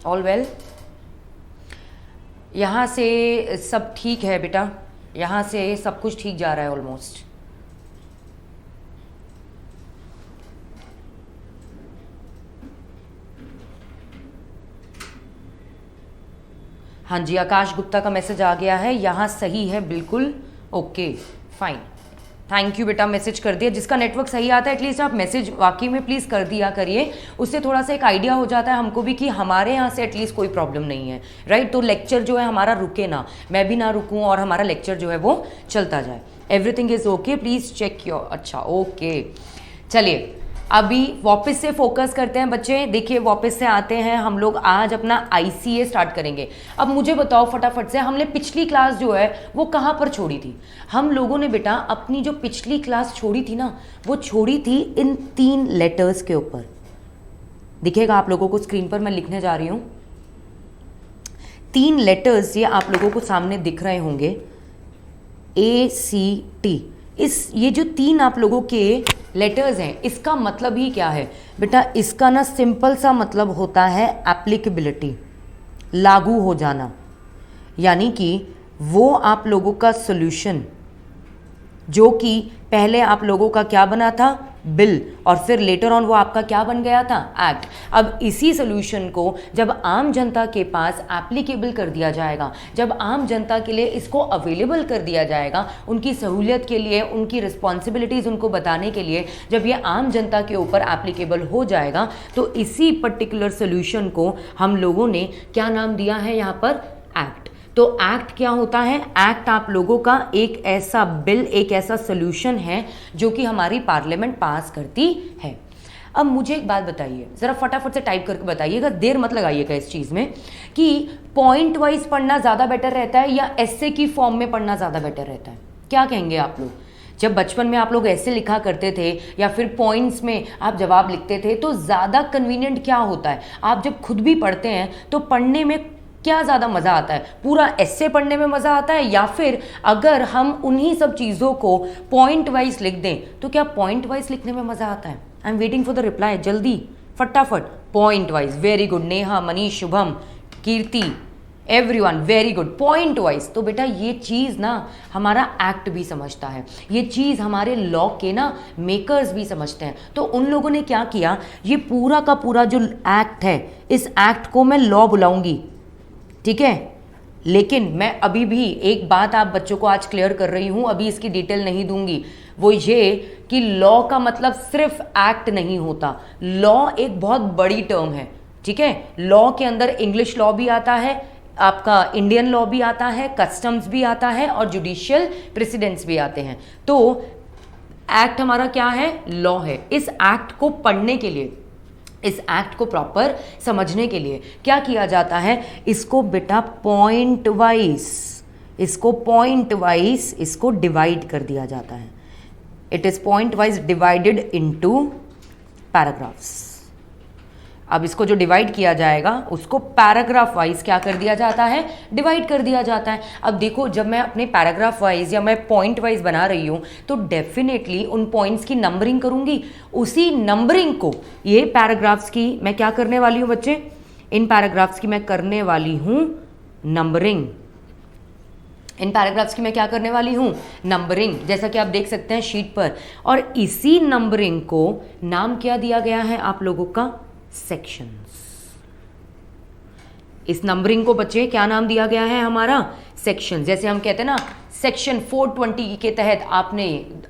All well? यहाँ से सब ठीक है बेटा, यहाँ से सब कुछ ठीक जा रहा है ऑलमोस्ट। हाँ जी, आकाश गुप्ता का मैसेज आ गया है, यहाँ सही है बिल्कुल। ओके फाइन, थैंक यू बेटा, मैसेज कर दिया। जिसका नेटवर्क सही आता है एटलीस्ट आप मैसेज वाकई में प्लीज़ कर दिया करिए, उससे थोड़ा सा एक आइडिया हो जाता है हमको भी कि हमारे यहाँ से एटलीस्ट कोई प्रॉब्लम नहीं है, राइट। तो लेक्चर जो है हमारा रुके ना, मैं भी ना रुकूँ और हमारा लेक्चर जो है वो चलता जाए। Everything is okay, please check your. अच्छा ओके, चलिए अभी वापस से फोकस करते हैं बच्चे। देखिए वापस से आते हैं हम लोग, आज अपना ICA स्टार्ट करेंगे। अब मुझे बताओ फटाफट से, हमने पिछली क्लास जो है वो कहाँ पर छोड़ी थी? हम लोगों ने बेटा अपनी जो पिछली क्लास छोड़ी थी ना, वो छोड़ी थी इन 3 लेटर्स के ऊपर। दिखेगा आप लोगों को स्क्रीन पर, मैं लिखने जा रही हूँ 3 लेटर्स, ये आप लोगों को सामने दिख रहे होंगे, ACT। ये जो 3 आप लोगों के लेटर्स हैं, इसका मतलब ही क्या है बेटा? इसका ना सिंपल सा मतलब होता है एप्लीकेबिलिटी, लागू हो जाना। यानी कि वो आप लोगों का सॉल्यूशन जो कि पहले आप लोगों का क्या बना था? बिल, और फिर लेटर ऑन वो आपका क्या बन गया था? एक्ट। अब इसी सोल्यूशन को जब आम जनता के पास एप्लीकेबल कर दिया जाएगा, जब आम जनता के लिए इसको अवेलेबल कर दिया जाएगा, उनकी सहूलियत के लिए, उनकी रिस्पॉन्सिबिलिटीज़ उनको बताने के लिए, जब ये आम जनता के ऊपर एप्लीकेबल हो जाएगा, तो इसी पर्टिकुलर सोल्यूशन को हम लोगों ने क्या नाम दिया है यहाँ पर? एक्ट। तो एक्ट क्या होता है? एक्ट आप लोगों का एक ऐसा बिल, एक ऐसा सोल्यूशन है जो कि हमारी पार्लियामेंट पास करती है। अब मुझे एक बात बताइए, ज़रा फटाफट से टाइप करके बताइएगा, देर मत लगाइएगा इस चीज़ में, कि पॉइंट वाइज पढ़ना ज़्यादा बेटर रहता है या ऐसे की फॉर्म में पढ़ना ज़्यादा बेटर रहता है? क्या कहेंगे आप लोग? जब बचपन में आप लोग ऐसे लिखा करते थे या फिर पॉइंट्स में आप जवाब लिखते थे, तो ज़्यादा कन्वीनियंट क्या होता है? आप जब खुद भी पढ़ते हैं तो पढ़ने में क्या ज़्यादा मज़ा आता है? पूरा ऐसे पढ़ने में मज़ा आता है, या फिर अगर हम उन्हीं सब चीज़ों को पॉइंट वाइज लिख दें तो क्या पॉइंट वाइज लिखने में मज़ा आता है? I am waiting for the reply, जल्दी फटाफट। Point wise, very good. Neha, Manish, Shubham, Kirti, everyone, very good. Point wise. तो बेटा ये चीज़ ना हमारा एक्ट भी समझता है, ये चीज़ हमारे लॉ के ना मेकर्स भी समझते हैं। तो उन लोगों ने क्या किया, ये पूरा का पूरा जो एक्ट है, इस एक्ट को मैं लॉ बुलाऊंगी, ठीक है। लेकिन मैं अभी भी एक बात आप बच्चों को आज क्लियर कर रही हूं, अभी इसकी डिटेल नहीं दूंगी, वो ये कि लॉ का मतलब सिर्फ एक्ट नहीं होता। लॉ एक बहुत बड़ी टर्म है, ठीक है। लॉ के अंदर इंग्लिश लॉ भी आता है, आपका इंडियन लॉ भी आता है, कस्टम्स भी आता है और जुडिशियल प्रेसिडेंट्स भी आते हैं। तो एक्ट हमारा क्या है? लॉ है। इस एक्ट को पढ़ने के लिए, इस एक्ट को प्रॉपर समझने के लिए क्या किया जाता है? इसको बेटा पॉइंट वाइज, इसको डिवाइड कर दिया जाता है। It is point wise divided into paragraphs. अब इसको जो डिवाइड किया जाएगा उसको पैराग्राफ वाइज क्या कर दिया जाता है? डिवाइड कर दिया जाता है। अब देखो, जब मैं अपने पैराग्राफ वाइज या मैं पॉइंट वाइज बना रही हूँ तो डेफिनेटली उन पॉइंट्स की नंबरिंग करूँगी। उसी नंबरिंग को ये पैराग्राफ्स की मैं क्या करने वाली हूँ बच्चे? इन पैराग्राफ्स की मैं करने वाली हूँ नंबरिंग। इन पैराग्राफ्स की मैं क्या करने वाली हूँ? नंबरिंग, जैसा कि आप देख सकते हैं शीट पर। और इसी नंबरिंग को नाम क्या दिया गया है आप लोगों का? सेक्शंस। इस नंबरिंग को बच्चे क्या नाम दिया गया है हमारा? सेक्शन। जैसे हम कहते हैं ना, सेक्शन 420 के तहत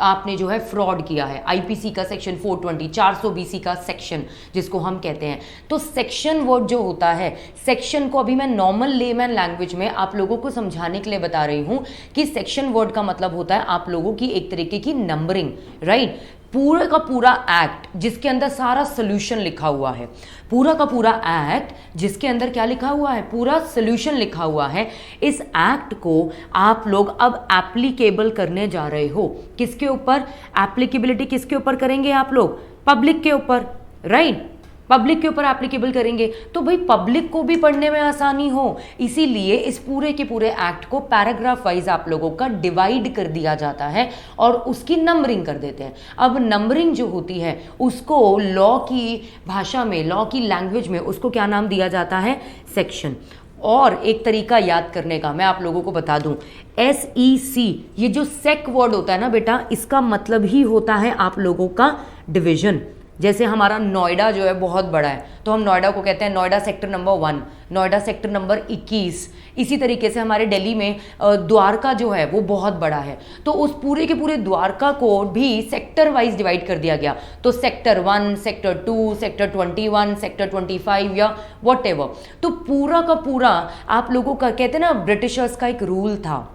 आपने जो है फ्रॉड किया है, आईपीसी का सेक्शन 420, 420 का सेक्शन जिसको हम कहते हैं। तो सेक्शन वर्ड जो होता है, सेक्शन को अभी मैं नॉर्मल लेमैन लैंग्वेज में आप लोगों को समझाने के लिए बता रही हूं कि सेक्शन वर्ड का मतलब होता है आप लोगों की एक तरीके की नंबरिंग, राइट। पूरा का पूरा एक्ट जिसके अंदर सारा सोल्यूशन लिखा हुआ है, पूरा का पूरा एक्ट जिसके अंदर क्या लिखा हुआ है? पूरा सोल्यूशन लिखा हुआ है। इस एक्ट को आप लोग अब एप्लीकेबल करने जा रहे हो। किसके ऊपर? एप्लीकेबिलिटी किसके ऊपर करेंगे आप लोग? पब्लिक के ऊपर, राइट। पब्लिक के ऊपर एप्लीकेबल करेंगे। तो भाई पब्लिक को भी पढ़ने में आसानी हो, इसीलिए इस पूरे के पूरे एक्ट को पैराग्राफ वाइज आप लोगों का डिवाइड कर दिया जाता है और उसकी नंबरिंग कर देते हैं। अब नंबरिंग जो होती है उसको लॉ की भाषा में, लॉ की लैंग्वेज में उसको क्या नाम दिया जाता है? सेक्शन। और एक तरीका याद करने का मैं आप लोगों को बता दूं, SEC, ये जो सेक वर्ड होता है ना बेटा, इसका मतलब ही होता है आप लोगों का डिवीजन। जैसे हमारा नोएडा जो है बहुत बड़ा है, तो हम नोएडा को कहते हैं Noida sector number 1, Noida sector number 21। इसी तरीके से हमारे दिल्ली में द्वारका जो है वो बहुत बड़ा है, तो उस पूरे के पूरे द्वारका को भी सेक्टर वाइज डिवाइड कर दिया गया। तो सेक्टर 1, सेक्टर 2, सेक्टर 21, सेक्टर 25 या व्हाटएवर। तो पूरा का पूरा आप लोगों का कहते हैं ना, ब्रिटिशर्स का एक रूल था।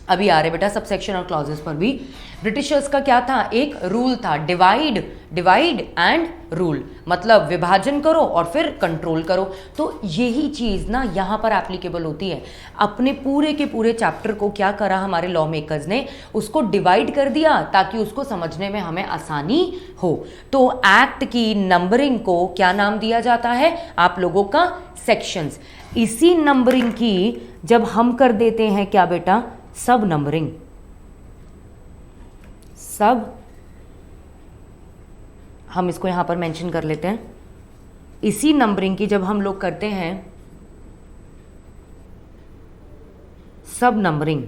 अभी आ रहे बेटा सबसेक्शन और क्लॉजेस पर भी। ब्रिटिशर्स का क्या था? एक रूल था, डिवाइड एंड रूल, मतलब विभाजन करो और फिर कंट्रोल करो। तो यही चीज़ ना यहाँ पर एप्लीकेबल होती है। अपने पूरे के पूरे चैप्टर को क्या करा हमारे लॉ मेकर्स ने, उसको डिवाइड कर दिया ताकि उसको समझने में हमें आसानी हो। तो एक्ट की नंबरिंग को क्या नाम दिया जाता है? आप लोगों का सेक्शंस। इसी नंबरिंग की जब हम कर देते हैं क्या बेटा? सब नंबरिंग। सब, हम इसको यहां पर मेंशन कर लेते हैं। इसी नंबरिंग की जब हम लोग करते हैं सब numbering,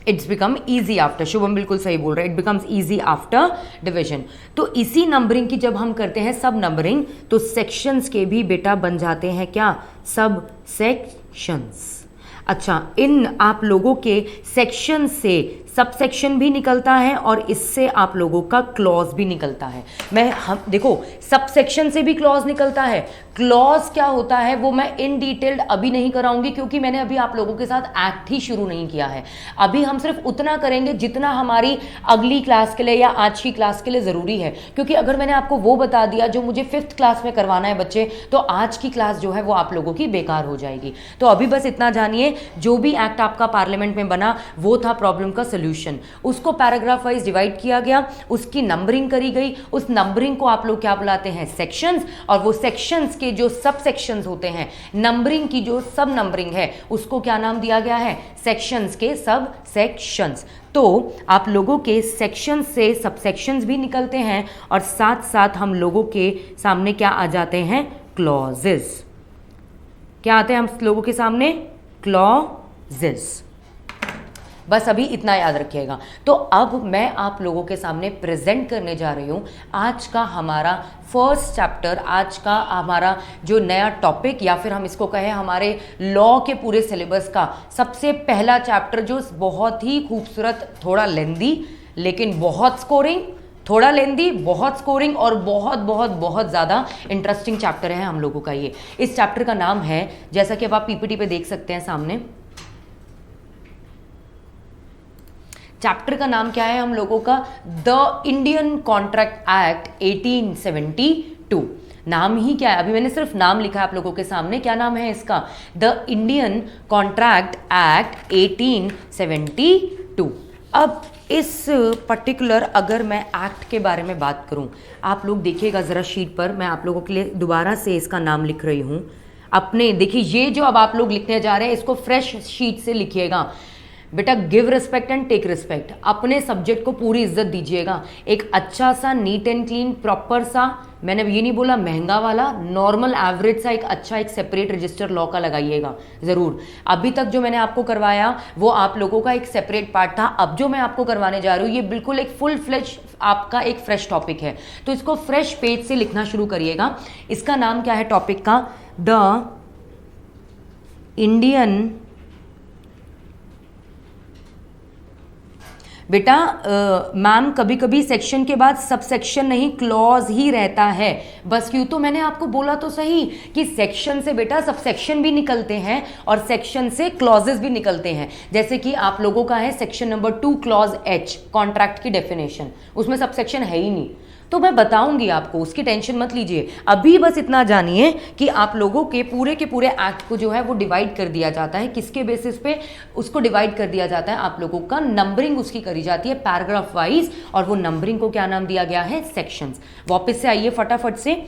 it's become easy after, Shubham बिल्कुल सही बोल रहे हैं, it becomes easy after division. तो इसी नंबरिंग की जब हम करते हैं सब नंबरिंग, तो सेक्शंस के भी बेटा बन जाते हैं क्या? सब सेक्शंस। अच्छा, इन आप लोगों के सेक्शन से सब सेक्शन भी निकलता है और इससे आप लोगों का क्लॉज भी निकलता है। हम देखो, सब सेक्शन से भी क्लॉज निकलता है। क्लॉज क्या होता है वो मैं इन डिटेल्ड अभी नहीं कराऊंगी, क्योंकि मैंने अभी आप लोगों के साथ एक्ट ही शुरू नहीं किया है। अभी हम सिर्फ उतना करेंगे जितना हमारी अगली क्लास के लिए या आज की क्लास के लिए ज़रूरी है, क्योंकि अगर मैंने आपको वो बता दिया जो मुझे 5th क्लास में करवाना है बच्चे, तो आज की क्लास जो है वो आप लोगों की बेकार हो जाएगी। तो अभी बस इतना जानिए, जो भी एक्ट आपका पार्लियामेंट में बना वो था प्रॉब्लम का सोल्यूशन। उसको पैराग्राफ वाइज डिवाइड किया गया, उसकी नंबरिंग करी गई, उस नंबरिंग को आप लोग क्या बुलाते हैं? सेक्शंस। और वो सेक्शंस के जो सब सेक्शंस होते हैं, नंबरिंग की जो सब नंबरिंग है, उसको क्या नाम दिया गया है? सेक्शंस के सब सेक्शंस। तो आप लोगों के सेक्शन से सब सेक्शंस भी निकलते हैं और साथ साथ हम लोगों के सामने क्या आ जाते हैं? क्लॉजेस। क्या आते हैं हम लोगों के सामने? क्लॉजेस। बस अभी इतना याद रखिएगा। तो अब मैं आप लोगों के सामने प्रेजेंट करने जा रही हूँ आज का हमारा फर्स्ट चैप्टर, आज का हमारा जो नया टॉपिक, या फिर हम इसको कहें हमारे लॉ के पूरे सिलेबस का सबसे पहला चैप्टर, जो बहुत ही खूबसूरत, थोड़ा लेंदी लेकिन बहुत स्कोरिंग, थोड़ा लेंदी बहुत स्कोरिंग और बहुत बहुत बहुत ज़्यादा इंटरेस्टिंग चैप्टर है हम लोगों का ये। इस चैप्टर का नाम है, जैसा कि अब आप पीपीटी पे देख सकते हैं सामने, चैप्टर का नाम क्या है हम लोगों का? The Indian contract act 1872। नाम ही क्या है? अभी मैंने सिर्फ नाम लिखा है आप लोगों के सामने। क्या नाम है इसका? The Indian contract act 1872। अब इस पर्टिकुलर अगर मैं एक्ट के बारे में बात करूं, आप लोग देखिएगा ज़रा शीट पर, मैं आप लोगों के लिए दोबारा से इसका नाम लिख रही हूं अपने। देखिए, ये जो अब आप लोग लिखने जा रहे हैं इसको फ्रेश शीट से लिखिएगा बेटा। Give respect and take respect. अपने सब्जेक्ट को पूरी इज्जत दीजिएगा। एक अच्छा सा नीट एंड क्लीन प्रॉपर सा, मैंने ये नहीं बोला महंगा वाला, नॉर्मल एवरेज सा एक अच्छा एक सेपरेट रजिस्टर लॉ का लगाइएगा ज़रूर। अभी तक जो मैंने आपको करवाया वो आप लोगों का एक सेपरेट पार्ट था। अब जो मैं आपको करवाने जा रही हूँ ये बिल्कुल एक फुल फ्लेज आपका एक फ्रेश टॉपिक है, तो इसको फ्रेश पेज से लिखना शुरू करिएगा। इसका नाम क्या है टॉपिक का? द इंडियन, बेटा मैम कभी कभी सेक्शन के बाद सब सेक्शन नहीं क्लॉज ही रहता है बस। क्यों? तो मैंने आपको बोला तो सही कि सेक्शन से बेटा सब सेक्शन भी निकलते हैं और सेक्शन से क्लॉजेस भी निकलते हैं। जैसे कि आप लोगों का है section number 2 clause H, contract की डेफिनेशन, उसमें सब सेक्शन है ही नहीं, तो मैं बताऊंगी आपको, उसकी टेंशन मत लीजिए। अभी बस इतना जानिए कि आप लोगों के पूरे एक्ट को जो है वो डिवाइड कर दिया जाता है। किसके बेसिस पे उसको डिवाइड कर दिया जाता है? आप लोगों का नंबरिंग उसकी करी करी जाती है पैराग्राफ वाइज, और वो नंबरिंग को क्या नाम दिया गया है, सेक्शंस। वापस से आइए फटाफट से,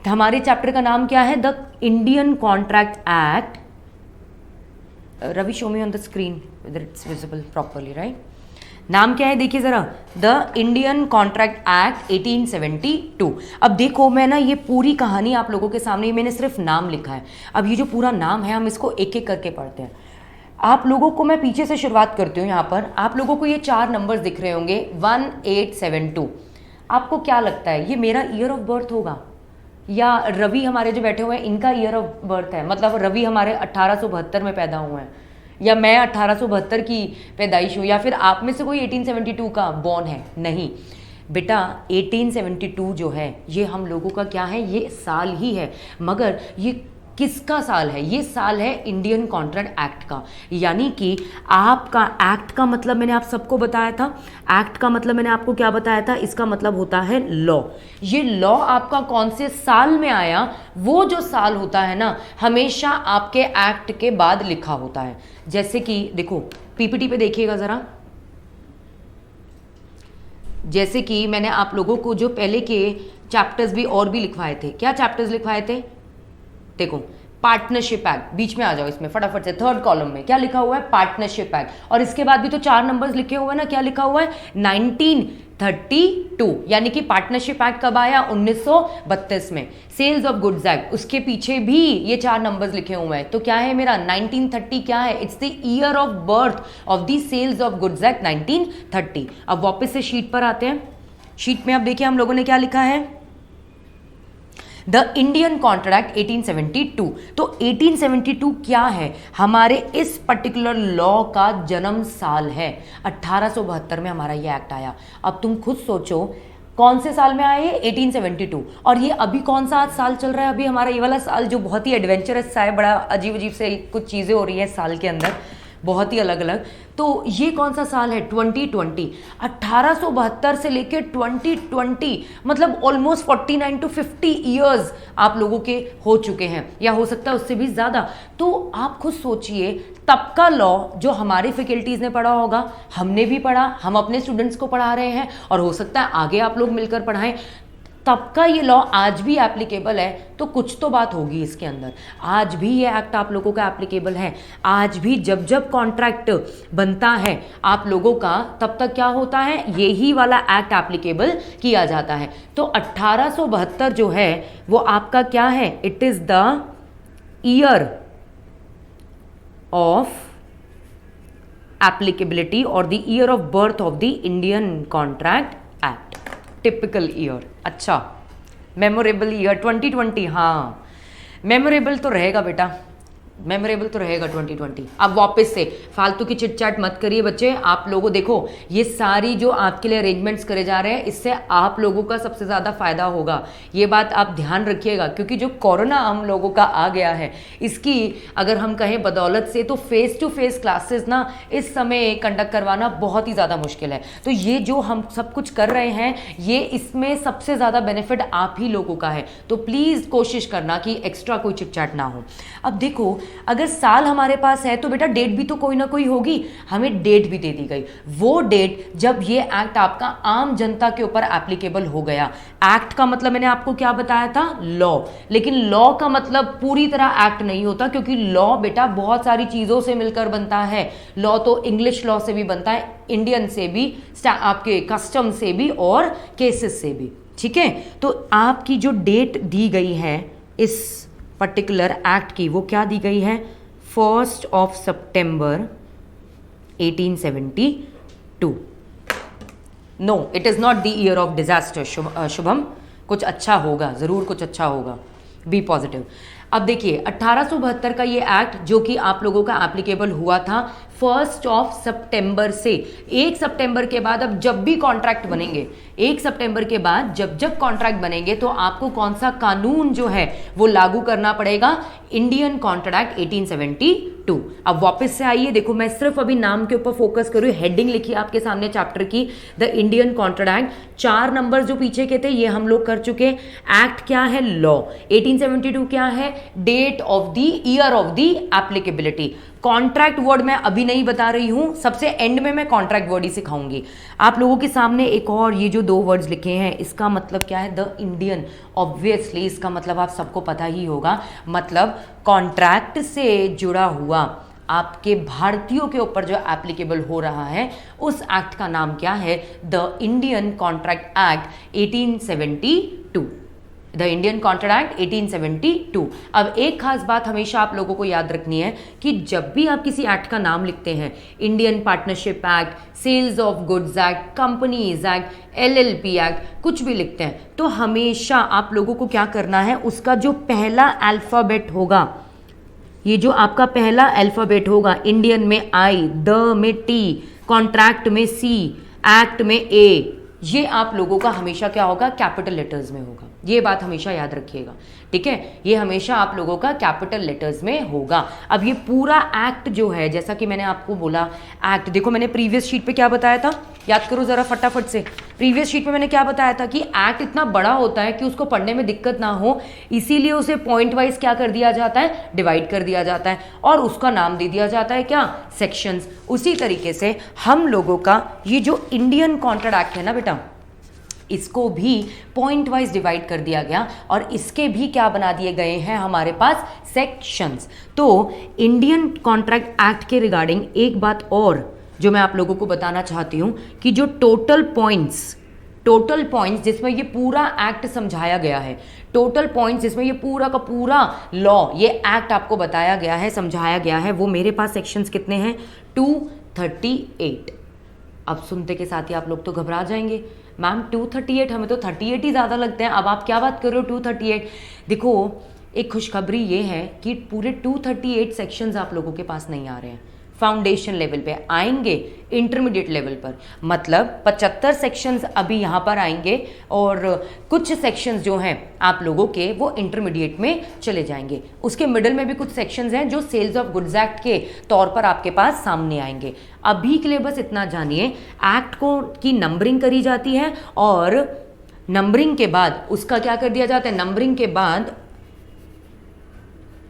हमारे चैप्टर का नाम क्या है, the Indian contract Act. Ravi show me on the screen whether it's visible properly, right. नाम क्या है देखिए जरा, द इंडियन कॉन्ट्रैक्ट एक्ट 1872। अब देखो मैं ना ये पूरी कहानी आप लोगों के सामने, मैंने सिर्फ नाम लिखा है, अब ये जो पूरा नाम है हम इसको एक एक करके पढ़ते हैं। आप लोगों को मैं पीछे से शुरुआत करती हूँ। यहाँ पर आप लोगों को ये 4 नंबर्स दिख रहे होंगे 1872। आपको क्या लगता है ये मेरा ईयर ऑफ बर्थ होगा या रवि हमारे जो बैठे हुए हैं इनका ईयर ऑफ बर्थ है? मतलब रवि हमारे 1872 में पैदा हुए हैं, या मैं 1872 की पैदाइश हूँ, या फिर आप में से कोई 1872 का बॉर्न है? नहीं बेटा, 1872 जो है ये हम लोगों का क्या है, ये साल ही है, मगर ये किसका साल है? ये साल है इंडियन कॉन्ट्रैक्ट एक्ट का। यानी कि आपका एक्ट का मतलब मैंने आप सबको बताया था, एक्ट का मतलब मैंने आपको क्या बताया था, इसका मतलब होता है लॉ। ये लॉ आपका कौन से साल में आया, वो जो साल होता है ना हमेशा आपके एक्ट के बाद लिखा होता है। जैसे कि देखो पीपीटी पे देखिएगा जरा, जैसे कि मैंने आप लोगों को जो पहले के चैप्टर्स भी और भी लिखवाए थे। क्या चैप्टर्स लिखवाए थे? देखो पार्टनरशिप एक्ट, बीच में आ जाओ इसमें फटाफट से, 3rd कॉलम में क्या लिखा हुआ है, पार्टनरशिप एक्ट। और इसके बाद भी तो 4 नंबर्स लिखे हुए हैं ना, क्या लिखा हुआ है, 1932। यानी कि पार्टनरशिप एक्ट कब आया, 1932 में। सेल्स ऑफ गुड्स एक्ट, उसके पीछे भी ये 4 नंबर्स लिखे हुए हैं। तो क्या है मेरा 1930, क्या है, it's the year of birth of the Sales of Goods Act 1930। अब वापस से शीट पर आते हैं। शीट में अब देखिए हम लोगों ने क्या लिखा है, द इंडियन कॉन्ट्रैक्ट 1872। तो 1872 क्या है, हमारे इस पर्टिकुलर लॉ का जन्म साल है। 1872 में हमारा ये एक्ट आया। अब तुम खुद सोचो कौन से साल में आया ये, 1872। और ये अभी कौन सा साल चल रहा है, अभी हमारा ये वाला साल जो बहुत ही एडवेंचरस सा है, बड़ा अजीब अजीब से कुछ चीज़ें हो रही है साल के अंदर, बहुत ही अलग अलग। तो ये कौन सा साल है, 2020। 1872 से लेके 2020, मतलब ऑलमोस्ट 49 to 50 ईयर्स आप लोगों के हो चुके हैं, या हो सकता है उससे भी ज़्यादा। तो आप खुद सोचिए तब का लॉ जो हमारे फैकल्टीज़ ने पढ़ा होगा, हमने भी पढ़ा, हम अपने स्टूडेंट्स को पढ़ा रहे हैं, और हो सकता है आगे आप लोग मिलकर पढ़ाएं, तब का ये लॉ आज भी एप्लीकेबल है। तो कुछ तो बात होगी इसके अंदर, आज भी ये एक्ट आप लोगों का एप्लीकेबल है। आज भी जब जब कॉन्ट्रैक्ट बनता है आप लोगों का, तब तक क्या होता है, यही वाला एक्ट एप्लीकेबल किया जाता है। तो 1872 जो है वो आपका क्या है, it is the year of applicability और the year of birth of the Indian contract act. Typical year, अच्छा मेमोरेबल ईयर 2020। हाँ मेमोरेबल तो रहेगा बेटा, मेमोरेबल तो रहेगा 2020। अब वापस से फालतू की चिट चैट मत करिए बच्चे। आप लोगों देखो ये सारी जो आपके लिए अरेंजमेंट्स करे जा रहे हैं, इससे आप लोगों का सबसे ज़्यादा फायदा होगा, ये बात आप ध्यान रखिएगा। क्योंकि जो कोरोना हम लोगों का आ गया है, इसकी अगर हम कहें बदौलत से, तो फेस टू फेस क्लासेस ना इस समय कंडक्ट करवाना बहुत ही ज़्यादा मुश्किल है। तो ये जो हम सब कुछ कर रहे हैं, ये इसमें सबसे ज़्यादा बेनिफिट आप ही लोगों का है। तो प्लीज़ कोशिश करना कि एक्स्ट्रा कोई चिट चैट ना हो। अब देखो अगर साल हमारे पास है तो बेटा डेट भी तो कोई ना कोई होगी, हमें डेट भी दे दी गई। वो डेट जब ये एक्ट आपका आम जनता के ऊपर एप्लीकेबल हो गया। एक्ट का मतलब मैंने आपको क्या बताया था, लॉ। लेकिन लॉ का मतलब पूरी तरह एक्ट नहीं होता, क्योंकि लॉ बेटा बहुत सारी चीज़ों से मिलकर बनता है। लॉ तो इंग्लिश लॉ से भी बनता है, इंडियन से भी, आपके कस्टम से भी, और केसेस से भी, ठीक है। तो आपकी जो डेट दी गई है इस पर्टिकुलर एक्ट की, वो क्या दी गई है, 1 सितंबर 1872। No, it is not the year of disaster. Shubham, कुछ अच्छा होगा, ज़रूर कुछ अच्छा होगा, बी पॉजिटिव। अब देखिए 1872 का ये एक्ट जो कि आप लोगों का एप्लीकेबल हुआ था 1 सितंबर से। 1 सितंबर के बाद अब जब भी कॉन्ट्रैक्ट बनेंगे, 1 सितंबर के बाद जब जब कॉन्ट्रैक्ट बनेंगे, तो आपको कौन सा कानून जो है वो लागू करना पड़ेगा, इंडियन कॉन्ट्रैक्ट 1872। अब वापस से आइए, देखो मैं सिर्फ अभी नाम के ऊपर फोकस करूँ, हेडिंग लिखी आपके सामने चैप्टर की, द इंडियन कॉन्ट्रैक्ट। 4 नंबर जो पीछे के थे ये हम लोग कर चुके। एक्ट क्या है, लॉ। 1872 क्या है, date of the year of the applicability. Contract word मैं अभी नहीं बता रही हूं, सबसे एंड में मैं कॉन्ट्रैक्ट वर्ड ही सिखाऊंगी आप लोगों के सामने। एक और ये जो 2 वर्ड्स लिखे हैं इसका मतलब क्या है, द इंडियन। ऑब्वियसली इसका मतलब आप सबको पता ही होगा, मतलब कॉन्ट्रैक्ट से जुड़ा हुआ आपके भारतीयों के ऊपर जो एप्लीकेबल हो रहा है उस एक्ट का नाम क्या है, the Indian contract act 1872। The Indian contract act 1872। अब एक खास बात हमेशा आप लोगों को याद रखनी है कि जब भी आप किसी एक्ट का नाम लिखते हैं, Indian Partnership Act, Sales of Goods Act, Companies Act, LLP Act, कुछ भी लिखते हैं तो हमेशा आप लोगों को क्या करना है, उसका जो पहला अल्फाबेट होगा, ये जो आपका पहला अल्फाबेट होगा, इंडियन में I, द में T, कॉन्ट्रैक्ट में C, एक्ट में A, ये आप लोगों का हमेशा क्या होगा, कैपिटल लेटर्स में होगा। ये बात हमेशा याद रखिएगा, ठीक है, ये हमेशा आप लोगों का कैपिटल लेटर्स में होगा। अब ये पूरा एक्ट जो है, जैसा कि मैंने आपको बोला, एक्ट देखो मैंने प्रीवियस शीट पे क्या बताया था, याद करो जरा फटाफट से। प्रीवियस शीट पे मैंने क्या बताया था कि एक्ट इतना बड़ा होता है कि उसको पढ़ने में दिक्कत ना हो, इसीलिए उसे पॉइंट वाइज क्या कर दिया जाता है, डिवाइड कर दिया जाता है और उसका नाम दे दिया जाता है क्या, सेक्शंस। उसी तरीके से हम लोगों का ये जो इंडियन कॉन्ट्रैक्ट एक्ट है ना बेटा, इसको भी पॉइंट वाइज डिवाइड कर दिया गया और इसके भी क्या बना दिए गए हैं हमारे पास, सेक्शंस। तो इंडियन कॉन्ट्रैक्ट एक्ट के रिगार्डिंग एक बात और जो मैं आप लोगों को बताना चाहती हूं कि जो टोटल पॉइंट्स जिसमें ये पूरा एक्ट समझाया गया है, टोटल पॉइंट्स जिसमें ये पूरा का पूरा लॉ, ये एक्ट आपको बताया गया है, समझाया गया है, वो मेरे पास सेक्शंस कितने हैं, 238। अब सुनते के साथ ही आप लोग तो घबरा जाएंगे, मैम 238, हमें तो 38 ही ज़्यादा लगते हैं, अब आप क्या बात कर रहे हो 238। देखो एक खुशखबरी ये है कि पूरे 238 सेक्शंस आप लोगों के पास नहीं आ रहे हैं, फाउंडेशन लेवल पे आएंगे, इंटरमीडिएट लेवल पर, मतलब 75 सेक्शंस अभी यहाँ पर आएंगे और कुछ सेक्शंस जो हैं आप लोगों के वो इंटरमीडिएट में चले जाएंगे। उसके मिडल में भी कुछ सेक्शंस हैं जो सेल्स ऑफ गुड्स एक्ट के तौर पर आपके पास सामने आएंगे। अभी के लिए बस इतना जानिए, एक्ट को की नंबरिंग करी जाती है और नंबरिंग के बाद उसका क्या कर दिया जाता है, नंबरिंग के बाद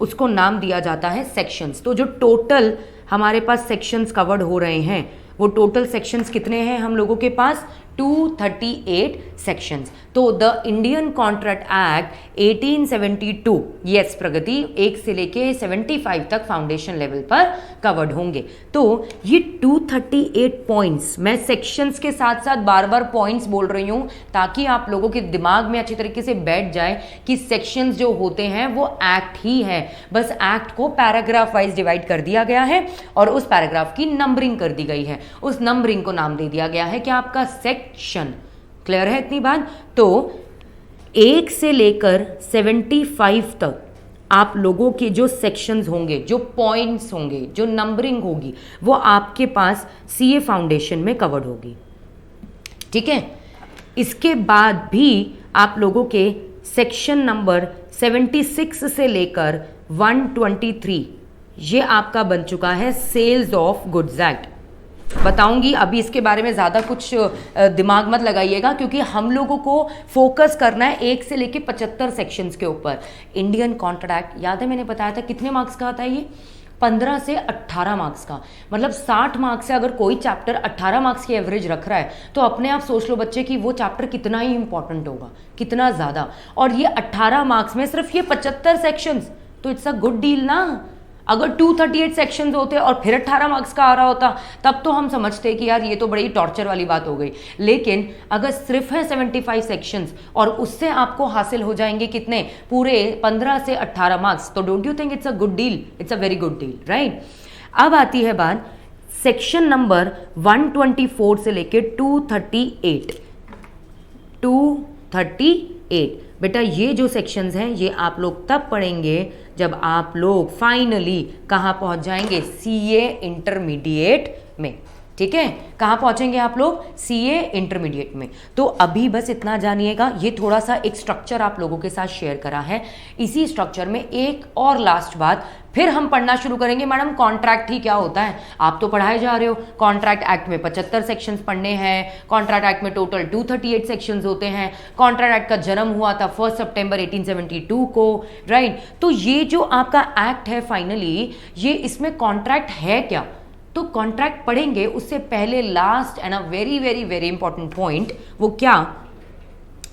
उसको नाम दिया जाता है सेक्शंस। तो जो टोटल हमारे पास सेक्शंस कवर्ड हो रहे हैं, वो टोटल सेक्शंस कितने हैं हम लोगों के पास, 238 सेक्शंस। तो the Indian contract act 1872, yes Pragati, 1 से लेके 75 तक फाउंडेशन लेवल पर कवर्ड होंगे। तो ये 238 पॉइंट्स, मैं सेक्शंस के साथ साथ बार बार पॉइंट्स बोल रही हूँ ताकि आप लोगों के दिमाग में अच्छी तरीके से बैठ जाए कि सेक्शंस जो होते हैं वो एक्ट ही है, बस एक्ट को पैराग्राफ वाइज डिवाइड कर दिया गया है और उस पैराग्राफ की नंबरिंग कर दी गई है, उस नंबरिंग को नाम दे दिया गया है कि आपका सेक्शन। क्लियर है इतनी बात? तो 1 से लेकर 75 तक आप लोगों के जो सेक्शंस होंगे, जो पॉइंट्स होंगे, जो नंबरिंग होगी, वो आपके पास सीए फाउंडेशन में कवर्ड होगी, ठीक है। इसके बाद भी आप लोगों के सेक्शन नंबर 76 से लेकर 123 ये आपका बन चुका है सेल्स ऑफ गुड्स एक्ट। बताऊंगी, अभी इसके बारे में ज़्यादा कुछ दिमाग मत लगाइएगा क्योंकि हम लोगों को फोकस करना है 1 से लेके 75 सेक्शंस के ऊपर। इंडियन कॉन्ट्रैक्ट याद है मैंने बताया था कितने मार्क्स का आता है ये, 15 से 18 मार्क्स का, मतलब 60 मार्क्स से अगर कोई चैप्टर 18 मार्क्स की एवरेज रख रहा है तो अपने आप सोच लो बच्चे कि वो चैप्टर कितना ही इंपॉर्टेंट होगा, कितना ज़्यादा। और ये 18 मार्क्स में सिर्फ ये 75 सेक्शंस, तो इट्स अ गुड डील ना। अगर 238 सेक्शंस होते और फिर 18 मार्क्स का आ रहा होता तब तो हम समझते कि यार ये तो बड़ी टॉर्चर वाली बात हो गई, लेकिन अगर सिर्फ है 75 सेक्शंस और उससे आपको हासिल हो जाएंगे कितने, पूरे 15 से 18 मार्क्स, तो don't you think it's a good deal, it's a very good deal, right. अब आती है बात सेक्शन नंबर 124 से लेके 238। बेटा ये जो सेक्शंस हैं ये आप लोग तब पढ़ेंगे जब आप लोग फाइनली कहाँ पहुँच जाएंगे, सीए इंटरमीडिएट में। ठीक है, कहाँ पहुंचेंगे आप लोग? सीए इंटरमीडिएट में। तो अभी बस इतना जानिएगा, ये थोड़ा सा एक स्ट्रक्चर आप लोगों के साथ शेयर करा है। इसी स्ट्रक्चर में एक और लास्ट बात, फिर हम पढ़ना शुरू करेंगे मैडम कॉन्ट्रैक्ट ही क्या होता है। आप तो पढ़ाए जा रहे हो, कॉन्ट्रैक्ट एक्ट में 75 सेक्शंस पढ़ने हैं, कॉन्ट्रैक्ट एक्ट में टोटल 238 सेक्शंस होते हैं। कॉन्ट्रैक्ट एक्ट का जन्म हुआ था 1 सितंबर 1872 को, राइट। तो ये जो आपका एक्ट है फाइनली, ये इसमें कॉन्ट्रैक्ट है क्या, तो कॉन्ट्रैक्ट पढ़ेंगे उससे पहले last and a very very very important point, वो क्या?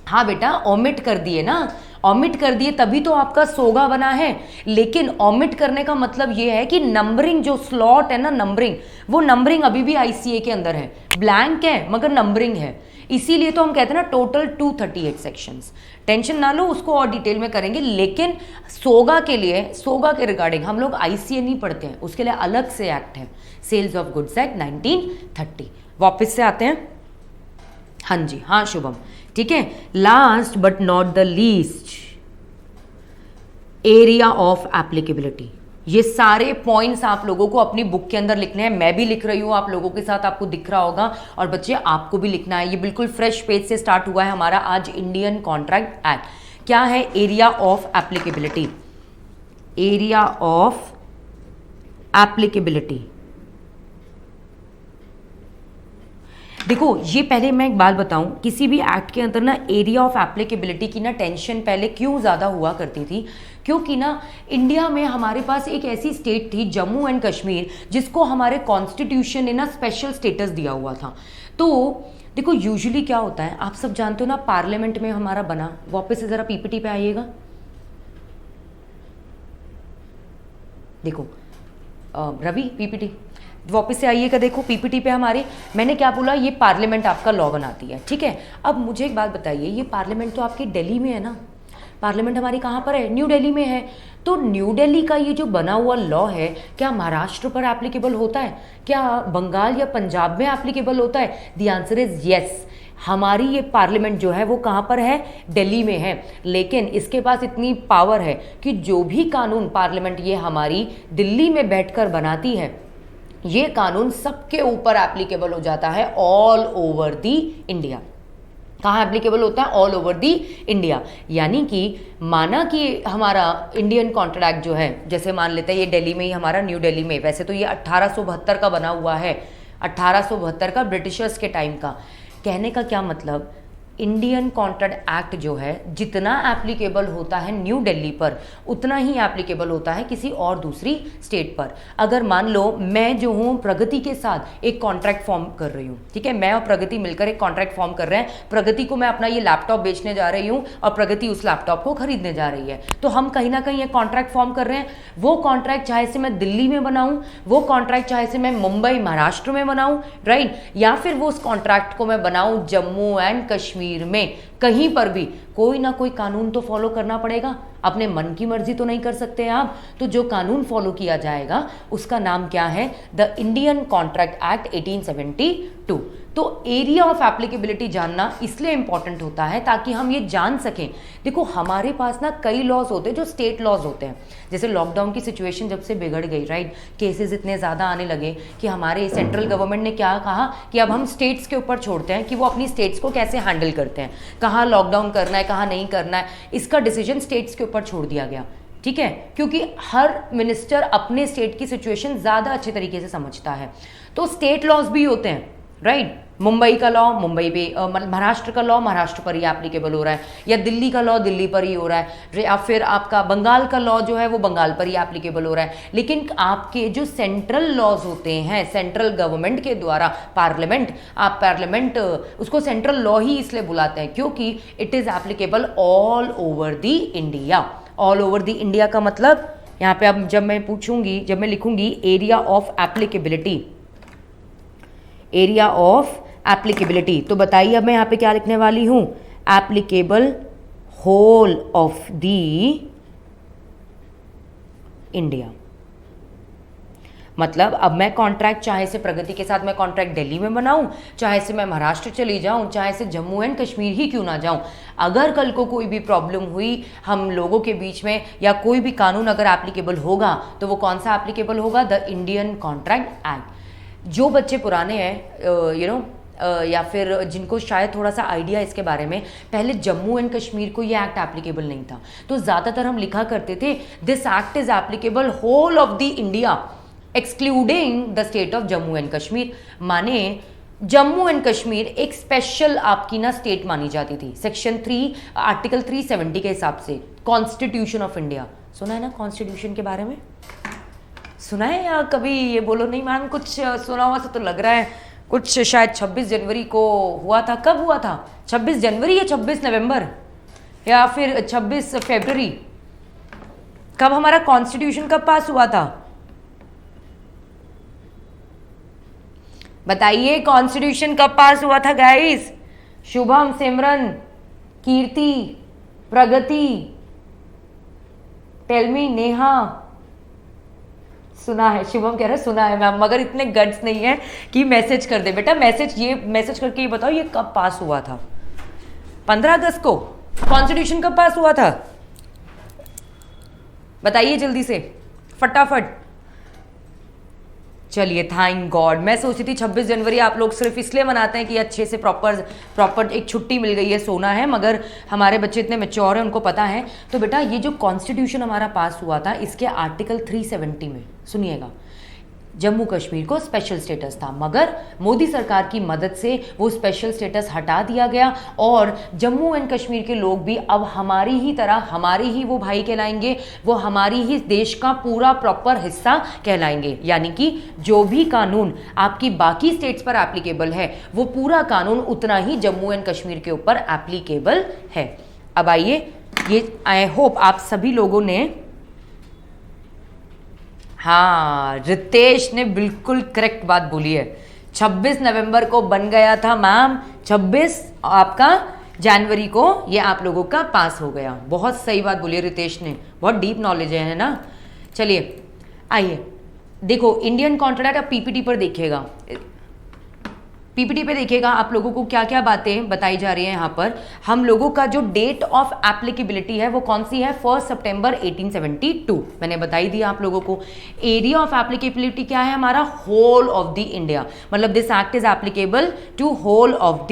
हाँ बेटा, ओमिट कर दिए ना, ओमिट कर दिए तभी तो आपका सोगा बना है। लेकिन ओमिट करने का मतलब ये है कि नंबरिंग जो स्लॉट है ना, नंबरिंग, वो नंबरिंग अभी भी आईसीए के अंदर है, ब्लैंक है मगर नंबरिंग है। इसीलिए तो हम कहते हैं ना टोटल 238 सेक्शंस। टेंशन ना लो, उसको और डिटेल में करेंगे। लेकिन सोगा के लिए, सोगा के रिगार्डिंग हम लोग आईसीए नहीं पढ़ते हैं, उसके लिए अलग से एक्ट है, सेल्स ऑफ गुड्स एक्ट 1930। वापस से आते हैं, हाँ जी, हाँ शुभम, ठीक है। Last but not the least, area of applicability. ये सारे पॉइंट्स आप लोगों को अपनी बुक के अंदर लिखने हैं। मैं भी लिख रही हूँ आप लोगों के साथ, आपको दिख रहा होगा, और बच्चे आपको भी लिखना है। ये बिल्कुल फ्रेश पेज से स्टार्ट हुआ है हमारा आज इंडियन कॉन्ट्रैक्ट एक्ट। क्या है? Area of applicability. Area of applicability, देखो ये पहले मैं एक बात बताऊं, किसी भी एक्ट के अंदर ना एरिया ऑफ एप्लीकेबिलिटी की ना टेंशन पहले क्यों ज़्यादा हुआ करती थी, क्योंकि ना इंडिया में हमारे पास एक ऐसी स्टेट थी जम्मू एंड कश्मीर, जिसको हमारे कॉन्स्टिट्यूशन ने ना स्पेशल स्टेटस दिया हुआ था। तो देखो यूजुअली क्या होता है, आप सब जानते हो ना, पार्लियामेंट में हमारा बना, वापस से ज़रा पीपीटी पे आइएगा। देखो रवि, पीपीटी वापस से आइएगा। देखो पीपीटी पे हमारे, मैंने क्या बोला, ये पार्लियामेंट आपका लॉ बनाती है, ठीक है। अब मुझे एक बात बताइए, ये पार्लियामेंट तो आपकी दिल्ली में है ना, पार्लियामेंट हमारी कहाँ पर है? न्यू दिल्ली में है। तो न्यू दिल्ली का ये जो बना हुआ लॉ है, क्या महाराष्ट्र पर एप्लीकेबल होता है? क्या बंगाल या पंजाब में एप्लीकेबल होता है? The answer is yes. हमारी ये पार्लियामेंट जो है वो कहाँ पर है? दिल्ली में है। लेकिन इसके पास इतनी पावर है कि जो भी कानून पार्लियामेंट ये हमारी दिल्ली में बैठकर बनाती है, ये कानून सबके ऊपर एप्लीकेबल हो जाता है, ऑल ओवर दी इंडिया। कहाँ एप्लीकेबल होता है? All over the India. यानी कि माना कि हमारा इंडियन कॉन्ट्रैक्ट जो है, जैसे मान लेते हैं ये दिल्ली में ही हमारा, न्यू दिल्ली में, वैसे तो ये 1872 का बना हुआ है, 1872 का, ब्रिटिशर्स के टाइम का। कहने का क्या मतलब, इंडियन कॉन्ट्रैक्ट एक्ट जो है जितना एप्लीकेबल होता है न्यू दिल्ली पर, उतना ही एप्लीकेबल होता है किसी और दूसरी स्टेट पर। अगर मान लो मैं जो हूँ प्रगति के साथ एक कॉन्ट्रैक्ट फॉर्म कर रही हूँ, ठीक है, मैं और प्रगति मिलकर एक कॉन्ट्रैक्ट फॉर्म कर रहे हैं, प्रगति को मैं अपना ये लैपटॉप बेचने जा रही हूँ और प्रगति उस लैपटॉप को खरीदने जा रही है, तो हम कहीं ना कहीं एक कॉन्ट्रैक्ट फॉर्म कर रहे हैं। वो कॉन्ट्रैक्ट चाहे से मैं दिल्ली में बनाऊँ, वो कॉन्ट्रैक्ट चाहे से मैं मुंबई महाराष्ट्र में बनाऊँ, राइट, या फिर वो उस कॉन्ट्रैक्ट को मैं बनाऊँ जम्मू एंड कश्मीर में, कहीं पर भी कोई ना कोई कानून तो फॉलो करना पड़ेगा। अपने मन की मर्जी तो नहीं कर सकते आप। तो जो कानून फॉलो किया जाएगा उसका नाम क्या है? The Indian contract act 1872। तो एरिया ऑफ एप्लीकेबिलिटी जानना इसलिए इंपॉर्टेंट होता है ताकि हम ये जान सकें। देखो हमारे पास ना कई लॉज होते हैं जो स्टेट लॉज होते हैं। जैसे लॉकडाउन की सिचुएशन जब से बिगड़ गई, राइट, केसेस इतने ज़्यादा आने लगे कि हमारे सेंट्रल गवर्नमेंट ने क्या कहा कि अब हम स्टेट्स के ऊपर छोड़ते हैं कि वो अपनी स्टेट्स को कैसे हैंडल करते हैं, कहाँ लॉकडाउन करना है, कहाँ नहीं करना है, इसका डिसीजन स्टेट्स के ऊपर छोड़ दिया गया, ठीक है, क्योंकि हर मिनिस्टर अपने स्टेट की सिचुएशन ज़्यादा अच्छे तरीके से समझता है। तो स्टेट लॉज भी होते हैं, राइट, मुंबई का लॉ मुंबई पे, महाराष्ट्र का लॉ महाराष्ट्र पर ही एप्लीकेबल हो रहा है, या दिल्ली का लॉ दिल्ली पर ही हो रहा है, या फिर आपका बंगाल का लॉ जो है वो बंगाल पर ही एप्लीकेबल हो रहा है। लेकिन आपके जो सेंट्रल लॉज होते हैं सेंट्रल गवर्नमेंट के द्वारा, पार्लियामेंट, आप पार्लियामेंट उसको सेंट्रल लॉ ही इसलिए बुलाते हैं क्योंकि it is applicable all over the India. All over the India का मतलब यहाँ पे अब जब मैं पूछूंगी, जब मैं लिखूंगी area of applicability, area of applicability, तो बताइए अब मैं यहाँ पे क्या लिखने वाली हूँ? Applicable whole of the India. मतलब अब मैं कॉन्ट्रैक्ट चाहे से प्रगति के साथ मैं कॉन्ट्रैक्ट दिल्ली में बनाऊं, चाहे से मैं महाराष्ट्र चली जाऊं, चाहे से जम्मू एंड कश्मीर ही क्यों ना जाऊं, अगर कल को कोई भी प्रॉब्लम हुई हम लोगों के बीच में या कोई भी कानून अगर एप्लीकेबल होगा तो वो कौन सा एप्लीकेबल होगा? The Indian contract act. जो बच्चे पुराने हैं या फिर जिनको शायद थोड़ा सा आइडिया इसके बारे में, पहले जम्मू एंड कश्मीर को ये एक्ट एप्लीकेबल नहीं था, तो ज़्यादातर हम लिखा करते थे this act is applicable whole of the India excluding the state of Jammu and Kashmir. माने जम्मू एंड कश्मीर एक स्पेशल आपकी ना स्टेट मानी जाती थी, सेक्शन 3 आर्टिकल 370 के हिसाब से, कॉन्स्टिट्यूशन ऑफ इंडिया। सुना है ना कॉन्स्टिट्यूशन के बारे में? सुना है या कभी ये बोलो नहीं मैम कुछ सुना हुआ सा तो लग रहा है, कुछ शायद 26 जनवरी को हुआ था। कब हुआ था? 26 जनवरी या 26 नवंबर या फिर 26 फरवरी? कब हमारा कॉन्स्टिट्यूशन कब पास हुआ था? बताइए कॉन्स्टिट्यूशन कब पास हुआ था गाइस? शुभम, सिमरन, कीर्ति, प्रगति, टेलमी, नेहा। सुना है, शुभम कह रहा है सुना है मैम, मगर इतने गट्स नहीं है कि मैसेज कर दे। बेटा मैसेज करके ये बताओ ये कब पास हुआ था? 15 अगस्त को कॉन्स्टिट्यूशन कब पास हुआ था? बताइए जल्दी से फटाफट। चलिए थैंक गॉड। मैं सोचती थी 26 जनवरी आप लोग सिर्फ इसलिए मनाते हैं कि अच्छे से प्रॉपर एक छुट्टी मिल गई है, सोना है, मगर हमारे बच्चे इतने मैच्योर हैं, उनको पता है। तो बेटा ये जो कॉन्स्टिट्यूशन हमारा पास हुआ था, इसके आर्टिकल 370 में सुनिएगा, जम्मू कश्मीर को स्पेशल स्टेटस था, मगर मोदी सरकार की मदद से वो स्पेशल स्टेटस हटा दिया गया और जम्मू एंड कश्मीर के लोग भी अब हमारी ही तरह, हमारे ही वो भाई कहलाएंगे, वो हमारी ही देश का पूरा प्रॉपर हिस्सा कहलाएंगे। यानी कि जो भी कानून आपकी बाकी स्टेट्स पर एप्लीकेबल है, वो पूरा कानून उतना ही जम्मू एंड कश्मीर के ऊपर एप्लीकेबल है। अब आइए, ये आई होप आप सभी लोगों ने, हाँ रितेश ने बिल्कुल करेक्ट बात बोली है, 26 नवंबर को बन गया था मैम, 26 आपका जनवरी को ये आप लोगों का पास हो गया। बहुत सही बात बोली है रितेश ने, बहुत डीप नॉलेज है ना। चलिए आइए देखो इंडियन कॉन्ट्रैक्ट, आप पीपीटी पर देखिएगा, पीपीटी पे देखिएगा आप लोगों को क्या क्या बातें बताई जा रही हैं। यहाँ पर हम लोगों का जो डेट ऑफ एप्लीकेबिलिटी है वो कौन सी है? 1 सितंबर 1872। मैंने बताई दी आप लोगों को। एरिया ऑफ एप्लीकेबिलिटी क्या है हमारा? होल ऑफ द इंडिया, मतलब this act is applicable to whole of the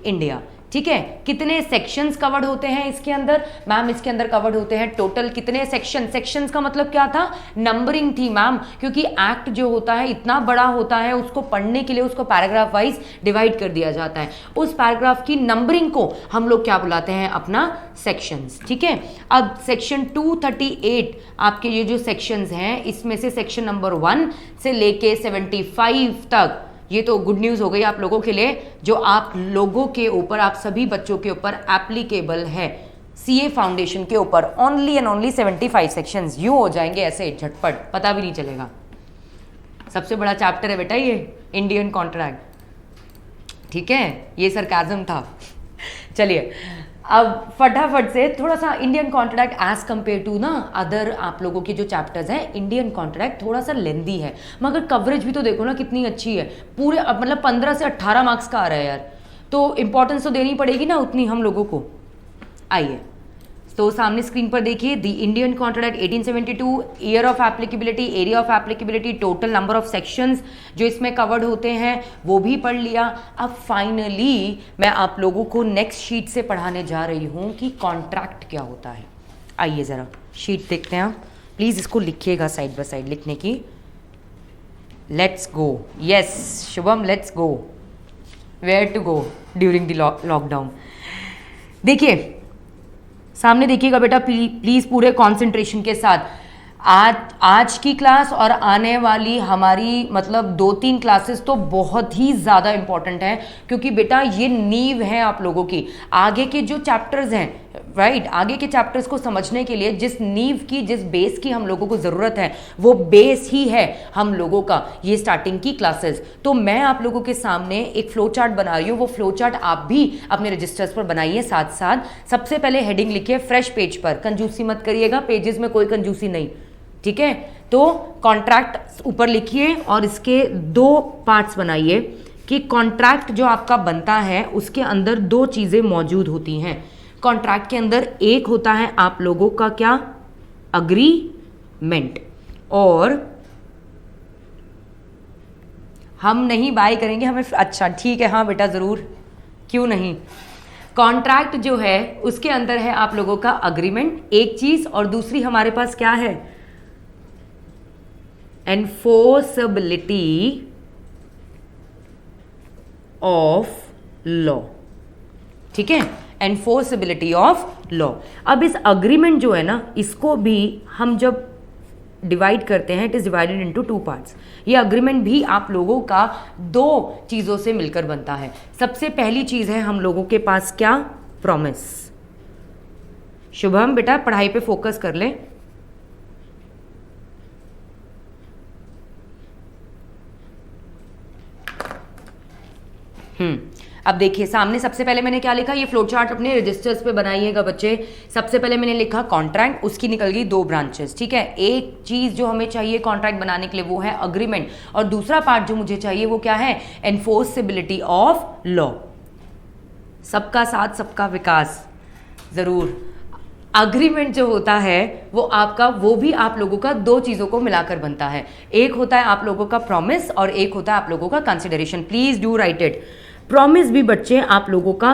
India. ठीक है, कितने सेक्शंस कवर्ड होते हैं इसके अंदर? मैम इसके अंदर कवर्ड होते हैं टोटल कितने सेक्शन? सेक्शंस का मतलब क्या था? नंबरिंग थी मैम, क्योंकि एक्ट जो होता है इतना बड़ा होता है, उसको पढ़ने के लिए उसको पैराग्राफ वाइज डिवाइड कर दिया जाता है। उस पैराग्राफ की नंबरिंग को हम लोग क्या बुलाते हैं? अपना सेक्शंस। ठीक है, अब सेक्शन 238 आपके ये जो सेक्शंस हैं, इसमें से सेक्शन नंबर 1 से लेके 75 तक, ये तो गुड न्यूज़ हो गई आप लोगों के लिए, जो आप लोगों के ऊपर, आप सभी बच्चों के ऊपर एप्लीकेबल है। सीए फाउंडेशन के ऊपर ओनली एंड ओनली 75 सेक्शंस यूं हो जाएंगे ऐसे झटपट, पता भी नहीं चलेगा। सबसे बड़ा चैप्टर है बेटा ये इंडियन कॉन्ट्रैक्ट। ठीक है, ये सरकाज़म था। चलिए अब फटाफट से थोड़ा सा Indian contract as compare to ना अदर आप लोगों के जो चैप्टर्स हैं, इंडियन कॉन्ट्रैक्ट थोड़ा सा लेंदी है, मगर कवरेज भी तो देखो ना कितनी अच्छी है। पूरे मतलब 15 से 18 मार्क्स का आ रहा है यार, तो इंपॉर्टेंस तो देनी पड़ेगी ना उतनी हम लोगों को। आइए तो सामने स्क्रीन पर देखिए, the Indian contract 1872, year of applicability, area of applicability, total number of sections जो इसमें कवर्ड होते हैं वो भी पढ़ लिया। अब फाइनली मैं आप लोगों को नेक्स्ट शीट से पढ़ाने जा रही हूँ कि कॉन्ट्रैक्ट क्या होता है। आइए ज़रा शीट देखते हैं, प्लीज़ इसको लिखिएगा साइड बाय साइड लिखने की। Let's go, yes Shubham let's go, where to go during the lockdown. देखिए सामने देखिएगा बेटा प्लीज़ पूरे कंसंट्रेशन के साथ। आज की क्लास और आने वाली हमारी मतलब 2-3 क्लासेस तो बहुत ही ज़्यादा इंपॉर्टेंट है, क्योंकि बेटा ये नींव है आप लोगों की। आगे के जो चैप्टर्स हैं राइट, आगे के चैप्टर्स को समझने के लिए जिस नींव की, जिस बेस की हम लोगों को ज़रूरत है, वो बेस ही है हम लोगों का ये स्टार्टिंग की क्लासेस। तो मैं आप लोगों के सामने एक फ्लो चार्ट बना रही हूँ, वो फ्लो चार्ट आप भी अपने रजिस्टर्स पर बनाइए साथ साथ। सबसे पहले हेडिंग लिखिए फ्रेश पेज पर, कंजूसी मत करिएगा, पेजेस में कोई कंजूसी नहीं। ठीक है, तो कॉन्ट्रैक्ट ऊपर लिखिए और इसके 2 पार्ट्स बनाइए कि कॉन्ट्रैक्ट जो आपका बनता है उसके अंदर 2 चीज़ें मौजूद होती हैं। कॉन्ट्रैक्ट के अंदर एक होता है आप लोगों का क्या? अग्रीमेंट, और हम नहीं बाय करेंगे, हमें अच्छा ठीक है, हाँ बेटा ज़रूर, क्यों नहीं। कॉन्ट्रैक्ट जो है उसके अंदर है आप लोगों का अग्रीमेंट एक चीज़, और दूसरी हमारे पास क्या है, एनफोर्सेबिलिटी ऑफ लॉ। ठीक है, एनफोर्सेबिलिटी ऑफ लॉ। अब इस अग्रीमेंट जो है ना, इसको भी हम जब डिवाइड करते हैं, it is divided into 2 parts. ये अग्रीमेंट भी आप लोगों का 2 चीजों से मिलकर बनता है। सबसे पहली चीज है हम लोगों के पास क्या, प्रॉमिस। शुभम बेटा पढ़ाई पे फोकस कर ले। अब देखिए सामने सबसे पहले मैंने क्या लिखा, ये फ्लो चार्ट अपने रजिस्टर्स पे बनाइएगा बच्चे। सबसे पहले मैंने लिखा कॉन्ट्रैक्ट, उसकी निकल गई 2 ब्रांचेस। ठीक है, एक चीज जो हमें चाहिए कॉन्ट्रैक्ट बनाने के लिए वो है अग्रीमेंट, और दूसरा पार्ट जो मुझे चाहिए वो क्या है, एनफोर्सेबिलिटी ऑफ लॉ। सबका साथ सबका विकास, जरूर। अग्रीमेंट जो होता है वो आपका, वो भी आप लोगों का 2 चीज़ों को मिलाकर बनता है। एक होता है आप लोगों का प्रॉमिस और एक होता है आप लोगों का consideration. Please do right it. Promise भी बच्चे आप लोगों का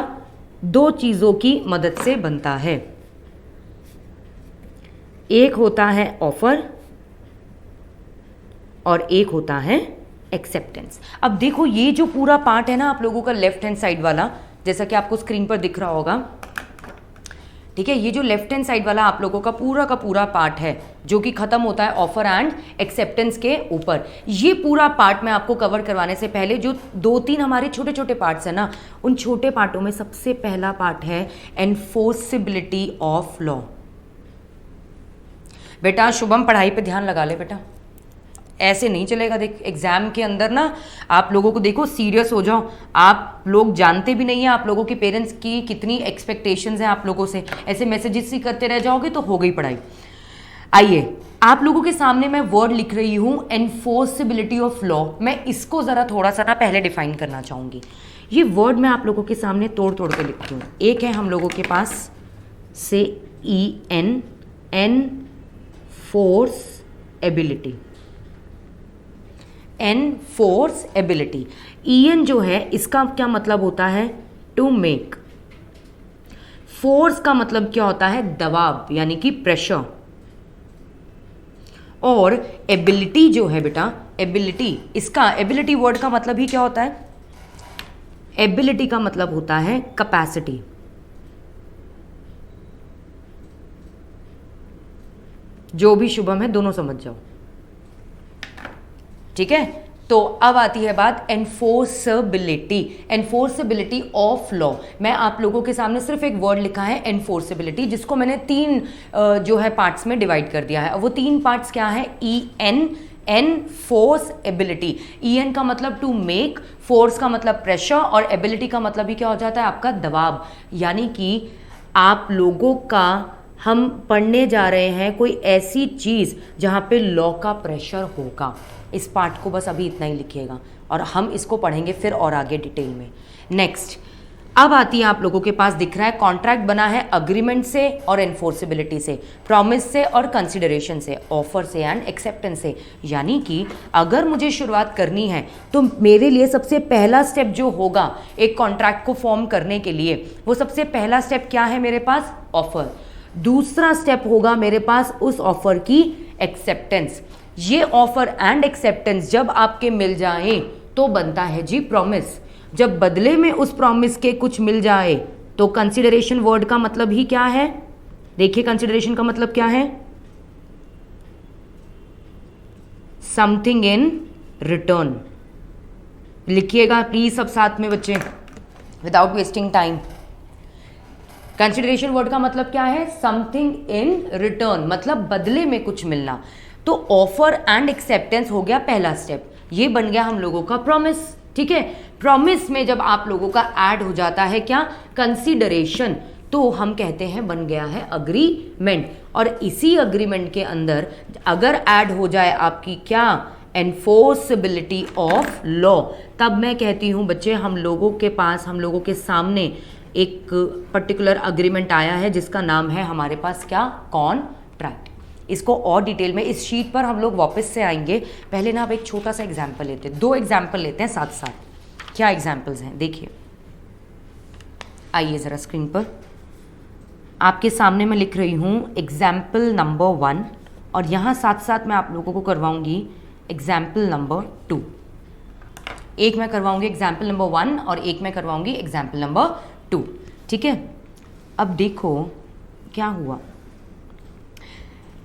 2 चीज़ों की मदद से बनता है। एक होता है ऑफर और एक होता है एक्सेप्टेंस। अब देखो ये जो पूरा पार्ट है ना आप लोगों का लेफ्ट हैंड साइड वाला, जैसा कि आपको स्क्रीन पर दिख रहा होगा, ठीक है, ये जो लेफ्ट हैंड साइड वाला आप लोगों का पूरा पार्ट है जो कि खत्म होता है ऑफर एंड एक्सेप्टेंस के ऊपर। ये पूरा पार्ट मैं आपको कवर करवाने से पहले जो 2-3 हमारे छोटे छोटे पार्ट्स हैं ना, उन छोटे पार्टों में सबसे पहला पार्ट है एनफोर्सेबिलिटी ऑफ लॉ। बेटा शुभम पढ़ाई पे ध्यान लगा ले बेटा, ऐसे नहीं चलेगा। देख एग्जाम के अंदर ना आप लोगों को, देखो सीरियस हो जाओ। आप लोग जानते भी नहीं है आप लोगों के पेरेंट्स की कितनी एक्सपेक्टेशंस हैं आप लोगों से। ऐसे मैसेजेस ही करते रह जाओगे तो हो गई पढ़ाई। आइए आप लोगों के सामने मैं वर्ड लिख रही हूं एनफोर्सेबिलिटी ऑफ लॉ। मैं इसको जरा थोड़ा सा ना पहले डिफाइन करना चाहूंगी। ये वर्ड मैं आप लोगों के सामने तोड़ तोड़ के लिखती हूँ। एक है हम लोगों के पास से EN, enforce ability. Enforce ability, EN जो है इसका क्या मतलब होता है, टू मेक। फोर्स का मतलब क्या होता है, दबाव यानी कि प्रेशर। और एबिलिटी जो है बेटा, एबिलिटी, इसका एबिलिटी वर्ड का मतलब ही क्या होता है, एबिलिटी का मतलब होता है कैपेसिटी। जो भी शुभम है दोनों समझ जाओ, ठीक है। तो अब आती है बात एनफोर्सेबिलिटी, एनफोर्सेबिलिटी ऑफ लॉ। मैं आप लोगों के सामने सिर्फ एक वर्ड लिखा है एनफोर्सेबिलिटी, जिसको मैंने 3 जो है पार्ट्स में डिवाइड कर दिया है। वो 3 पार्ट्स क्या है, EN, एनफोर्स एबिलिटी। EN का मतलब टू मेक, फोर्स का मतलब प्रेशर, और एबिलिटी का मतलब ही क्या हो जाता है आपका दबाव। यानी कि आप लोगों का, हम पढ़ने जा रहे हैं कोई ऐसी चीज़ जहाँ पे लॉ का प्रेशर होगा। इस पार्ट को बस अभी इतना ही लिखिएगा और हम इसको पढ़ेंगे फिर और आगे डिटेल में। नेक्स्ट, अब आती है आप लोगों के पास दिख रहा है कॉन्ट्रैक्ट बना है अग्रीमेंट से और एनफोर्सेबिलिटी से, प्रॉमिस से और कंसिडरेशन से, ऑफर से एंड एक्सेप्टेंस से। यानी कि अगर मुझे शुरुआत करनी है तो मेरे लिए सबसे पहला स्टेप जो होगा एक कॉन्ट्रैक्ट को फॉर्म करने के लिए, वो सबसे पहला स्टेप क्या है मेरे पास, ऑफर। दूसरा स्टेप होगा मेरे पास उस ऑफर की एक्सेप्टेंस। ये ऑफर एंड एक्सेप्टेंस जब आपके मिल जाए तो बनता है जी प्रॉमिस। जब बदले में उस प्रॉमिस के कुछ मिल जाए तो कंसिडरेशन वर्ड का मतलब ही क्या है, देखिए कंसिडरेशन का मतलब क्या है, समथिंग इन रिटर्न। लिखिएगा प्लीज सब साथ में बच्चे, without wasting time. Consideration word का मतलब क्या है, समथिंग इन रिटर्न, मतलब बदले में कुछ मिलना। तो ऑफर एंड एक्सेप्टेंस हो गया पहला स्टेप, ये बन गया हम लोगों का प्रॉमिस। ठीक है, प्रॉमिस में जब आप लोगों का ऐड हो जाता है क्या, कंसीडरेशन, तो हम कहते हैं बन गया है अग्रीमेंट। और इसी अग्रीमेंट के अंदर अगर ऐड हो जाए आपकी क्या, एनफोर्सेबिलिटी ऑफ लॉ, तब मैं कहती हूं बच्चे हम लोगों के पास, हम लोगों के सामने एक पर्टिकुलर अग्रीमेंट आया है जिसका नाम है हमारे पास क्या, कॉन्ट्रैक्ट। इसको और डिटेल में इस शीट पर हम लोग वापस से आएंगे। पहले ना अब एक छोटा सा एग्जाम्पल लेते हैं, 2 एग्जाम्पल लेते हैं साथ साथ। क्या एग्जाम्पल्स हैं देखिए, आइए ज़रा स्क्रीन पर आपके सामने मैं लिख रही हूँ एग्जाम्पल नंबर 1 और यहाँ साथ साथ मैं आप लोगों को करवाऊँगी एग्जाम्पल नंबर 2। एक मैं करवाऊँगी एग्जाम्पल नंबर 1 और एक मैं करवाऊँगी एग्जाम्पल नंबर 2, ठीक है। अब देखो क्या हुआ,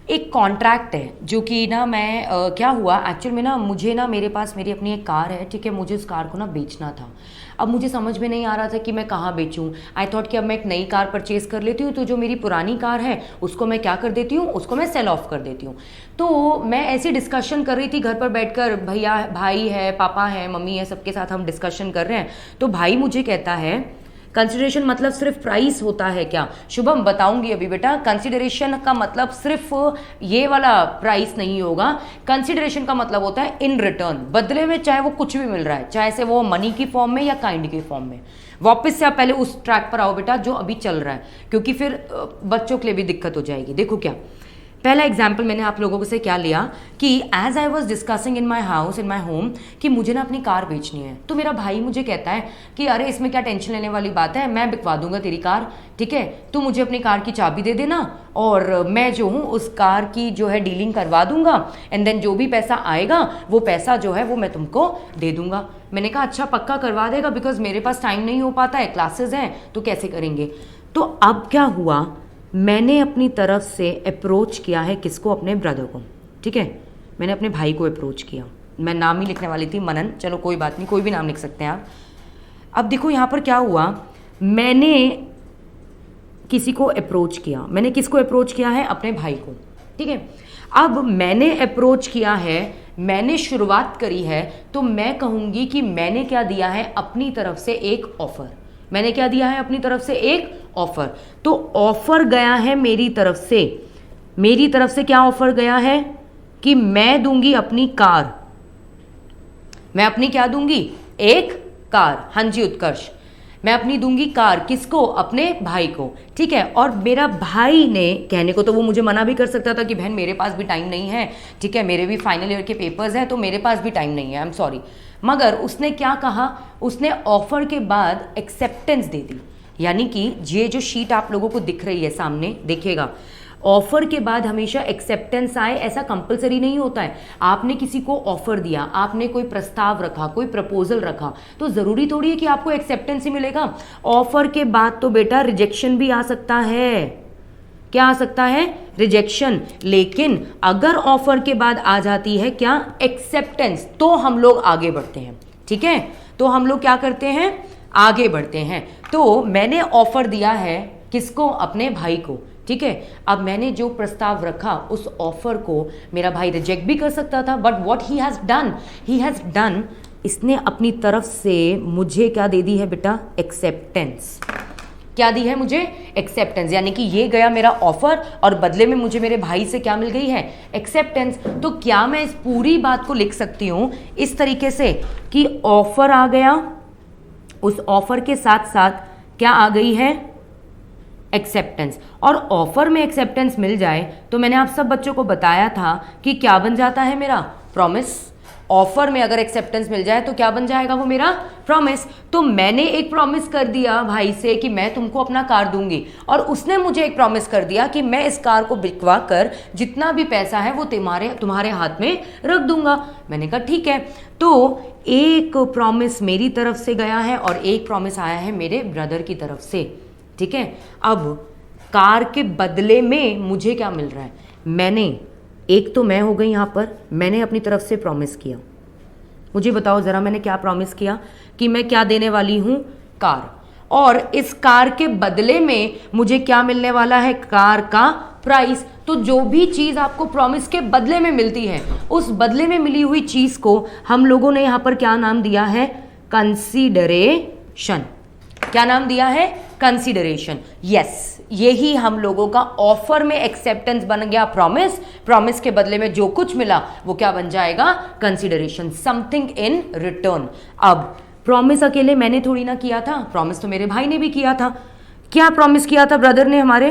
एक कॉन्ट्रैक्ट है जो कि ना मैं क्या हुआ एक्चुअल में ना, मुझे ना मेरे पास मेरी अपनी एक कार है, ठीक है। मुझे उस कार को ना बेचना था। अब मुझे समझ में नहीं आ रहा था कि मैं कहाँ बेचूं। आई थॉट कि अब मैं एक नई कार परचेज कर लेती हूँ, तो जो मेरी पुरानी कार है उसको मैं क्या कर देती हूँ, उसको मैं सेल ऑफ कर देती हूँ। तो मैं ऐसी डिस्कशन कर रही थी घर पर बैठकर, भैया भाई है, पापा है, मम्मी है, सबके साथ हम डिस्कशन कर रहे हैं। तो भाई मुझे कहता है कंसिडरेशन मतलब सिर्फ प्राइस होता है क्या? शुभम बताऊंगी अभी बेटा, कंसिडरेशन का मतलब सिर्फ ये वाला प्राइस नहीं होगा। कंसिडरेशन का मतलब होता है इन रिटर्न, बदले में चाहे वो कुछ भी मिल रहा है, चाहे से वो मनी की फॉर्म में या काइंड की फॉर्म में। वापस से आप पहले उस ट्रैक पर आओ बेटा जो अभी चल रहा है, क्योंकि फिर बच्चों के लिए भी दिक्कत हो जाएगी। देखो क्या पहला एग्जाम्पल मैंने आप लोगों से क्या लिया कि as I was discussing in my house in my home कि मुझे ना अपनी कार बेचनी है। तो मेरा भाई मुझे कहता है कि अरे इसमें क्या टेंशन लेने वाली बात है, मैं बिकवा दूंगा तेरी कार, ठीक है। तू मुझे अपनी कार की चाबी दे देना और मैं जो हूँ उस कार की जो है डीलिंग करवा दूंगा, एंड देन जो भी पैसा आएगा वो पैसा जो है वो मैं तुमको दे दूंगा। मैंने कहा अच्छा पक्का करवा देगा, बिकॉज मेरे पास टाइम नहीं हो पाता है, क्लासेस हैं तो कैसे करेंगे। तो अब क्या हुआ, मैंने अपनी तरफ से अप्रोच किया है किसको, अपने ब्रदर को, ठीक है। मैंने अपने भाई को अप्रोच किया। मैं नाम ही लिखने वाली थी मनन, चलो कोई बात नहीं, कोई भी नाम लिख सकते हैं आप। अब देखो यहाँ पर क्या हुआ, मैंने किसी को अप्रोच किया। मैंने किसको अप्रोच किया है? अपने भाई को, ठीक है। अब मैंने अप्रोच किया है, मैंने शुरुआत करी है, तो मैं कहूँगी कि मैंने क्या दिया है अपनी तरफ से एक ऑफर। मैंने क्या दिया है अपनी तरफ से? एक ऑफर। तो ऑफर गया है मेरी तरफ से, मेरी तरफ से क्या ऑफर गया है कि मैं दूंगी अपनी कार। मैं अपनी क्या दूंगी? एक कार। हाँ जी उत्कर्ष, मैं अपनी दूंगी कार। किसको? अपने भाई को, ठीक है। और मेरा भाई ने कहने को तो वो मुझे मना भी कर सकता था कि बहन मेरे पास भी टाइम नहीं है, ठीक है, मेरे भी फाइनल ईयर के पेपर्स हैं तो मेरे पास भी टाइम नहीं है, आई एम सॉरी। मगर उसने क्या कहा, उसने ऑफर के बाद एक्सेप्टेंस दे दी। यानी कि ये जो शीट आप लोगों को दिख रही है सामने, देखिएगा, ऑफर के बाद हमेशा एक्सेप्टेंस आए ऐसा कंपलसरी नहीं होता है। आपने किसी को ऑफर दिया, आपने कोई प्रस्ताव रखा, कोई प्रपोजल रखा, तो ज़रूरी थोड़ी है कि आपको एक्सेप्टेंस ही मिलेगा। ऑफर के बाद तो बेटा रिजेक्शन भी आ सकता है। क्या आ सकता है? रिजेक्शन। लेकिन अगर ऑफर के बाद आ जाती है क्या? एक्सेप्टेंस, तो हम लोग आगे बढ़ते हैं, ठीक है। तो हम लोग क्या करते हैं? आगे बढ़ते हैं। तो मैंने ऑफर दिया है किसको? अपने भाई को, ठीक है। अब मैंने जो प्रस्ताव रखा उस ऑफर को मेरा भाई रिजेक्ट भी कर सकता था, but what he has done, इसने अपनी तरफ से मुझे क्या दे दी है बेटा? एक्सेप्टेंस। क्या दी है मुझे? एक्सेप्टेंस। यानी कि ये गया मेरा ऑफर और बदले में मुझे मेरे भाई से क्या मिल गई है? एक्सेप्टेंस। तो क्या मैं इस पूरी बात को लिख सकती हूँ इस तरीके से कि ऑफर आ गया, उस ऑफर के साथ साथ क्या आ गई है? एक्सेप्टेंस। और ऑफर में एक्सेप्टेंस मिल जाए तो मैंने आप सब बच्चों को बताया था कि क्या बन जाता है मेरा? प्रॉमिस। ऑफर में अगर एक्सेप्टेंस मिल जाए तो क्या बन जाएगा वो? मेरा प्रॉमिस। तो मैंने एक प्रॉमिस कर दिया भाई से कि मैं तुमको अपना कार दूंगी, और उसने मुझे एक प्रॉमिस कर दिया कि मैं इस कार को बिकवा कर जितना भी पैसा है वो तुम्हारे हाथ में रख दूंगा। मैंने कहा ठीक है। तो एक प्रॉमिस मेरी तरफ से गया है और एक प्रॉमिस आया है मेरे ब्रदर की तरफ से, ठीक है। अब कार के बदले में मुझे क्या मिल रहा है? मैंने एक तो मैं हो गई यहाँ पर, मैंने अपनी तरफ से प्रॉमिस किया। मुझे बताओ ज़रा मैंने क्या प्रॉमिस किया कि मैं क्या देने वाली हूँ? कार। और इस कार के बदले में मुझे क्या मिलने वाला है? कार का प्राइस। तो जो भी चीज़ आपको प्रॉमिस के बदले में मिलती है, उस बदले में मिली हुई चीज़ को हम लोगों ने यहाँ पर क्या नाम दिया है? कंसीडरेशन। क्या नाम दिया है? कंसीडरेशन। यस, यही हम लोगों का ऑफर में एक्सेप्टेंस बन गया प्रॉमिस, प्रॉमिस के बदले में जो कुछ मिला वो क्या बन जाएगा? Consideration, something in return. अब प्रॉमिस अकेले मैंने थोड़ी ना किया था, प्रॉमिस तो मेरे भाई ने भी किया था। क्या प्रॉमिस किया था ब्रदर ने हमारे?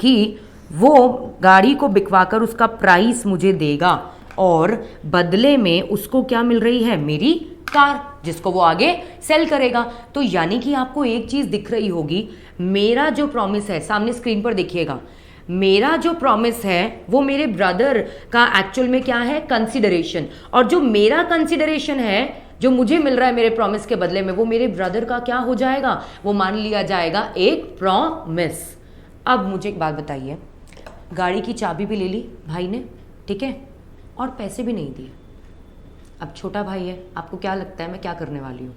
कि वो गाड़ी को बिकवाकर उसका प्राइस मुझे देगा और बदले में उसको क्या मिल रही है, मेरी कार, जिसको वो आगे सेल करेगा। तो यानी कि आपको एक चीज दिख रही होगी, मेरा जो प्रॉमिस है, सामने स्क्रीन पर देखिएगा, मेरा जो प्रॉमिस है वो मेरे ब्रदर का एक्चुअल में क्या है, कंसिडरेशन, और जो मेरा कंसिडरेशन है जो मुझे मिल रहा है मेरे प्रॉमिस के बदले में, वो मेरे ब्रदर का क्या हो जाएगा, वो मान लिया जाएगा एक प्रॉमिस। अब मुझे एक बात बताइए, गाड़ी की चाबी भी ले ली भाई ने, ठीक है, और पैसे भी नहीं दिए। अब छोटा भाई है, आपको क्या लगता है मैं क्या करने वाली हूँ?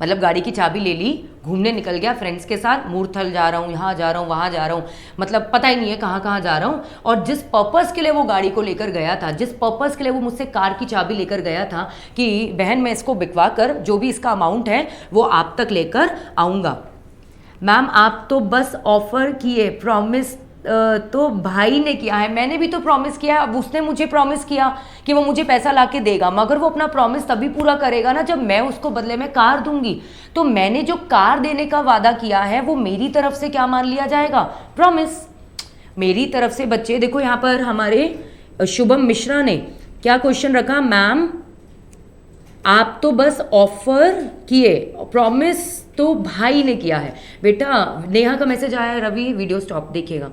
मतलब गाड़ी की चाबी ले ली, घूमने निकल गया फ्रेंड्स के साथ, मूर्थल जा रहा हूँ, यहाँ जा रहा हूँ, वहाँ जा रहा हूँ, मतलब पता ही नहीं है कहाँ कहाँ जा रहा हूँ। और जिस पर्पस के लिए वो गाड़ी को लेकर गया था, जिस पर्पस के लिए वो मुझसे कार की चाबी लेकर गया था कि बहन मैं इसको बिकवा कर जो भी इसका अमाउंट है वो आप तक लेकर आऊँगा। मैम आप तो बस ऑफर किए, प्रॉमिस तो भाई ने किया है, मैंने भी तो प्रॉमिस किया है। अब उसने मुझे प्रॉमिस किया कि वो मुझे पैसा लाके देगा, मगर वो अपना प्रॉमिस तभी पूरा करेगा ना जब मैं उसको बदले में कार दूंगी। तो मैंने जो कार देने का वादा किया है वो मेरी तरफ से क्या मान लिया जाएगा, प्रॉमिस मेरी तरफ से। बच्चे देखो यहाँ पर हमारे शुभम मिश्रा ने क्या क्वेश्चन रखा, मैम आप तो बस ऑफर किए, प्रॉमिस तो भाई ने किया है। बेटा नेहा का मैसेज आया है, रवि वीडियो स्टॉप देखिएगा,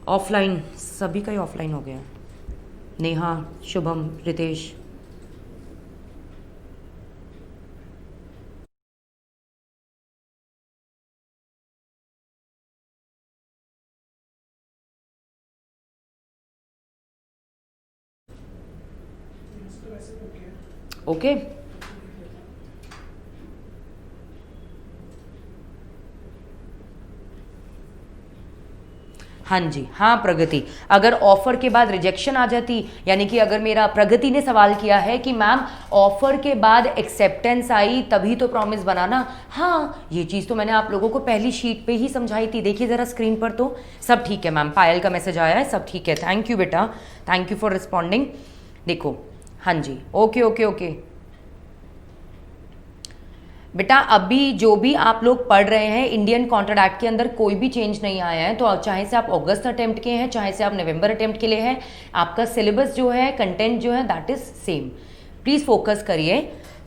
ऑफलाइन सभी का ही ऑफलाइन हो गया, नेहा, शुभम, रितेश। ओके हाँ जी, हाँ प्रगति, अगर ऑफर के बाद रिजेक्शन आ जाती, यानी कि अगर मेरा, प्रगति ने सवाल किया है कि मैम ऑफर के बाद एक्सेप्टेंस आई तभी तो प्रॉमिस बनाना। हाँ ये चीज़ तो मैंने आप लोगों को पहली शीट पे ही समझाई थी, देखिए ज़रा स्क्रीन पर, तो सब ठीक है। मैम पायल का मैसेज आया है, सब ठीक है, थैंक यू बेटा, थैंक यू फॉर रिस्पॉन्डिंग। देखो हाँ जी, ओके ओके ओके बेटा, अभी जो भी आप लोग पढ़ रहे हैं इंडियन कॉन्ट्रैक्ट एक्ट के अंदर कोई भी चेंज नहीं आया है। तो चाहे से आप अगस्त अटेम्प्ट के हैं, चाहे से आप नवंबर अटेम्प्ट के लिए हैं, आपका सिलेबस जो है, कंटेंट जो है, that is same. Please focus करिए।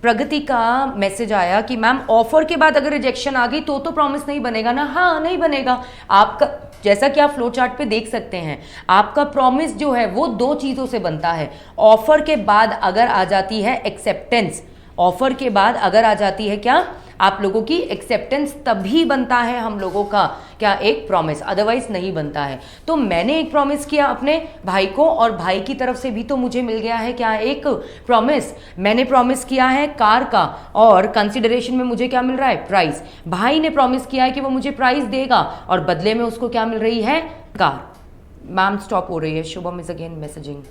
प्रगति का मैसेज आया कि मैम ऑफर के बाद अगर रिजेक्शन आ गई तो प्रॉमिस नहीं बनेगा ना। हाँ नहीं बनेगा आपका, जैसा कि आप फ्लो चार्ट पे देख सकते हैं, आपका प्रॉमिस जो है वो दो चीज़ों से बनता है। ऑफर के बाद अगर आ जाती है एक्सेप्टेंस, ऑफर के बाद अगर आ जाती है क्या, आप लोगों की एक्सेप्टेंस, तभी बनता है हम लोगों का क्या, एक प्रॉमिस, अदरवाइज नहीं बनता है। तो मैंने एक प्रॉमिस किया अपने भाई को, और भाई की तरफ से भी तो मुझे मिल गया है क्या, एक प्रॉमिस। मैंने प्रॉमिस किया है कार का, और कंसिडरेशन में मुझे क्या मिल रहा है, प्राइस। भाई ने प्रॉमिस किया है कि वो मुझे प्राइस देगा और बदले में उसको क्या मिल रही है, कार। मैम स्टॉप हो रही है, शुभम इज अगेन मैसेजिंग।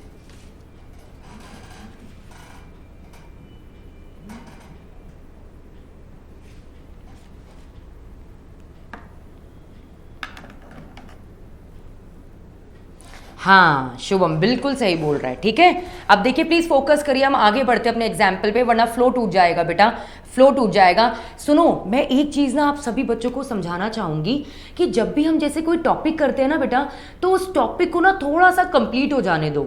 हाँ शुभम बिल्कुल सही बोल रहा है, ठीक है। अब देखिए प्लीज फोकस करिए, हम आगे बढ़ते हैं अपने एग्जाम्पल पे, वरना फ्लो टूट जाएगा बेटा, फ्लो टूट जाएगा। सुनो, मैं एक चीज़ ना आप सभी बच्चों को समझाना चाहूँगी कि जब भी हम जैसे कोई टॉपिक करते हैं ना बेटा, तो उस टॉपिक को ना थोड़ा सा कंप्लीट हो जाने दो।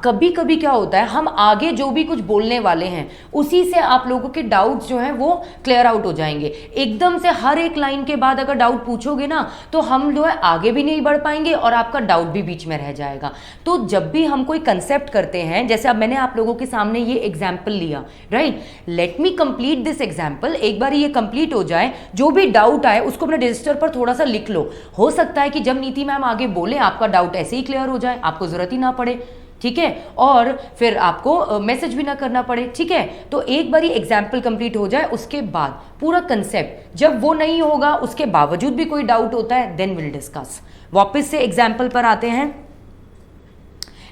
कभी कभी क्या होता है, हम आगे जो भी कुछ बोलने वाले हैं उसी से आप लोगों के डाउट्स जो हैं वो क्लियर आउट हो जाएंगे। एकदम से हर एक लाइन के बाद अगर डाउट पूछोगे ना तो हम जो है आगे भी नहीं बढ़ पाएंगे और आपका डाउट भी बीच में रह जाएगा। तो जब भी हम कोई कंसेप्ट करते हैं, जैसे अब मैंने आप लोगों के सामने ये एग्जाम्पल लिया, right, let me complete this example. एक बार ये कंप्लीट हो जाए, जो भी डाउट आए उसको अपने रजिस्टर पर थोड़ा सा लिख लो। हो सकता है कि जब नीति मैम आगे बोले आपका डाउट ऐसे ही क्लियर हो जाए, आपको जरूरत ही ना पड़े, ठीक है, और फिर आपको मैसेज भी ना करना पड़े, ठीक है। तो एक बार ये एग्जाम्पल कंप्लीट हो जाए, उसके बाद पूरा कंसेप्ट, जब वो नहीं होगा उसके बावजूद भी कोई डाउट होता है, देन विल डिस्कस। वापस से एग्जाम्पल पर आते हैं।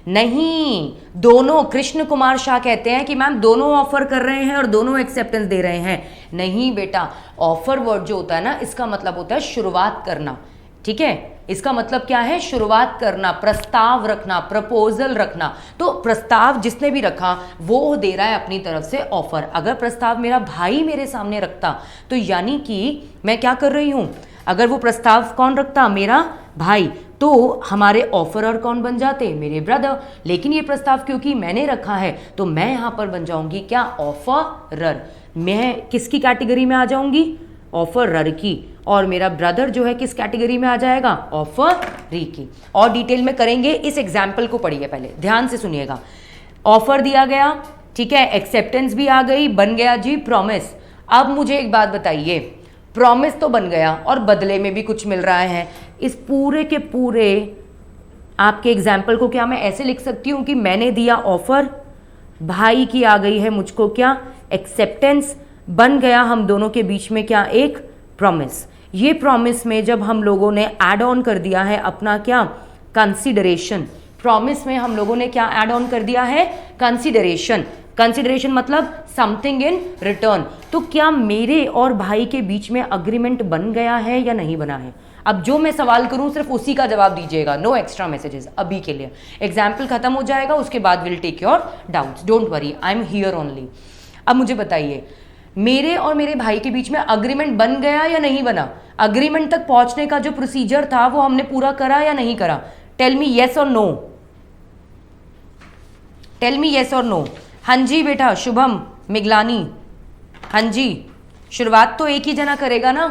नहीं, दोनों, कृष्ण कुमार शाह कहते हैं कि मैम दोनों ऑफर कर रहे हैं और दोनों एक्सेप्टेंस दे रहे हैं। नहीं बेटा, ऑफर वर्ड जो होता है ना, इसका मतलब होता है शुरुआत करना, ठीक है। इसका मतलब क्या है, शुरुआत करना, प्रस्ताव रखना, प्रपोजल रखना। तो प्रस्ताव जिसने भी रखा वो दे रहा है अपनी तरफ से ऑफर। अगर प्रस्ताव मेरा भाई मेरे सामने रखता तो यानी कि मैं क्या कर रही हूं, अगर वो प्रस्ताव कौन रखता, मेरा भाई, तो हमारे ऑफरर कौन बन जाते? मेरे ब्रदर। लेकिन ये प्रस्ताव क्योंकि मैंने रखा है तो मैं यहां पर बन जाऊंगी क्या? ऑफरर। मैं किसकी कैटेगरी में आ जाऊंगी? ऑफरर की। और मेरा ब्रदर जो है किस कैटेगरी में आ जाएगा? ऑफरी की। और डिटेल में करेंगे, इस एग्जाम्पल को पढ़िए, पहले ध्यान से सुनिएगा। ऑफर दिया गया, ठीक है, एक्सेप्टेंस भी आ गई, बन गया जी प्रॉमिस। अब मुझे एक बात बताइए, प्रॉमिस तो बन गया और बदले में भी कुछ मिल रहा है। इस पूरे के पूरे आपके एग्जाम्पल को क्या मैं ऐसे लिख सकती हूं कि मैंने दिया ऑफर, भाई की आ गई है मुझको क्या? एक्सेप्टेंस, बन गया हम दोनों के बीच में क्या? एक प्रॉमिस। ये प्रॉमिस में जब हम लोगों ने ऐड ऑन कर दिया है अपना क्या? कंसिडरेशन। प्रॉमिस में हम लोगों ने क्या ऐड ऑन कर दिया है? कंसिडरेशन। कंसिडरेशन मतलब समथिंग इन रिटर्न। तो क्या मेरे और भाई के बीच में अग्रीमेंट बन गया है या नहीं बना है? अब जो मैं सवाल करूं सिर्फ उसी का जवाब दीजिएगा, नो एक्स्ट्रा मैसेजेस अभी के लिए। एग्जाम्पल खत्म हो जाएगा, उसके बाद will take your doubts, don't worry, I am here only. अब मुझे बताइए, मेरे और मेरे भाई के बीच में अग्रीमेंट बन गया या नहीं बना? अग्रीमेंट तक पहुंचने का जो प्रोसीजर था वो हमने पूरा करा या नहीं करा? टेल मी येस और नो, टेल मी येस और नो। हाँ जी बेटा, शुभम मिगलानी, हाँ जी। शुरुआत तो एक ही जना करेगा ना।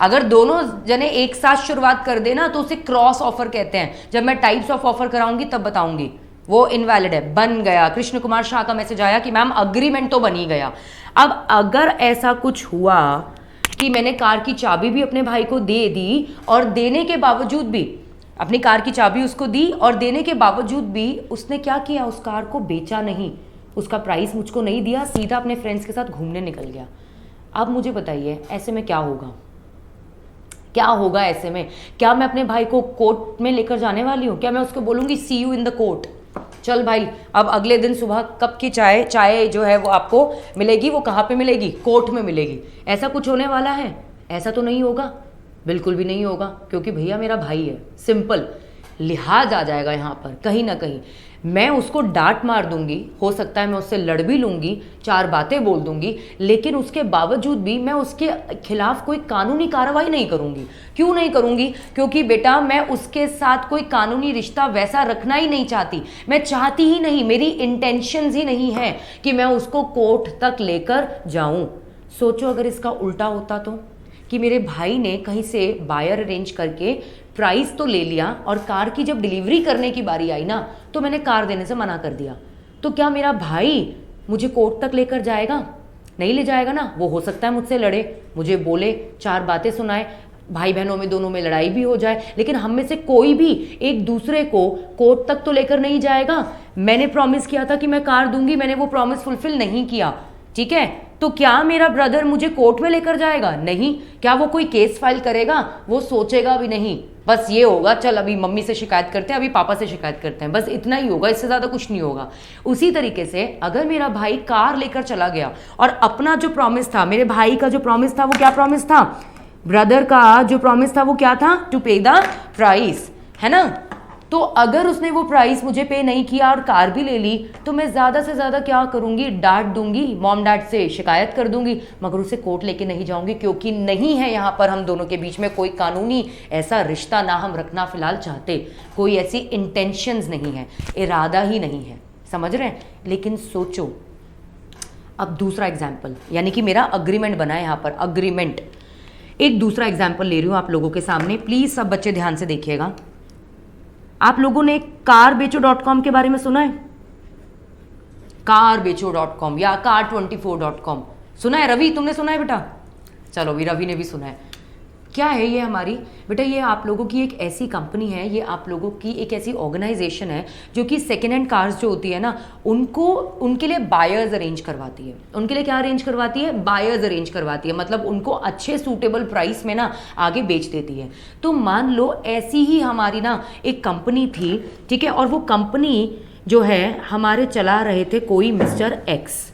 अगर दोनों जने एक साथ शुरुआत कर देना तो उसे क्रॉस ऑफर कहते हैं। जब मैं टाइप्स ऑफ ऑफर कराऊंगी तब बताऊंगी, वो इनवैलिड है। बन गया, कृष्ण कुमार शाह का मैसेज आया कि मैम अग्रीमेंट तो बन ही गया। अब अगर ऐसा कुछ हुआ कि मैंने कार की चाबी भी अपने भाई को दे दी और देने के बावजूद भी, अपनी कार की चाबी उसको दी और देने के बावजूद भी उसने क्या किया? उस कार को बेचा नहीं, उसका प्राइस मुझको नहीं दिया, सीधा अपने फ्रेंड्स के साथ घूमने निकल गया। अब मुझे बताइए ऐसे में क्या होगा? क्या होगा ऐसे में? क्या मैं अपने भाई को कोर्ट में लेकर जाने वाली हूँ? क्या मैं उसको बोलूँगी सी यू इन द कोर्ट, चल भाई अब अगले दिन सुबह कप की चाय जो है वो आपको मिलेगी, वो कहाँ पे मिलेगी? कोर्ट में मिलेगी। ऐसा कुछ होने वाला है? ऐसा तो नहीं होगा, बिल्कुल भी नहीं होगा, क्योंकि भैया मेरा भाई है। सिंपल लिहाज आ जाएगा यहाँ पर कहीं ना कहीं। मैं उसको डांट मार दूंगी, हो सकता है मैं उससे लड़ भी लूंगी, चार बातें बोल दूंगी, लेकिन उसके बावजूद भी मैं उसके खिलाफ कोई कानूनी कार्रवाई नहीं करूंगी। क्यों नहीं करूंगी? क्योंकि बेटा मैं उसके साथ कोई कानूनी रिश्ता वैसा रखना ही नहीं चाहती। मैं चाहती ही नहीं, मेरी इंटेंशंस ही नहीं है कि मैं उसको कोर्ट तक लेकर जाऊं। सोचो अगर इसका उल्टा होता तो, कि मेरे भाई ने कहीं से बायर अरेंज करके प्राइस तो ले लिया और कार की जब डिलीवरी करने की बारी आई ना तो मैंने कार देने से मना कर दिया, तो क्या मेरा भाई मुझे कोर्ट तक लेकर जाएगा? नहीं ले जाएगा ना। वो हो सकता है मुझसे लड़े, मुझे बोले, चार बातें सुनाए, भाई बहनों में दोनों में लड़ाई भी हो जाए, लेकिन हम में से कोई भी एक दूसरे को कोर्ट तक तो लेकर नहीं जाएगा। मैंने प्रॉमिस किया था कि मैं कार दूंगी, मैंने वो प्रॉमिस फुलफिल नहीं किया, ठीक है? तो क्या मेरा ब्रदर मुझे कोर्ट में लेकर जाएगा? नहीं। क्या वो कोई केस फाइल करेगा? वो सोचेगा भी नहीं। बस ये होगा, चल अभी मम्मी से शिकायत करते हैं, अभी पापा से शिकायत करते हैं, बस इतना ही होगा, इससे ज़्यादा कुछ नहीं होगा। उसी तरीके से अगर मेरा भाई कार लेकर चला गया और अपना जो प्रॉमिस था, मेरे भाई का जो प्रॉमिस था वो क्या प्रॉमिस था? ब्रदर का जो प्रॉमिस था वो क्या था? टू पे द प्राइस, है ना? तो अगर उसने वो प्राइस मुझे पे नहीं किया और कार भी ले ली तो मैं ज़्यादा से ज़्यादा क्या करूँगी? डांट दूंगी, मॉम डैड से शिकायत कर दूंगी, मगर उसे कोर्ट लेके नहीं जाऊंगी, क्योंकि नहीं है यहाँ पर हम दोनों के बीच में कोई कानूनी ऐसा रिश्ता, ना हम रखना फिलहाल चाहते, कोई ऐसी इंटेंशंस नहीं है, इरादा ही नहीं है, समझ रहे हैं? लेकिन सोचो अब दूसरा एग्जाम्पल, यानी कि मेरा अग्रीमेंट बना है यहाँ पर, अग्रीमेंट। एक दूसरा एग्जाम्पल ले रही हूँ आप लोगों के सामने, प्लीज़ सब बच्चे ध्यान से देखिएगा। आप लोगों ने कारबेचो.com के बारे में सुना है? कारबेचो.com या car24.com सुना है? रवि तुमने सुना है बेटा? चलो भी, रवि ने भी सुना है। क्या है ये हमारी? बेटा ये आप लोगों की एक ऐसी कंपनी है, ये आप लोगों की एक ऐसी ऑर्गेनाइजेशन है जो कि सेकेंड हैंड कार्स जो होती है ना उनको, उनके लिए बायर्स अरेंज करवाती है। उनके लिए क्या अरेंज करवाती है? बायर्स अरेंज करवाती है, मतलब उनको अच्छे सूटेबल प्राइस में ना आगे बेच देती है। तो मान लो ऐसी ही हमारी ना एक कंपनी थी, ठीक है, और वो कंपनी जो है हमारे चला रहे थे कोई मिस्टर एक्स।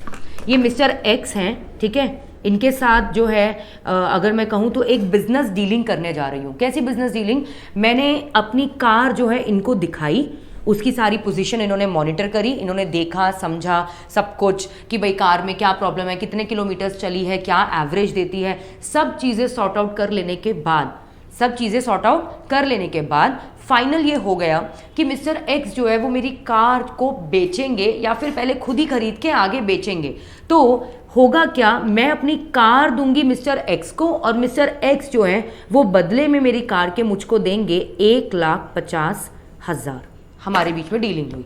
ये मिस्टर एक्स हैं, ठीक है, इनके साथ जो है अगर मैं कहूँ तो एक बिजनेस डीलिंग करने जा रही हूँ। कैसी बिजनेस डीलिंग? मैंने अपनी कार जो है इनको दिखाई, उसकी सारी पोजीशन इन्होंने मॉनिटर करी, इन्होंने देखा समझा सब कुछ कि भाई कार में क्या प्रॉब्लम है, कितने किलोमीटर्स चली है, क्या एवरेज देती है, सब चीज़ें सॉर्ट आउट कर लेने के बाद सब चीज़ें सॉर्ट आउट कर लेने के बाद फाइनल ये हो गया कि मिस्टर एक्स जो है वो मेरी कार को बेचेंगे या फिर पहले खुद ही खरीद के आगे बेचेंगे। तो होगा क्या, मैं अपनी कार दूंगी मिस्टर एक्स को और मिस्टर एक्स जो है वो बदले में मेरी कार के मुझको देंगे 1,50,000। हमारे बीच में डीलिंग हुई,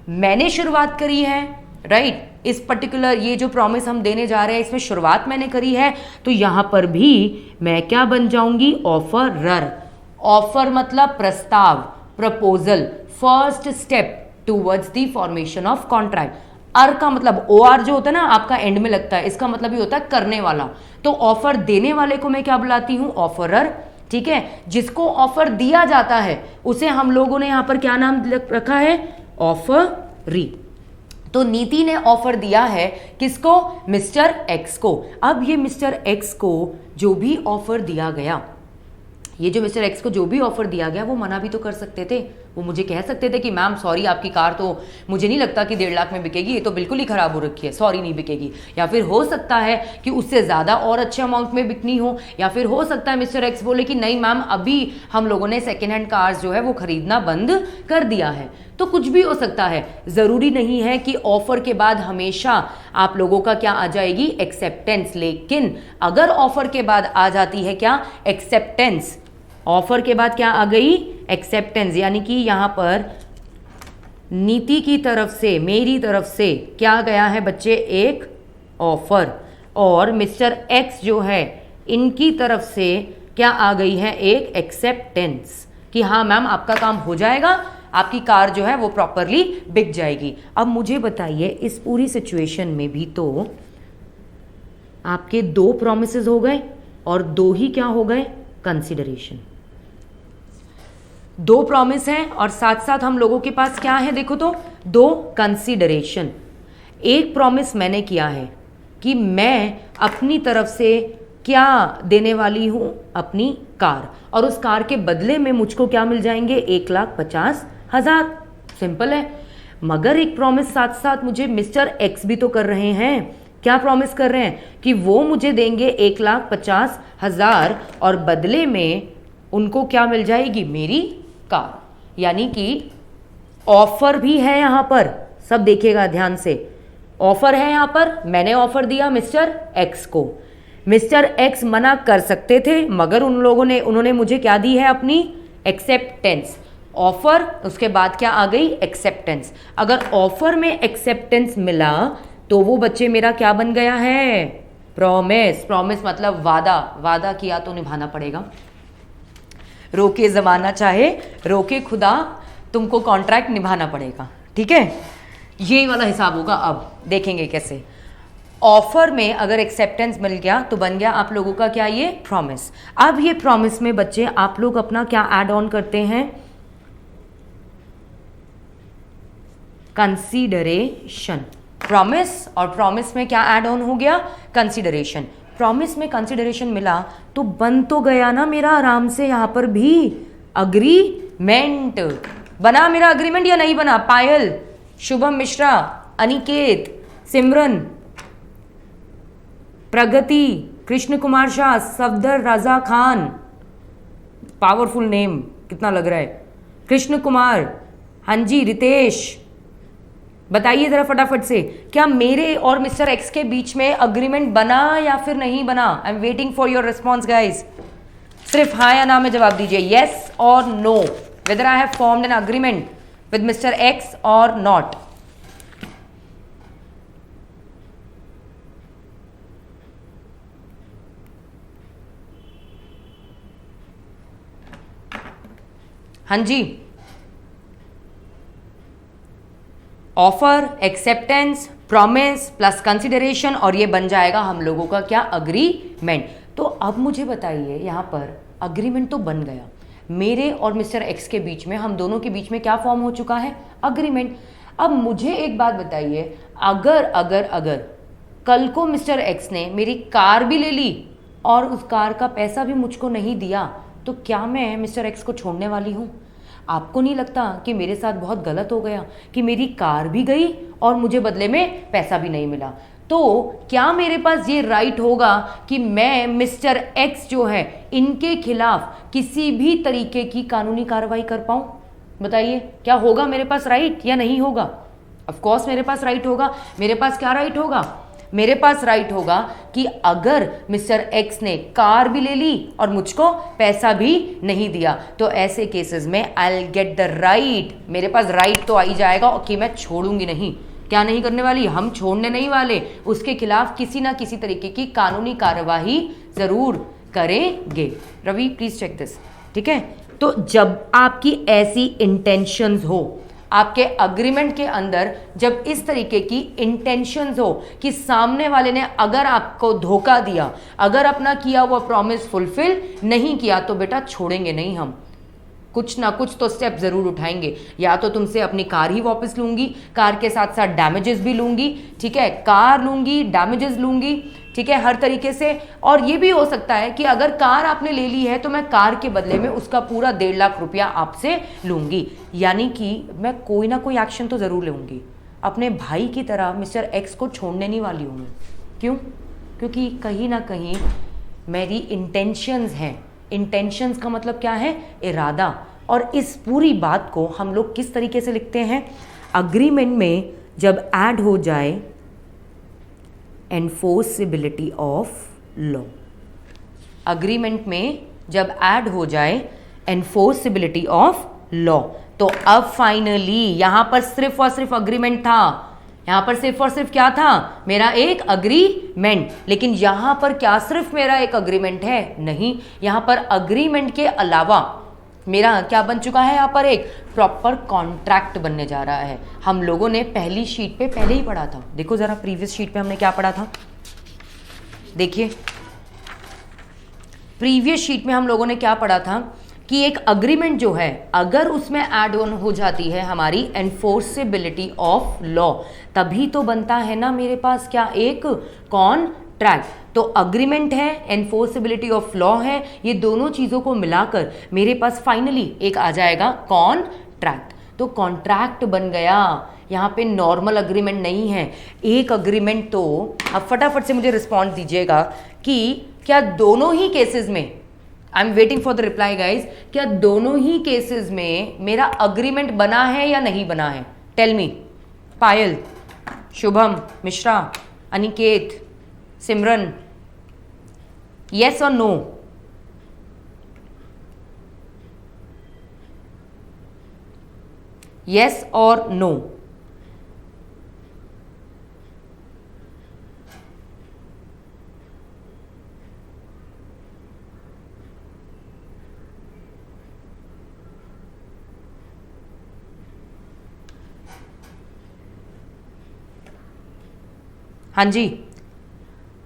मैंने शुरुआत करी है, राइट। इस पर्टिकुलर ये जो प्रॉमिस हम देने जा रहे हैं इसमें शुरुआत मैंने करी है, तो यहां पर भी मैं क्या बन जाऊंगी, ऑफरर। ऑफर मतलब प्रस्ताव, proposal, first step towards the formation of contract. अर का मतलब OR जो होता है ना आपका एंड में लगता है, इसका मतलब ये होता है करने वाला। तो ऑफर देने वाले को मैं क्या बुलाती हूं, ऑफरर, ठीक है। जिसको ऑफर दिया जाता है उसे हम लोगों ने यहां पर क्या नाम रखा है, ऑफरी। तो नीति ने ऑफर दिया है किसको, मिस्टर एक्स को। अब ये मिस्टर एक्स को जो भी ऑफर दिया गया, ये जो मिस्टर एक्स को जो भी ऑफर दिया गया वो मना भी तो कर सकते थे। वो मुझे कह सकते थे कि मैम सॉरी, आपकी कार तो मुझे नहीं लगता कि 1.5 लाख में बिकेगी, ये तो बिल्कुल ही खराब हो रखी है, सॉरी नहीं बिकेगी। या फिर हो सकता है कि उससे ज़्यादा और अच्छे अमाउंट में बिकनी हो, या फिर हो सकता है मिस्टर एक्स बोले कि नहीं मैम अभी हम लोगों ने सेकेंड हैंड कार्स जो है वो खरीदना बंद कर दिया है। तो कुछ भी हो सकता है, ज़रूरी नहीं है कि ऑफर के बाद हमेशा आप लोगों का क्या आ जाएगी, एक्सेप्टेंस। लेकिन अगर ऑफर के बाद आ जाती है क्या, एक्सेप्टेंस, ऑफर के बाद क्या आ गई, एक्सेप्टेंस, यानी कि यहां पर नीति की तरफ से, मेरी तरफ से क्या गया है बच्चे, एक ऑफर, और मिस्टर एक्स जो है इनकी तरफ से क्या आ गई है, एक एक्सेप्टेंस कि हाँ मैम आपका काम हो जाएगा, आपकी कार जो है वो प्रॉपरली बिक जाएगी। अब मुझे बताइए इस पूरी सिचुएशन में भी तो आपके 2 प्रॉमिसेस हो गए और 2 ही क्या हो गए, कंसिडरेशन। 2 प्रॉमिस हैं और साथ साथ हम लोगों के पास क्या है, देखो तो 2 कंसिडरेशन। एक प्रॉमिस मैंने किया है कि मैं अपनी तरफ से क्या देने वाली हूं, अपनी कार, और उस कार के बदले में मुझको क्या मिल जाएंगे, 1,50,000। सिंपल है। मगर एक प्रॉमिस साथ साथ मुझे मिस्टर एक्स भी तो कर रहे हैं। क्या प्रॉमिस कर रहे हैं कि वो मुझे देंगे 1,50,000 और बदले में उनको क्या मिल जाएगी, मेरी कार। यानी कि ऑफर भी है यहां पर, सब देखिएगा ध्यान से। ऑफर है यहां पर, मैंने ऑफर दिया मिस्टर एक्स को, मिस्टर एक्स मना कर सकते थे मगर उन्होंने मुझे क्या दी है, अपनी एक्सेप्टेंस। ऑफर, उसके बाद क्या आ गई, एक्सेप्टेंस। अगर ऑफर में एक्सेप्टेंस मिला तो वो बच्चे मेरा क्या बन गया है, प्रॉमिस। प्रॉमिस मतलब वादा, वादा किया तो निभाना पड़ेगा। रोके जमाना चाहे रोके खुदा, तुमको कॉन्ट्रैक्ट निभाना पड़ेगा, ठीक है। ये वाला हिसाब होगा। अब देखेंगे कैसे। ऑफर में अगर एक्सेप्टेंस मिल गया तो बन गया आप लोगों का क्या, ये प्रॉमिस। अब ये प्रॉमिस में बच्चे आप लोग अपना क्या ऐड ऑन करते हैं, कंसीडरेशन। प्रॉमिस और प्रॉमिस में क्या ऐड ऑन हो गया, कंसीडरेशन। प्रॉमिस में कंसीडरेशन मिला तो बन तो गया ना मेरा आराम से यहां पर भी अग्रीमेंट। बना मेरा अग्रीमेंट या नहीं बना, पायल, शुभम मिश्रा, अनिकेत, सिमरन, प्रगति, कृष्ण कुमार शाह, सफदर रजा खान, पावरफुल नेम कितना लग रहा है, कृष्ण कुमार, हाँ जी, रितेश, बताइए जरा फटाफट से, क्या मेरे और मिस्टर एक्स के बीच में अग्रीमेंट बना या फिर नहीं बना। I am waiting for your response guys. सिर्फ हाँ या ना में जवाब दीजिए, येस और no, whether I have formed an agreement with mister X और नॉट। हाँ जी, offer, acceptance, promise plus consideration, और ये बन जाएगा हम लोगों का क्या, अग्रीमेंट। तो अब मुझे बताइए यहाँ पर अग्रीमेंट तो बन गया मेरे और मिस्टर एक्स के बीच में, हम दोनों के बीच में क्या फॉर्म हो चुका है, अग्रीमेंट। अब मुझे एक बात बताइए, अगर अगर अगर कल को मिस्टर एक्स ने मेरी कार भी ले ली और उस कार का पैसा भी मुझको नहीं दिया, तो क्या मैं मिस्टर एक्स को छोड़ने वाली हूँ। आपको नहीं लगता कि मेरे साथ बहुत गलत हो गया कि मेरी कार भी गई और मुझे बदले में पैसा भी नहीं मिला। तो क्या मेरे पास ये राइट होगा कि मैं मिस्टर एक्स जो है इनके खिलाफ किसी भी तरीके की कानूनी कार्रवाई कर पाऊं? बताइए, क्या होगा मेरे पास राइट या नहीं होगा? ऑफ कोर्स मेरे पास राइट होगा। मेरे पास क्या राइट होगा? मेरे पास राइट होगा कि अगर मिस्टर एक्स ने कार भी ले ली और मुझको पैसा भी नहीं दिया, तो ऐसे केसेस में I will get the right, मेरे पास राइट तो आ ही जाएगा कि मैं छोड़ूंगी नहीं। क्या नहीं करने वाली? हम छोड़ने नहीं वाले, उसके खिलाफ किसी ना किसी तरीके की कानूनी कार्यवाही जरूर करेंगे। रवि प्लीज चेक दिस, ठीक है? तो जब आपकी ऐसी इंटेंशंस हो, आपके अग्रीमेंट के अंदर जब इस तरीके की इंटेंशंस हो कि सामने वाले ने अगर आपको धोखा दिया, अगर अपना किया हुआ प्रॉमिस फुलफिल नहीं किया, तो बेटा छोड़ेंगे नहीं हम, कुछ ना कुछ तो स्टेप जरूर उठाएंगे। या तो तुमसे अपनी कार ही वापस लूंगी, कार के साथ साथ डैमेजेस भी लूंगी, ठीक है? कार लूंगी, डैमेजेस लूंगी, ठीक है, हर तरीके से। और ये भी हो सकता है कि अगर कार आपने ले ली है तो मैं कार के बदले में उसका पूरा 1.5 लाख रुपया आपसे लूंगी। यानी कि मैं कोई ना कोई एक्शन तो जरूर लूंगी। अपने भाई की तरह मिस्टर एक्स को छोड़ने नहीं वाली हूं मैं। क्यों? क्योंकि कहीं ना कहीं मेरी इंटेंशंस हैं। इंटेंशंस का मतलब क्या है? इरादा। और इस पूरी बात को हम लोग किस तरीके से लिखते हैं? अग्रीमेंट में जब ऐड हो जाए एनफोर्सिबिलिटी ऑफ लॉ, अग्रीमेंट में जब ऐड हो जाए एनफोर्सिबिलिटी ऑफ लॉ, तो अब फाइनली यहां पर सिर्फ और सिर्फ अग्रीमेंट था। यहां पर सिर्फ और सिर्फ क्या था? मेरा एक अग्रीमेंट। लेकिन यहां पर क्या सिर्फ मेरा एक अग्रीमेंट है? नहीं, यहां पर अग्रीमेंट के अलावा मेरा क्या बन चुका है? यहां पर एक प्रॉपर कॉन्ट्रैक्ट बनने जा रहा है। हम लोगों ने पहली शीट पे पहले ही पढ़ा था। देखो जरा प्रीवियस शीट पे हमने क्या पढ़ा था, देखिए प्रीवियस शीट में हम लोगों ने क्या पढ़ा था कि एक अग्रीमेंट जो है अगर उसमें ऐड ऑन हो जाती है हमारी एनफोर्सेबिलिटी ऑफ लॉ, तभी तो बनता है ना मेरे पास क्या? एक कॉन्ट्रैक्ट। तो अग्रीमेंट है, एनफोर्सेबिलिटी ऑफ लॉ है, ये दोनों चीजों को मिलाकर मेरे पास फाइनली एक आ जाएगा कॉन्ट्रैक्ट। तो कॉन्ट्रैक्ट बन गया। यहाँ पे नॉर्मल अग्रीमेंट नहीं है, एक अग्रीमेंट। तो अब फटाफट से मुझे रिस्पॉन्स दीजिएगा कि क्या दोनों ही केसेस में, आई am waiting for the reply guys, क्या दोनों ही केसेस में मेरा अग्रीमेंट बना है या नहीं बना है? Tell me. Payal, Shubham, Mishra, Aniket, Simran, yes और नो? यस और नो? हाँ जी,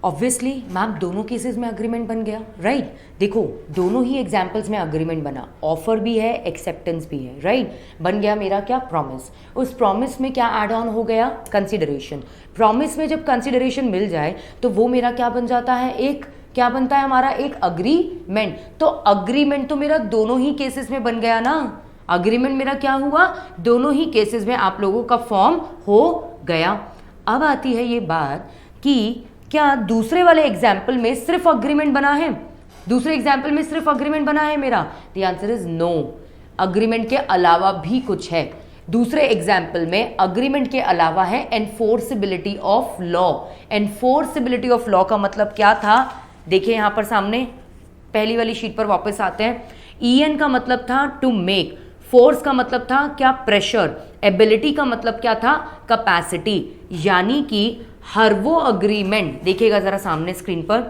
ऑब्वियसली मैम दोनों केसेस में अग्रीमेंट बन गया, राइट? देखो दोनों ही एग्जाम्पल्स में अग्रीमेंट बना, ऑफर भी है, एक्सेप्टेंस भी है, राइट? बन गया मेरा क्या? प्रॉमिस। उस प्रॉमिस में क्या ऐड ऑन हो गया? कंसिडरेशन। प्रॉमिस में जब कंसिडरेशन मिल जाए तो वो मेरा क्या बन जाता है? एक क्या बनता है हमारा? एक अग्रीमेंट। तो अग्रीमेंट तो मेरा दोनों ही केसेस में बन गया ना। अग्रीमेंट मेरा क्या हुआ? दोनों ही केसेस में आप लोगों का फॉर्म हो गया। अब आती है ये बात कि क्या दूसरे वाले एग्जाम्पल में सिर्फ अग्रीमेंट बना है? दूसरे एग्जाम्पल में सिर्फ अग्रीमेंट बना है मेरा? The answer is no. Agreement के अलावा भी कुछ है। दूसरे एग्जाम्पल में अग्रीमेंट के अलावा है enforceability of law. Enforceability of law का मतलब क्या था? देखिए यहां पर सामने पहली वाली शीट पर वापस आते हैं। EN का मतलब था टू मेक, फोर्स का मतलब था क्या? प्रेशर। एबिलिटी का मतलब क्या था? कैपेसिटी। यानी कि हर वो अग्रीमेंट, देखिएगा जरा सामने स्क्रीन पर,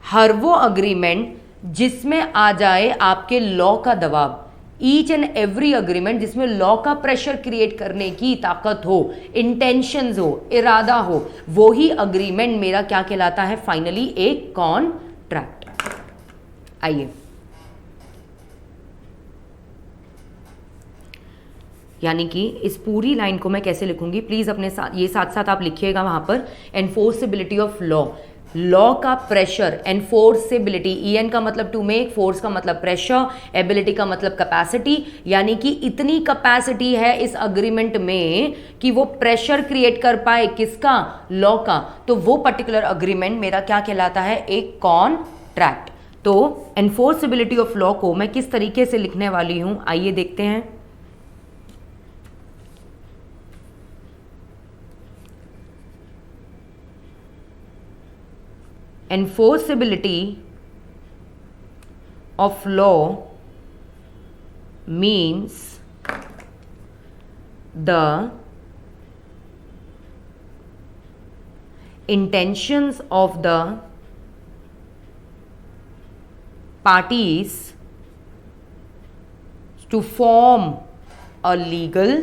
हर वो अग्रीमेंट जिसमें आ जाए आपके लॉ का दबाव, ईच एंड एवरी अग्रीमेंट जिसमें लॉ का प्रेशर क्रिएट करने की ताकत हो, इंटेंशंस हो, इरादा हो, वो ही अग्रीमेंट मेरा क्या कहलाता है? फाइनली एक कॉन्ट्रैक्ट। आइए यानी कि इस पूरी लाइन को मैं कैसे लिखूंगी, प्लीज अपने साथ ये साथ साथ आप लिखिएगा वहां पर। एनफोर्सिबिलिटी ऑफ लॉ, लॉ का प्रेशर, एनफोर्सेबिलिटी, EN का मतलब टू मेक, फोर्स का मतलब प्रेशर, एबिलिटी का मतलब कैपेसिटी, यानी कि इतनी कैपेसिटी है इस अग्रीमेंट में कि वो प्रेशर क्रिएट कर पाए, किसका, लॉ का, तो वो पर्टिकुलर अग्रीमेंट मेरा क्या कहलाता है, एक कॉन्ट्रैक्ट। तो एनफोर्सेबिलिटी ऑफ लॉ को मैं किस तरीके से लिखने वाली हूं, आइए देखते हैं। Enforceability of law means the intentions of the parties to form a legal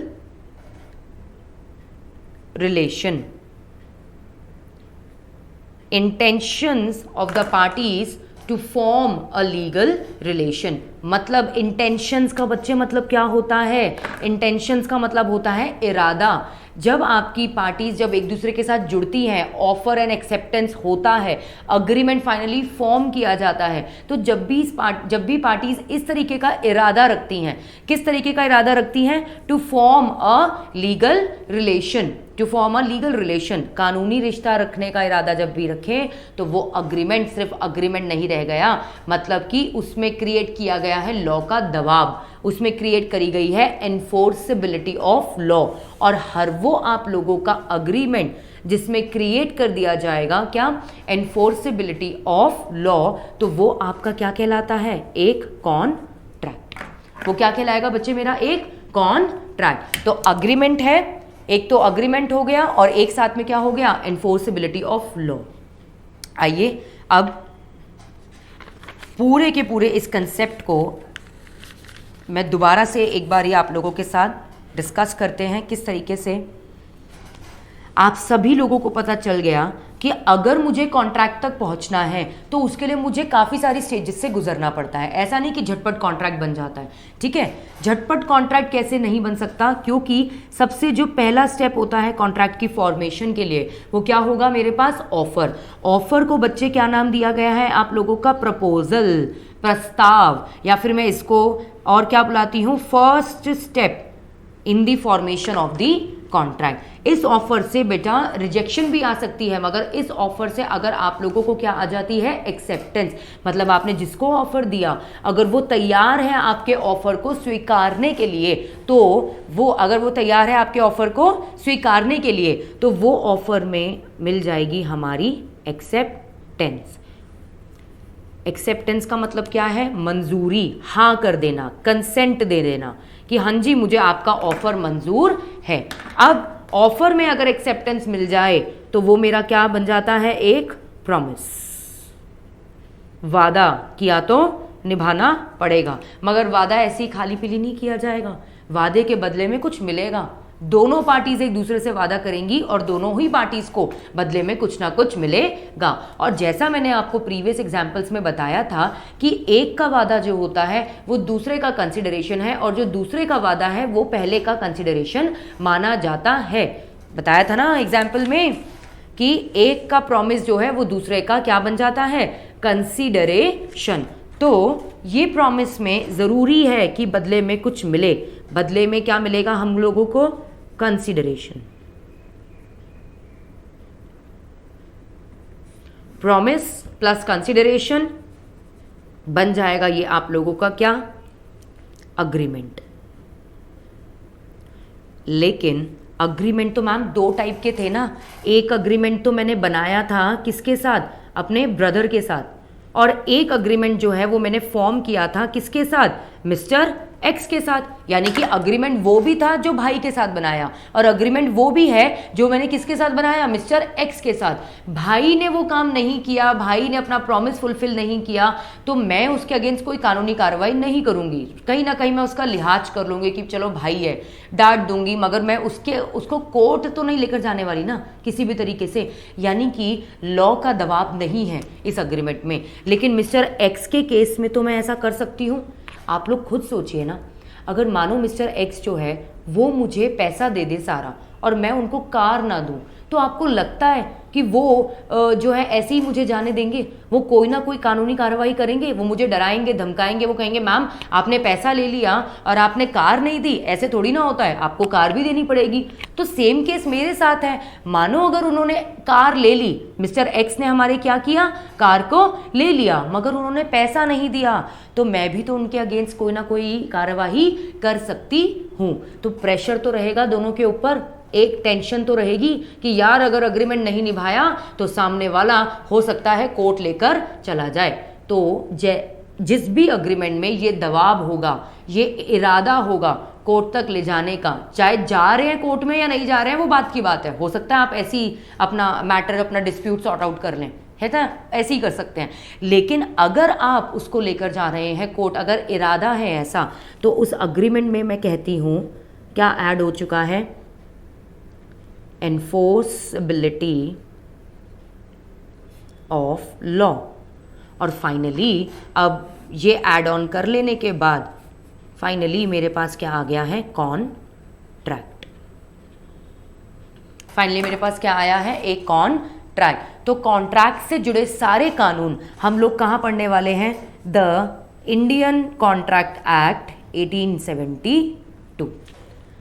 relation. Intentions of the parties to form a legal relation, मतलब intentions का बच्चे मतलब क्या होता है, intentions का मतलब होता है इरादा। जब आपकी पार्टीज जब एक दूसरे के साथ जुड़ती हैं, ऑफर एंड एक्सेप्टेंस होता है, अग्रीमेंट फाइनली फॉर्म किया जाता है, तो जब भी पार्टीज इस तरीके का इरादा रखती हैं, किस तरीके का इरादा रखती हैं, to form a legal relation, to form a legal relation, कानूनी रिश्ता रखने का इरादा जब भी रखें तो वो अग्रीमेंट सिर्फ अग्रीमेंट नहीं रह गया, मतलब कि उसमें क्रिएट किया गया है लॉ का दबाव, उसमें क्रिएट करी गई है एनफोर्सेबिलिटी ऑफ लॉ। और हर वो आप लोगों का अग्रीमेंट जिसमें क्रिएट कर दिया जाएगा क्या, एनफोर्सेबिलिटी ऑफ लॉ, तो वो आपका क्या कहलाता है, एक कॉन्ट्रैक्ट। वो क्या कहलाएगा बच्चे मेरा, एक कॉन्ट्रैक्ट। तो अग्रीमेंट है, एक तो अग्रीमेंट हो गया और एक साथ में क्या हो गया, एनफोर्सेबिलिटी ऑफ लॉ। आइए अब पूरे के पूरे इस कंसेप्ट को मैं दोबारा से एक बार ये आप लोगों के साथ डिस्कस करते हैं, किस तरीके से आप सभी लोगों को पता चल गया कि अगर मुझे कॉन्ट्रैक्ट तक पहुंचना है तो उसके लिए मुझे काफ़ी सारी स्टेजेस से गुजरना पड़ता है। ऐसा नहीं कि झटपट कॉन्ट्रैक्ट बन जाता है, ठीक है। झटपट कॉन्ट्रैक्ट कैसे नहीं बन सकता, क्योंकि सबसे जो पहला स्टेप होता है कॉन्ट्रैक्ट की फॉर्मेशन के लिए, वो क्या होगा मेरे पास, ऑफर। ऑफर को बच्चे क्या नाम दिया गया है आप लोगों का, प्रपोजल, प्रस्ताव, या फिर मैं इसको और क्या बुलाती हूँ, first step in the formation of the contract. इस ऑफर से बेटा रिजेक्शन भी आ सकती है, मगर इस ऑफर से अगर आप लोगों को क्या आ जाती है, एक्सेप्टेंस, मतलब आपने जिसको ऑफर दिया अगर वो तैयार है आपके ऑफर को स्वीकारने के लिए, तो वो अगर वो तैयार है आपके ऑफर को स्वीकारने के लिए, तो वो ऑफर में मिल जाएगी हमारी एक्सेप्टेंस। एक्सेप्टेंस का मतलब क्या है, मंजूरी, हाँ कर देना, कंसेंट दे देना कि हाँ जी मुझे आपका ऑफर मंजूर है। अब ऑफर में अगर एक्सेप्टेंस मिल जाए तो वो मेरा क्या बन जाता है, एक प्रॉमिस। वादा किया तो निभाना पड़ेगा, मगर वादा ऐसे ही खाली पीली नहीं किया जाएगा, वादे के बदले में कुछ मिलेगा। दोनों पार्टीज एक दूसरे से वादा करेंगी और दोनों ही पार्टीज को बदले में कुछ ना कुछ मिलेगा। और जैसा मैंने आपको प्रीवियस एग्जांपल्स में बताया था कि एक का वादा जो होता है वो दूसरे का कंसिडरेशन है, और जो दूसरे का वादा है वो पहले का कंसिडरेशन माना जाता है। बताया था ना एग्जाम्पल में कि एक का प्रॉमिस जो है वो दूसरे का क्या बन जाता है, कंसिडरेशन। तो ये प्रॉमिस में ज़रूरी है कि बदले में कुछ मिले। बदले में क्या मिलेगा हम लोगों को, कंसिडरेशन। प्रॉमिस प्लस कंसिडरेशन बन जाएगा ये आप लोगों का क्या, अग्रीमेंट। लेकिन अग्रीमेंट तो मैम दो टाइप के थे ना। एक अग्रीमेंट तो मैंने बनाया था किसके साथ, अपने ब्रदर के साथ, और एक अग्रीमेंट जो है वो मैंने फॉर्म किया था किसके साथ, मिस्टर एक्स के साथ। यानी कि अग्रीमेंट वो भी था जो भाई के साथ बनाया, और अग्रीमेंट वो भी है जो मैंने किसके साथ बनाया, मिस्टर एक्स के साथ। भाई ने वो काम नहीं किया, भाई ने अपना प्रॉमिस फुलफिल नहीं किया, तो मैं उसके अगेंस्ट कोई कानूनी कार्रवाई नहीं करूंगी। कहीं ना कहीं मैं उसका लिहाज कर लूंगी कि चलो भाई है, डांट दूंगी, मगर मैं उसको कोर्ट तो नहीं लेकर जाने वाली ना किसी भी तरीके से। यानी कि लॉ का दबाव नहीं है इस अग्रीमेंट में। लेकिन मिस्टर एक्स के केस में तो मैं ऐसा कर सकती हूँ। आप लोग खुद सोचिए ना, अगर मानो मिस्टर एक्स जो है वो मुझे पैसा दे दे सारा और मैं उनको कार ना दूं, तो आपको लगता है कि वो जो है ऐसे ही मुझे जाने देंगे, वो कोई ना कोई कानूनी कार्रवाई करेंगे, वो मुझे डराएंगे धमकाएंगे, वो कहेंगे मैम आपने पैसा ले लिया और आपने कार नहीं दी, ऐसे थोड़ी ना होता है, आपको कार भी देनी पड़ेगी। तो सेम केस मेरे साथ है, मानो अगर उन्होंने कार ले ली, मिस्टर एक्स ने हमारे क्या किया, कार को ले लिया, मगर उन्होंने पैसा नहीं दिया, तो मैं भी तो उनके अगेंस्ट कोई ना कोई कार्यवाही कर सकती हूँ। तो प्रेशर तो रहेगा दोनों के ऊपर, एक टेंशन तो रहेगी कि यार अगर अग्रीमेंट नहीं निभाया तो सामने वाला हो सकता है कोर्ट लेकर चला जाए। तो जिस भी अग्रीमेंट में ये दबाव होगा, ये इरादा होगा कोर्ट तक ले जाने का, चाहे जा रहे हैं कोर्ट में या नहीं जा रहे हैं वो बात की बात है, हो सकता है आप ऐसी अपना मैटर, अपना डिस्प्यूट सॉर्ट आउट कर लें, है ना, ऐसे ही कर सकते हैं। लेकिन अगर आप उसको लेकर जा रहे हैं कोर्ट, अगर इरादा है ऐसा, तो उस अग्रीमेंट में मैं कहती हूँ क्या ऐड हो चुका है, एनफोर्सबिलिटी ऑफ लॉ। और फाइनली अब ये ऐड ऑन कर लेने के बाद फाइनली मेरे पास क्या आ गया है, कॉन्ट्रैक्ट। फाइनली मेरे पास क्या आया है, एक कॉन्ट्रैक्ट। तो कॉन्ट्रैक्ट से जुड़े सारे कानून हम लोग कहाँ पढ़ने वाले हैं, the Indian contract act 1872।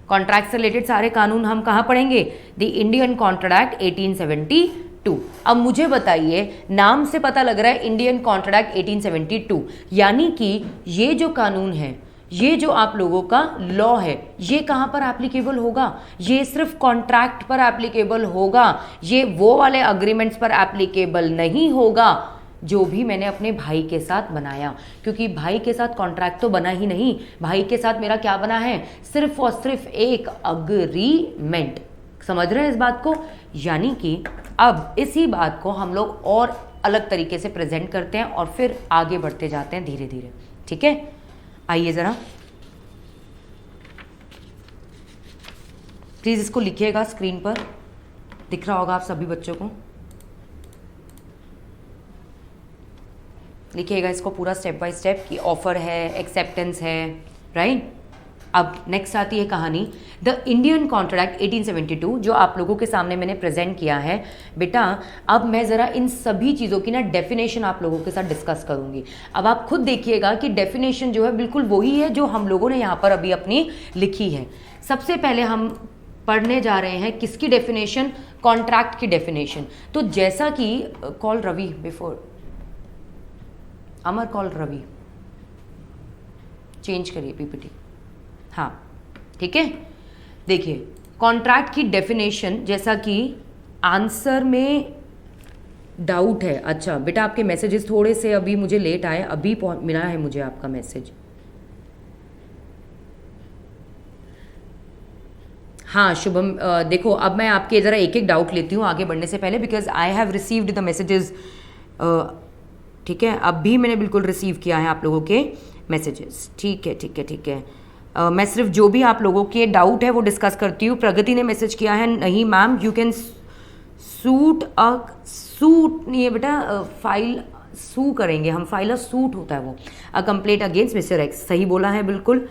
Contract से रिलेटेड सारे कानून हम कहाँ पढ़ेंगे, द इंडियन कॉन्ट्रैक्ट एक्ट 1872। अब मुझे बताइए, नाम से पता लग रहा है इंडियन कॉन्ट्रैक्ट एक्ट 1872, यानी कि ये जो कानून है, ये जो आप लोगों का लॉ है, ये कहाँ पर एप्लीकेबल होगा, ये सिर्फ कॉन्ट्रैक्ट पर एप्लीकेबल होगा, ये वो वाले अग्रीमेंट्स पर एप्लीकेबल नहीं होगा जो भी मैंने अपने भाई के साथ बनाया। क्योंकि भाई के साथ कॉन्ट्रैक्ट तो बना ही नहीं, भाई के साथ मेरा क्या बना है, सिर्फ और सिर्फ एक अग्रीमेंट। समझ रहे हैं इस बात को? यानी कि अब इसी बात को हम लोग और अलग तरीके से प्रेजेंट करते हैं और फिर आगे बढ़ते जाते हैं धीरे धीरे। ठीक है, आइए ज़रा प्लीज़ इसको लिखिएगा, स्क्रीन पर दिख रहा होगा आप सभी बच्चों को, लिखिएगा इसको पूरा स्टेप बाय स्टेप कि ऑफर है, एक्सेप्टेंस है, राइट। अब नेक्स्ट आती है कहानी, द इंडियन कॉन्ट्रैक्ट 1872, जो आप लोगों के सामने मैंने प्रेजेंट किया है। बेटा अब मैं ज़रा इन सभी चीज़ों की ना डेफिनेशन आप लोगों के साथ डिस्कस करूंगी। अब आप खुद देखिएगा कि डेफिनेशन जो है बिल्कुल वही है जो हम लोगों ने यहाँ पर अभी अपनी लिखी है। सबसे पहले हम पढ़ने जा रहे हैं किसकी डेफिनेशन, कॉन्ट्रैक्ट की डेफिनेशन। तो जैसा कि कॉल रवि बिफोर अमर, कॉल रवि, चेंज करिए पीपीटी, हाँ ठीक है। देखिए कॉन्ट्रैक्ट की डेफिनेशन, जैसा कि आंसर में डाउट है। अच्छा बेटा आपके मैसेजेस थोड़े से अभी मुझे लेट आए, अभी मिला है मुझे आपका मैसेज। हाँ शुभम, देखो अब मैं आपके ज़रा एक एक डाउट लेती हूँ आगे बढ़ने से पहले, because I have received the messages. ठीक है, अब भी मैंने बिल्कुल रिसीव किया है आप लोगों के मैसेजेस। ठीक है ठीक है ठीक है। मैं सिर्फ जो भी आप लोगों के डाउट है वो डिस्कस करती हूँ। प्रगति ने मैसेज किया है, नहीं मैम यू कैन सूट नहीं है बेटा, फाइल सू करेंगे हम, फाइल सूट होता है वो, a complaint against mister x. सही बोला है बिल्कुल,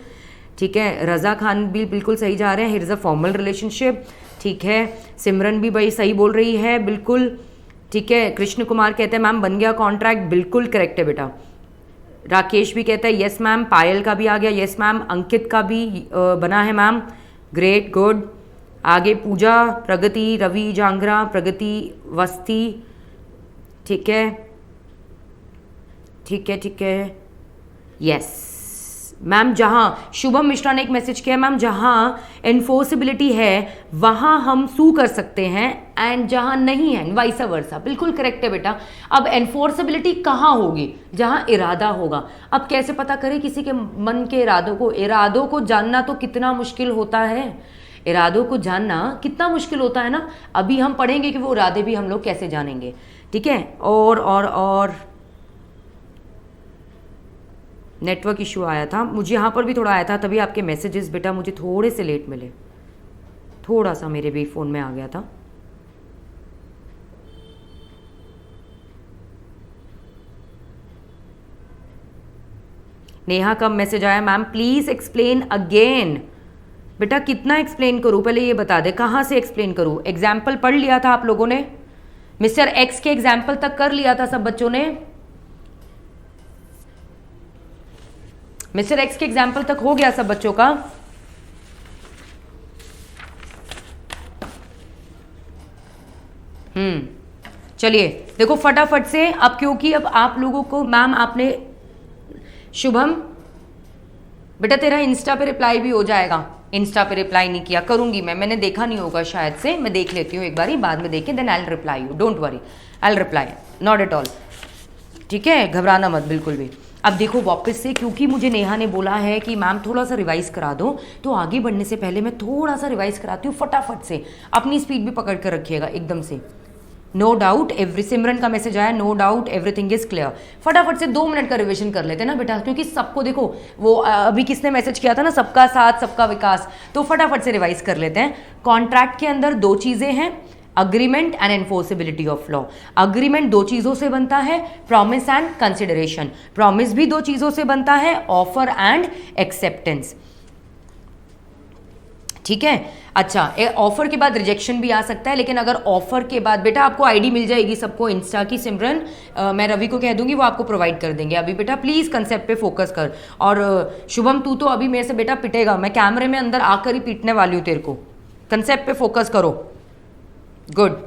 ठीक है। रज़ा खान भी बिल्कुल सही जा रहे हैं, here is a formal relationship. ठीक है, सिमरन भी भाई सही बोल रही है बिल्कुल, ठीक है। कृष्ण कुमार कहते हैं मैम बन गया कॉन्ट्रैक्ट, बिल्कुल करेक्ट है बेटा। राकेश भी कहता है यस मैम, पायल का भी आ गया यस मैम, अंकित का भी बना है मैम, ग्रेट गुड। आगे पूजा, प्रगति, रवि जांगरा, प्रगति वस्ती, ठीक है ठीक है ठीक है, यस मैम। जहाँ शुभम मिश्रा ने एक मैसेज किया मैम, जहाँ एनफोर्सिबिलिटी है वहाँ हम सू कर सकते हैं एंड जहाँ नहीं है वाइस वर्सा, बिल्कुल करेक्ट है बेटा। अब एनफोर्सिबिलिटी कहाँ होगी, जहाँ इरादा होगा। अब कैसे पता करें किसी के मन के इरादों को, इरादों को जानना तो कितना मुश्किल होता है, इरादों को जानना कितना मुश्किल होता है ना। अभी हम पढ़ेंगे कि वो इरादे भी हम लोग कैसे जानेंगे, ठीक है। और नेटवर्क इशू आया था मुझे, यहाँ पर भी थोड़ा आया था, तभी आपके मैसेजेस बेटा मुझे थोड़े से लेट मिले, थोड़ा सा मेरे भी फ़ोन में आ गया था। नेहा कब मैसेज आया मैम, प्लीज़ एक्सप्लेन अगेन। बेटा कितना एक्सप्लेन करूँ, पहले ये बता दे कहाँ से एक्सप्लेन करूँ। एग्जाम्पल पढ़ लिया था आप लोगों ने, मिस्टर एक्स के एग्जाम्पल तक कर लिया था सब बच्चों ने? मिस्टर एक्स के एग्जाम्पल तक हो गया सब बच्चों का? चलिए देखो फटाफट से अब, क्योंकि अब आप लोगों को मैम आपने, शुभम बेटा तेरा इंस्टा पे रिप्लाई भी हो जाएगा। इंस्टा पे रिप्लाई नहीं किया, करूंगी मैंने देखा नहीं होगा शायद से, मैं देख लेती हूँ एक बारी, बाद में देखें, then I will reply you, don't worry, I will reply, not at all, ठीक है, घबराना मत बिल्कुल भी। अब देखो वापस से, क्योंकि मुझे नेहा ने बोला है कि मैम थोड़ा सा रिवाइज करा दो, तो आगे बढ़ने से पहले मैं थोड़ा सा रिवाइज कराती हूँ फटाफट से, अपनी स्पीड भी पकड़ कर रखिएगा एकदम से। नो डाउट एवरी, सिमरन का मैसेज आया, no doubt everything is clear. फटाफट से 2 मिनट का रिविजन कर लेते हैं ना बेटा, क्योंकि सबको देखो वो अभी किसने मैसेज किया था ना, सबका साथ सबका विकास, तो फटाफट से रिवाइज कर लेते हैं। कॉन्ट्रैक्ट के अंदर 2 चीजें हैं, agreement and enforceability of law. Agreement 2 चीजों से बनता है, प्रॉमिस एंड कंसिडरेशन। प्रॉमिस भी 2 चीजों से बनता है, ऑफर एंड एक्सेप्टेंस, ठीक है। अच्छा, ऑफर के बाद रिजेक्शन भी आ सकता है, लेकिन अगर ऑफर के बाद बेटा आपको आईडी मिल जाएगी सबको इंस्टा की, सिमरन मैं रवि को कह दूंगी वो आपको प्रोवाइड कर देंगे। अभी बेटा प्लीज कंसेप्ट पे फोकस कर, और शुभम तू तो अभी मेरे से बेटा पिटेगा, मैं कैमरे में अंदर आकर ही पीटने वाली हूँ तेरे को, कंसेप्ट पे फोकस करो, गुड।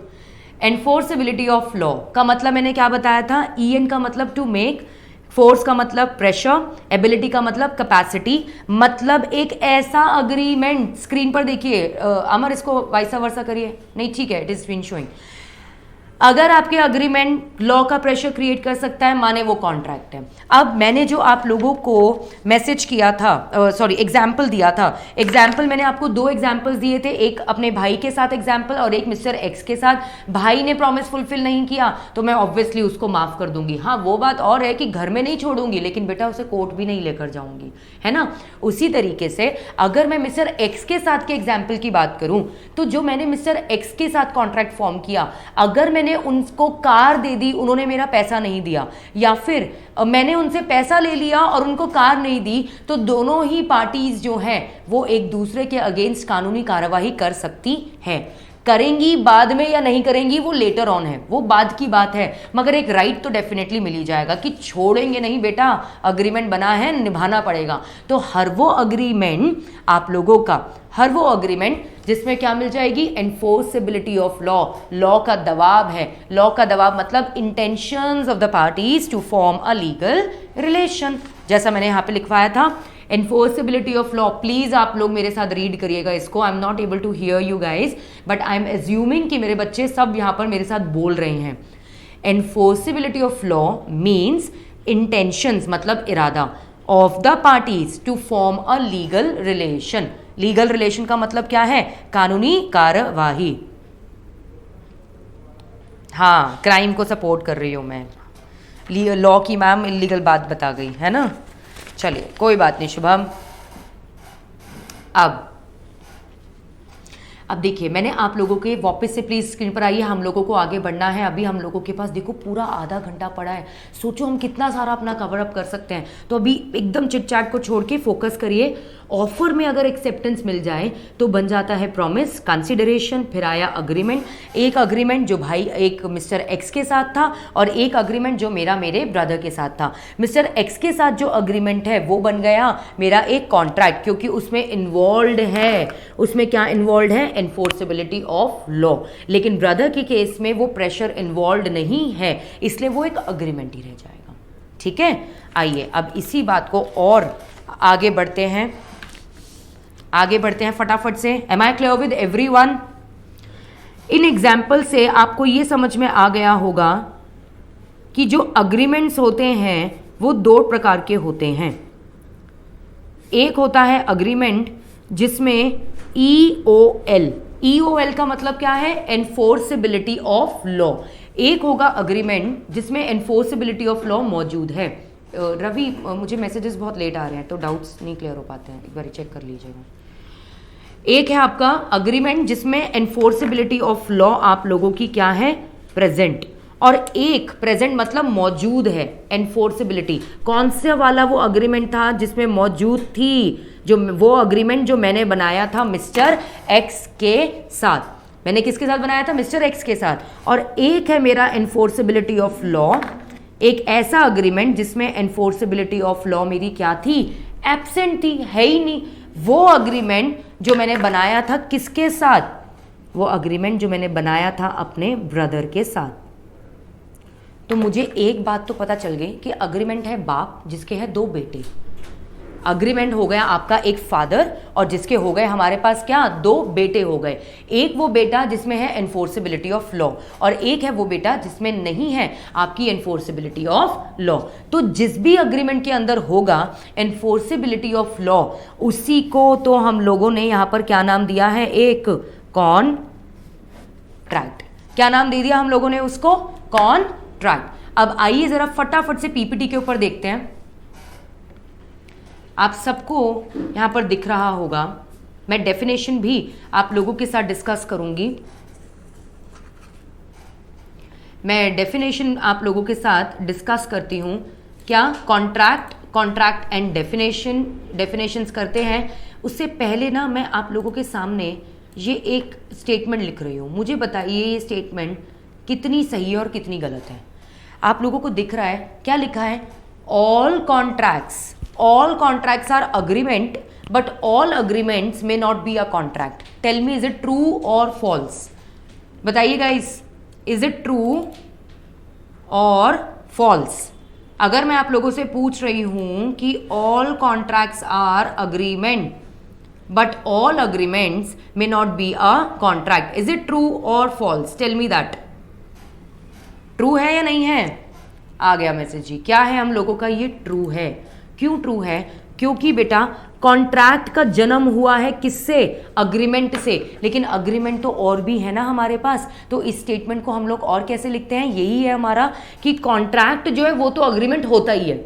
एनफोर्सेबिलिटी ऑफ लॉ का मतलब मैंने क्या बताया था, EN का मतलब टू मेक, फोर्स का मतलब प्रेशर, एबिलिटी का मतलब कैपेसिटी, मतलब एक ऐसा अग्रीमेंट, स्क्रीन पर देखिए अमर इसको वाइसा वर्सा करिए, नहीं ठीक है, इट इज स्क्रीन शोइंग। अगर आपके अग्रीमेंट लॉ का प्रेशर क्रिएट कर सकता है, माने वो कॉन्ट्रैक्ट है। अब मैंने जो आप लोगों को मैसेज किया था, सॉरी एग्जाम्पल दिया था, एग्जाम्पल मैंने आपको 2 एग्जाम्पल्स दिए थे, एक अपने भाई के साथ एग्जाम्पल और एक मिस्टर एक्स के साथ। भाई ने प्रॉमिस फुलफिल नहीं किया तो मैं ऑब्वियसली उसको माफ कर दूंगी, हाँ वो बात और है कि घर में नहीं छोड़ूंगी, लेकिन बेटा उसे कोर्ट भी नहीं लेकर जाऊंगी, है ना। उसी तरीके से अगर मैं मिस्टर एक्स के साथ के एग्जाम्पल की बात करूं, तो जो मैंने मिस्टर एक्स के साथ कॉन्ट्रैक्ट फॉर्म किया, अगर मैंने उनको कार दे दी, उन्होंने मेरा पैसा नहीं दिया, या फिर मैंने उनसे पैसा ले लिया और उनको कार नहीं दी, तो दोनों ही पार्टीज जो हैं वो एक दूसरे के अगेंस्ट कानूनी कार्यवाही कर सकती है। करेंगी बाद में या नहीं करेंगी वो लेटर ऑन है, वो बाद की बात है, मगर एक राइट तो डेफिनेटली मिल ही जाएगा कि छोड़ेंगे नहीं बेटा, अग्रीमेंट बना है निभाना पड़ेगा। तो हर वो अग्रीमेंट आप लोगों का, हर वो अग्रीमेंट जिसमें क्या मिल जाएगी, एनफोर्सेबिलिटी ऑफ लॉ, लॉ का दबाव है। लॉ का दबाव मतलब intentions of the parties to form a legal relation, जैसा मैंने यहाँ पे लिखवाया था। एनफोर्सेबिलिटी ऑफ लॉ, प्लीज आप लोग मेरे साथ रीड करिएगा इसको, I am not able to hear you guys, but I am assuming कि मेरे बच्चे सब यहाँ पर मेरे साथ बोल रहे हैं। Enforceability of law means intentions मतलब इरादा of the parties to form a legal relation. Legal relation का मतलब क्या है, कानूनी कार्यवाही। हाँ, क्राइम को सपोर्ट कर रही हूं मैं, लॉ की मैम इलीगल बात बता गई है ना। चलिए कोई बात नहीं शुभम। अब देखिए मैंने आप लोगों के, वापस से प्लीज स्क्रीन पर आइए, हम लोगों को आगे बढ़ना है। अभी हम लोगों के पास देखो पूरा आधा घंटा पड़ा है, सोचो हम कितना सारा अपना कवर अप कर सकते हैं। तो अभी एकदम चिट चैट को छोड़ के फोकस करिए। ऑफर में अगर एक्सेप्टेंस मिल जाए तो बन जाता है प्रॉमिस, कंसिडरेशन, फिर आया अग्रीमेंट। एक अग्रीमेंट जो भाई एक मिस्टर एक्स के साथ था और एक अग्रीमेंट जो मेरे ब्रदर के साथ था। मिस्टर एक्स के साथ जो अग्रीमेंट है वो बन गया मेरा एक कॉन्ट्रैक्ट, क्योंकि उसमें इन्वॉल्व है, उसमें क्या इन्वॉल्व है, एनफोर्सेबिलिटी ऑफ लॉ। लेकिन ब्रदर के केस में वो प्रेशर इन्वॉल्व नहीं है, इसलिए वो एक अग्रीमेंट ही रह जाएगा। ठीक है, आइए अब इसी बात को और आगे बढ़ते हैं, फटाफट से। Am I clear with everyone? इन एग्जाम्पल से आपको ये समझ में आ गया होगा कि जो अग्रीमेंट्स होते हैं वो 2 प्रकार के होते हैं। एक होता है अग्रीमेंट जिसमें EOL का मतलब क्या है, एनफोर्सेबिलिटी ऑफ लॉ। एक होगा अग्रीमेंट जिसमें एनफोर्सेबिलिटी ऑफ लॉ मौजूद है। रवि मुझे मैसेजेस बहुत लेट आ रहे हैं तो डाउट्स नहीं क्लियर हो पाते हैं, एक बार चेक कर लीजिएगा। एक है आपका अग्रीमेंट जिसमें एनफोर्सेबिलिटी ऑफ लॉ आप लोगों की क्या है, प्रेजेंट, और एक प्रेजेंट मतलब मौजूद है एनफोर्सेबिलिटी। कौन सा वाला वो अग्रीमेंट था जिसमें मौजूद थी, जो वो अग्रीमेंट जो मैंने बनाया था मिस्टर एक्स के साथ। मैंने किसके साथ बनाया था? मिस्टर एक्स के साथ। और एक है मेरा एनफोर्सेबिलिटी ऑफ लॉ, एक ऐसा अग्रीमेंट जिसमें एनफोर्सेबिलिटी ऑफ लॉ मेरी क्या थी? एब्सेंट थी, है ही नहीं। वो अग्रीमेंट जो मैंने बनाया था किसके साथ? वो अग्रीमेंट जो मैंने बनाया था अपने ब्रदर के साथ। तो मुझे एक बात तो पता चल गई कि अग्रीमेंट है बाप जिसके है 2 बेटे। अग्रीमेंट हो गया आपका एक फादर और जिसके हो गए हमारे पास क्या? 2 बेटे हो गए। एक वो बेटा जिसमें है एनफोर्सेबिलिटी ऑफ लॉ और एक है वो बेटा जिसमें नहीं है आपकी एनफोर्सेबिलिटी ऑफ लॉ। तो जिस भी अग्रीमेंट के अंदर होगा एनफोर्सेबिलिटी ऑफ लॉ, उसी को तो हम लोगों ने यहां पर क्या नाम दिया है? एक कॉन्ट्रैक्ट। क्या नाम दे दिया हम लोगों ने उसको? कॉन्ट्रैक्ट। अब आइए जरा फटाफट से पीपीटी के ऊपर देखते हैं। आप सबको यहां पर दिख रहा होगा, मैं डेफिनेशन भी आप लोगों के साथ डिस्कस करूंगी। मैं डेफिनेशन आप लोगों के साथ डिस्कस करती हूं। क्या? कॉन्ट्रैक्ट एंड डेफिनेशंस करते हैं। उससे पहले ना मैं आप लोगों के सामने ये एक स्टेटमेंट लिख रही हूं। मुझे बताइए ये स्टेटमेंट कितनी सही है और कितनी गलत है। आप लोगों को दिख रहा है क्या लिखा है? All contracts are agreement but all agreements may not be a contract. Tell me, is it true or false? बताइए guys, is it true or false? अगर मैं आप लोगों से पूछ रही हूं कि all contracts are agreement but all agreements may not be a contract, is it true or false? Tell me that. True है या नहीं है? आ गया मैसेज जी। क्या है हम लोगों का? ये ट्रू है। क्यों ट्रू है? क्योंकि बेटा कॉन्ट्रैक्ट का जन्म हुआ है किससे? अग्रीमेंट से। लेकिन अग्रीमेंट तो और भी है ना हमारे पास। तो इस स्टेटमेंट को हम लोग और कैसे लिखते हैं? यही है हमारा कि कॉन्ट्रैक्ट जो है वो तो अग्रीमेंट होता ही है।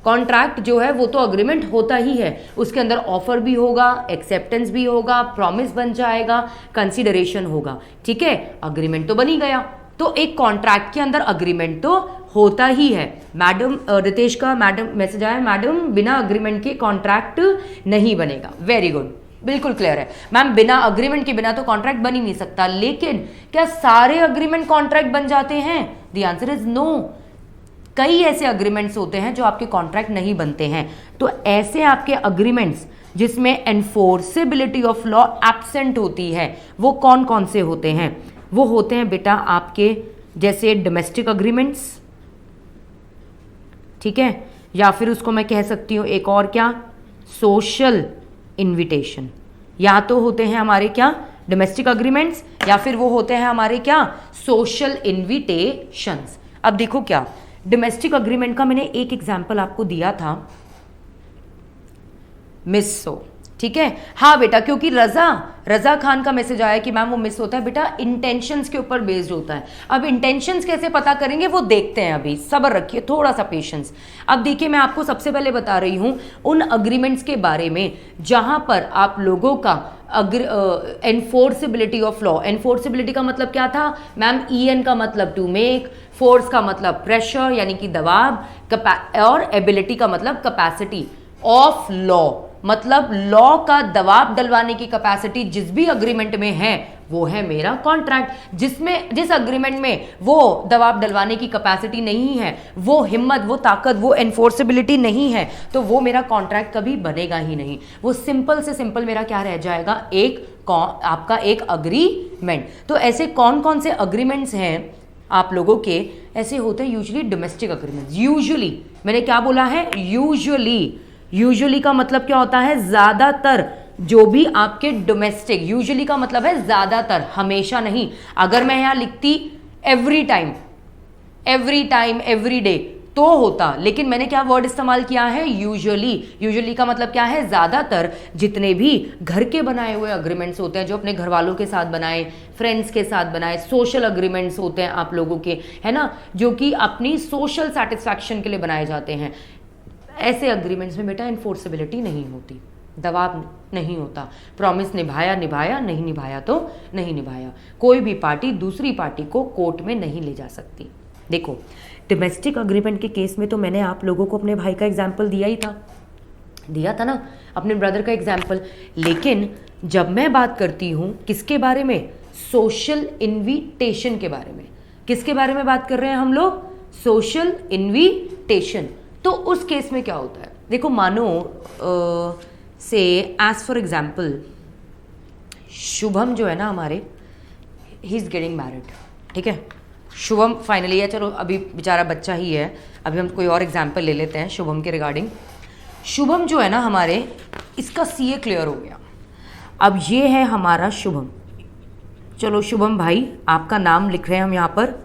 कॉन्ट्रैक्ट जो है वो तो अग्रीमेंट होता ही है। उसके अंदर ऑफर भी होगा, एक्सेप्टेंस भी होगा, प्रॉमिस बन जाएगा, कंसिडरेशन होगा। ठीक है, अग्रीमेंट तो बन ही गया। तो एक कॉन्ट्रैक्ट के अंदर अग्रीमेंट तो होता ही है। मैडम रितेश का मैसेज आया, मैडम बिना अग्रीमेंट के कॉन्ट्रैक्ट नहीं बनेगा। वेरी गुड, बिल्कुल क्लियर है मैम। बिना अग्रीमेंट के बिना तो कॉन्ट्रैक्ट बन ही नहीं सकता। लेकिन क्या सारे अग्रीमेंट कॉन्ट्रैक्ट बन जाते हैं? The answer is no. कई ऐसे अग्रीमेंट्स होते हैं जो आपके कॉन्ट्रैक्ट नहीं बनते हैं। तो ऐसे आपके अग्रीमेंट्स जिसमें एनफोर्सेबिलिटी ऑफ लॉ एब्सेंट होती है वो कौन कौन से होते हैं? वो होते हैं बेटा आपके जैसे डोमेस्टिक अग्रीमेंट्स, ठीक है, या फिर उसको मैं कह सकती हूं एक और क्या? Social invitation. या तो होते हैं हमारे क्या? डोमेस्टिक अग्रीमेंट्स, या फिर वो होते हैं हमारे क्या? Social invitations. अब देखो क्या डोमेस्टिक अग्रीमेंट का मैंने एक एग्जांपल आपको दिया था, मिस सो। ठीक है, हाँ बेटा, क्योंकि रजा खान का मैसेज आया कि मैम वो मिस होता है। बेटा इंटेंशंस के ऊपर बेस्ड होता है। अब इंटेंशंस कैसे पता करेंगे वो देखते हैं, अभी सब्र रखिए, थोड़ा सा पेशेंस। अब देखिए मैं आपको सबसे पहले बता रही हूं उन अग्रीमेंट्स के बारे में जहां पर आप लोगों का एनफोर्सेबिलिटी ऑफ लॉ। एनफोर्सेबिलिटी का मतलब क्या था मैम? EN का मतलब टू मेक, फोर्स का मतलब प्रेशर यानी कि दबाव, और एबिलिटी का मतलब कैपेसिटी ऑफ लॉ, मतलब लॉ का दबाव डलवाने की कैपेसिटी जिस भी अग्रीमेंट में है वो है मेरा कॉन्ट्रैक्ट। जिस अग्रीमेंट में वो दबाव डलवाने की कैपेसिटी नहीं है, वो हिम्मत, वो ताकत, वो एनफोर्सेबिलिटी नहीं है, तो वो मेरा कॉन्ट्रैक्ट कभी बनेगा ही नहीं। वो सिंपल से सिंपल मेरा क्या रह जाएगा? आपका एक अग्रीमेंट। तो ऐसे कौन कौन से अग्रीमेंट्स हैं आप लोगों के? ऐसे होते हैं यूजुअली डोमेस्टिक अग्रीमेंट्स। यूजुअली मैंने क्या बोला है? यूजुअली का मतलब क्या होता है? ज्यादातर। जो भी आपके डोमेस्टिक, यूजुअली का मतलब है ज्यादातर, हमेशा नहीं। अगर मैं यहां लिखती एवरी टाइम, एवरी डे तो होता, लेकिन मैंने क्या वर्ड इस्तेमाल किया है? यूजुअली का मतलब क्या है? ज्यादातर। जितने भी घर के बनाए हुए अग्रीमेंट्स होते हैं, जो अपने घर वालों के साथ बनाए, फ्रेंड्स के साथ बनाए, सोशल अग्रीमेंट्स होते हैं आप लोगों के, है ना, जो कि अपनी सोशल सेटिस्फैक्शन के लिए बनाए जाते हैं, ऐसे अग्रीमेंट्स में बेटा एनफोर्सेबिलिटी नहीं होती, दबाव नहीं होता। प्रॉमिस निभाया, नहीं निभाया तो नहीं निभाया। कोई भी पार्टी दूसरी पार्टी को कोर्ट में नहीं ले जा सकती। देखो डोमेस्टिक अग्रीमेंट के केस में तो मैंने आप लोगों को अपने भाई का एग्जाम्पल दिया था ना, अपने ब्रदर का एग्जाम्पल। लेकिन जब मैं बात करती हूँ किसके बारे में? सोशल इनविटेशन के बारे में। किसके बारे में बात कर रहे हैं हम लोग? Social invitation. तो उस केस में क्या होता है, देखो मानो से एज फॉर एग्जाम्पल शुभम जो है ना हमारे, ही इज गेटिंग मैरिड, ठीक है, शुभम फाइनली है, चलो अभी बेचारा बच्चा ही है, अभी हम कोई और एग्जाम्पल ले लेते हैं शुभम के रिगार्डिंग। शुभम जो है ना हमारे, इसका सीए क्लियर हो गया। अब ये है हमारा शुभम, चलो शुभम भाई आपका नाम लिख रहे हैं हम यहाँ पर।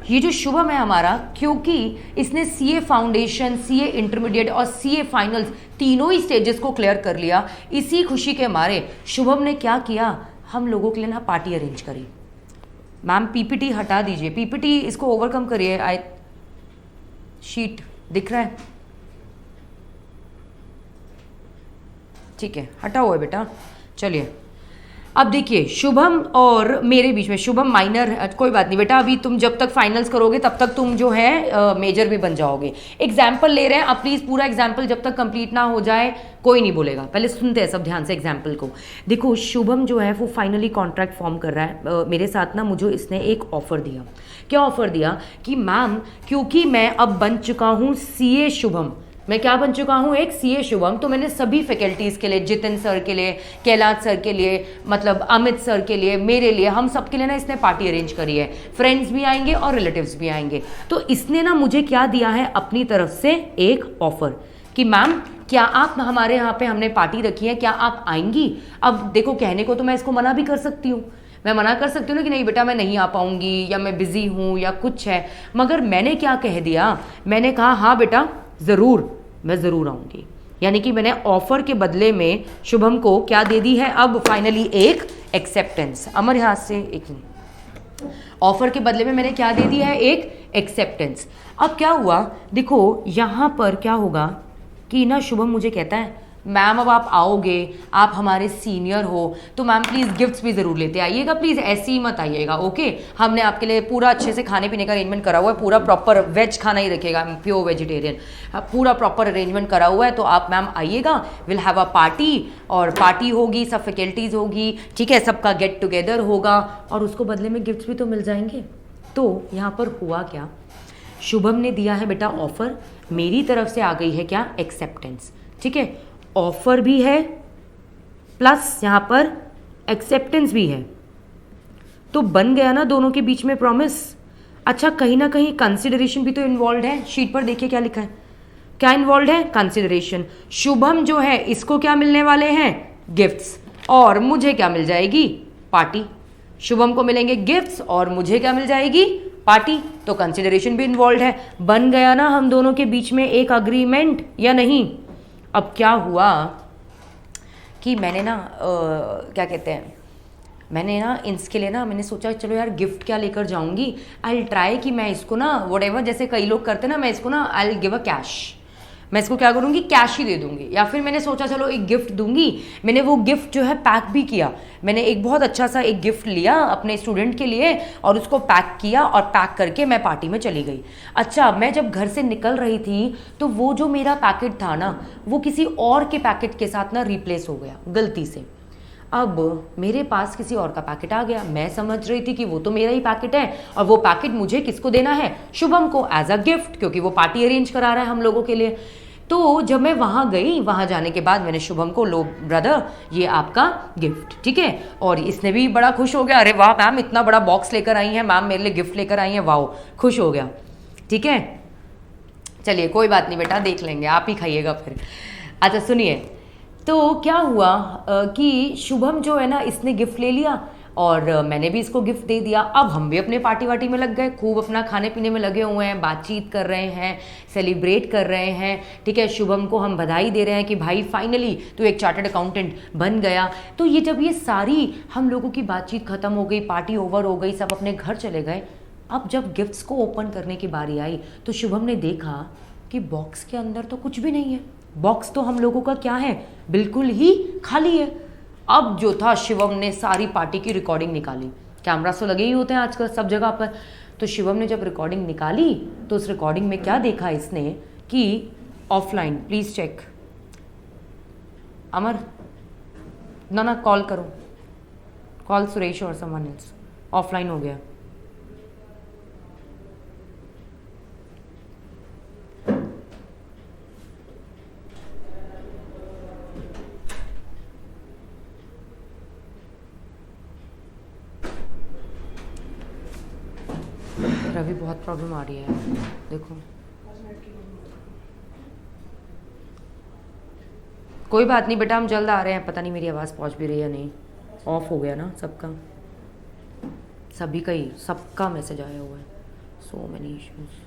ये जो शुभम है हमारा, क्योंकि इसने सीए फाउंडेशन, सीए इंटरमीडिएट और सीए फाइनल्स तीनों ही स्टेजेस को क्लियर कर लिया, इसी खुशी के मारे शुभम ने क्या किया, हम लोगों के लिए ना पार्टी अरेंज करी। मैम पीपीटी हटा दीजिए, पीपीटी इसको ओवरकम करिए, आई शीट दिख रहा है, ठीक है हटा हुआ है बेटा। चलिए अब देखिए शुभम और मेरे बीच में, शुभम माइनर, कोई बात नहीं बेटा, अभी तुम जब तक फाइनल्स करोगे तब तक तुम जो है मेजर भी बन जाओगे। एग्जाम्पल ले रहे हैं, अब प्लीज़ पूरा एग्जाम्पल जब तक कंप्लीट ना हो जाए कोई नहीं बोलेगा, पहले सुनते हैं सब ध्यान से एग्जाम्पल को। देखो शुभम जो है वो फाइनली कॉन्ट्रैक्ट फॉर्म कर रहा है मेरे साथ ना, मुझे इसने एक ऑफर दिया। क्या ऑफर दिया कि मैम क्योंकि मैं अब बन चुका हूँ सीए शुभम, मैं क्या बन चुका हूँ, एक सीए शुभम, तो मैंने सभी फैकल्टीज़ के लिए, जितिन सर के लिए, कैलाश सर के लिए, मतलब अमित सर के लिए, मेरे लिए, हम सब के लिए ना इसने पार्टी अरेंज करी है। फ्रेंड्स भी आएंगे और रिलेटिव्स भी आएंगे। तो इसने ना मुझे क्या दिया है अपनी तरफ से एक ऑफर कि मैम क्या आप हमारे यहाँ पे हमने पार्टी रखी है, क्या आप आएंगी? अब देखो कहने को तो मैं इसको मना भी कर सकती हूँ, मैं मना कर सकती हूँ ना कि नहीं बेटा मैं नहीं आ पाऊँगी या मैं बिज़ी हूँ या कुछ है, मगर मैंने क्या कह दिया, मैंने कहा हाँ बेटा ज़रूर, मैं ज़रूर आऊँगी। यानी कि मैंने ऑफर के बदले में शुभम को क्या दे दी है, अब फाइनली एक एक्सेप्टेंस। अमर यहाँ से एक, ऑफर के बदले में मैंने क्या दे दी है, एक एक्सेप्टेंस। अब क्या हुआ, देखो यहाँ पर क्या होगा कि ना शुभम मुझे कहता है मैम अब आप आओगे, आप हमारे सीनियर हो, तो मैम प्लीज़ गिफ्ट्स भी ज़रूर लेते आइएगा, प्लीज़ ऐसे ही मत आइएगा, ओके। हमने आपके लिए पूरा अच्छे से खाने पीने का अरेंजमेंट करा हुआ है, पूरा प्रॉपर वेज खाना ही रखेगा, प्योर वेजिटेरियन, पूरा प्रॉपर अरेंजमेंट करा हुआ है, तो आप मैम आइएगा, विल हैव अ पार्टी, और पार्टी होगी, सब फैकल्टीज़ होगी, ठीक है, सबका गेट टुगेदर होगा और उसको बदले में गिफ्ट्स भी तो मिल जाएंगे। तो यहाँ पर हुआ क्या, शुभम ने दिया है बेटा ऑफर, मेरी तरफ से आ गई है क्या, एक्सेप्टेंस, ठीक है, ऑफर भी है प्लस यहाँ पर एक्सेप्टेंस भी है, तो बन गया ना दोनों के बीच में प्रॉमिस। अच्छा कहीं ना कहीं कंसिडरेशन भी तो इन्वॉल्व है, शीट पर देखिए क्या लिखा है, क्या इन्वॉल्व है, कंसिडरेशन। शुभम जो है इसको क्या मिलने वाले हैं, गिफ्ट्स, और मुझे क्या मिल जाएगी, पार्टी। शुभम को मिलेंगे गिफ्ट्स और मुझे क्या मिल जाएगी, पार्टी, तो कंसिडरेशन भी इन्वॉल्व है। बन गया ना हम दोनों के बीच में एक अग्रीमेंट या नहीं। अब क्या हुआ कि मैंने ना क्या कहते हैं, मैंने ना इसके लिए ना मैंने सोचा चलो यार गिफ्ट क्या लेकर जाऊंगी, आई ट्राई कि मैं इसको ना व्हाटएवर, जैसे कई लोग करते ना, मैं इसको ना आई गिव अ कैश, मैं इसको क्या करूँगी, कैश ही दे दूंगी, या फिर मैंने सोचा चलो एक गिफ्ट दूंगी। मैंने वो गिफ्ट जो है पैक भी किया, मैंने एक बहुत अच्छा सा एक गिफ्ट लिया अपने स्टूडेंट के लिए और उसको पैक किया और पैक करके मैं पार्टी में चली गई। अच्छा मैं जब घर से निकल रही थी तो वो जो मेरा पैकेट था ना वो किसी और के पैकेट के साथ ना रिप्लेस हो गया गलती से। अब मेरे पास किसी और का पैकेट आ गया, मैं समझ रही थी कि वो तो मेरा ही पैकेट है और वो पैकेट मुझे किसको देना है, शुभम को, एज अ गिफ्ट, क्योंकि वो पार्टी अरेंज करा रहा है हम लोगों के लिए। तो जब मैं वहाँ गई, वहाँ जाने के बाद मैंने शुभम को, लो ब्रदर ये आपका गिफ्ट, ठीक है, और इसने भी बड़ा खुश हो गया, अरे वाह मैम इतना बड़ा बॉक्स लेकर आई हैं मैम, मेरे लिए गिफ्ट लेकर आई हैं, वाह, खुश हो गया, ठीक है। चलिए कोई बात नहीं बेटा, देख लेंगे, आप ही खाइएगा फिर। अच्छा सुनिए, तो क्या हुआ कि शुभम जो है ना इसने गिफ्ट ले लिया और मैंने भी इसको गिफ्ट दे दिया। अब हम भी अपने पार्टी वार्टी में लग गए, खूब अपना खाने पीने में लगे हुए हैं, बातचीत कर रहे हैं, सेलिब्रेट कर रहे हैं, ठीक है। शुभम को हम बधाई दे रहे हैं कि भाई फाइनली तू एक चार्टर्ड अकाउंटेंट बन गया। तो ये जब ये सारी हम लोगों की बातचीत खत्म हो गई, पार्टी ओवर हो गई, सब अपने घर चले गए, अब जब गिफ्ट्स को ओपन करने की बारी आई तो शुभम ने देखा कि बॉक्स के अंदर तो कुछ भी नहीं है, बॉक्स तो हम लोगों का क्या है, बिल्कुल ही खाली है। अब जो था शिवम ने सारी पार्टी की रिकॉर्डिंग निकाली, कैमरा तो लगे ही होते हैं आजकल सब जगह पर। तो शिवम ने जब रिकॉर्डिंग निकाली तो उस रिकॉर्डिंग में क्या देखा इसने कि ऑफलाइन, प्लीज चेक, अमर ना कॉल करो, कॉल सुरेश और समवन एल्स, ऑफलाइन हो गया। रवि बहुत प्रॉब्लम आ रही है, देखो कोई बात नहीं बेटा, हम जल्द आ रहे हैं। पता नहीं मेरी आवाज़ पहुंच भी रही है या नहीं, ऑफ हो गया ना सबका, सभी का ही, सबका मैसेज आया हुआ है, सो मेनी इश्यूज।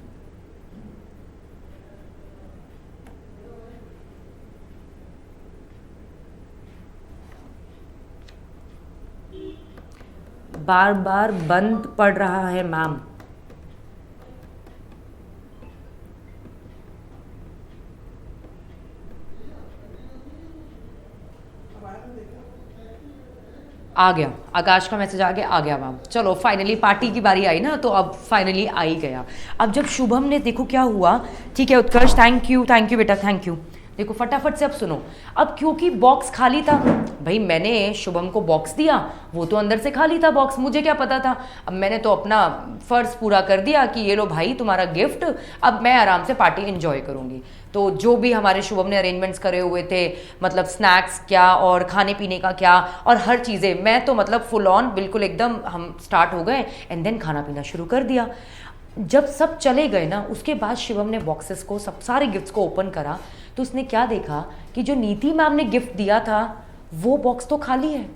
बार बार बंद पड़ रहा है मैम। आ गया, आकाश का मैसेज आ गया मैम। चलो फाइनली पार्टी की बारी आई ना, तो अब फाइनली आ ही गया। अब जब शुभम ने, देखो क्या हुआ, ठीक है उत्कर्ष, थैंक यू बेटा, थैंक यू। देखो फटाफट से अब सुनो, अब क्योंकि बॉक्स खाली था, भाई मैंने शुभम को बॉक्स दिया, वो तो अंदर से खाली था बॉक्स, मुझे क्या पता था। अब मैंने तो अपना फर्ज पूरा कर दिया कि ये लो भाई तुम्हारा गिफ्ट, अब मैं आराम से पार्टी एंजॉय करूंगी। तो जो भी हमारे शुभम ने अरेंजमेंट्स करे हुए थे, मतलब स्नैक्स क्या और खाने पीने का क्या और हर चीज़ें, मैं तो मतलब फुल ऑन बिल्कुल एकदम हम स्टार्ट हो गए एंड देन खाना पीना शुरू कर दिया। जब सब चले गए ना, उसके बाद शिवम ने बॉक्सेस को, सब सारे गिफ्ट्स को ओपन करा, तो उसने क्या देखा कि जो नीति मैम ने गिफ्ट दिया था वो बॉक्स तो खाली है।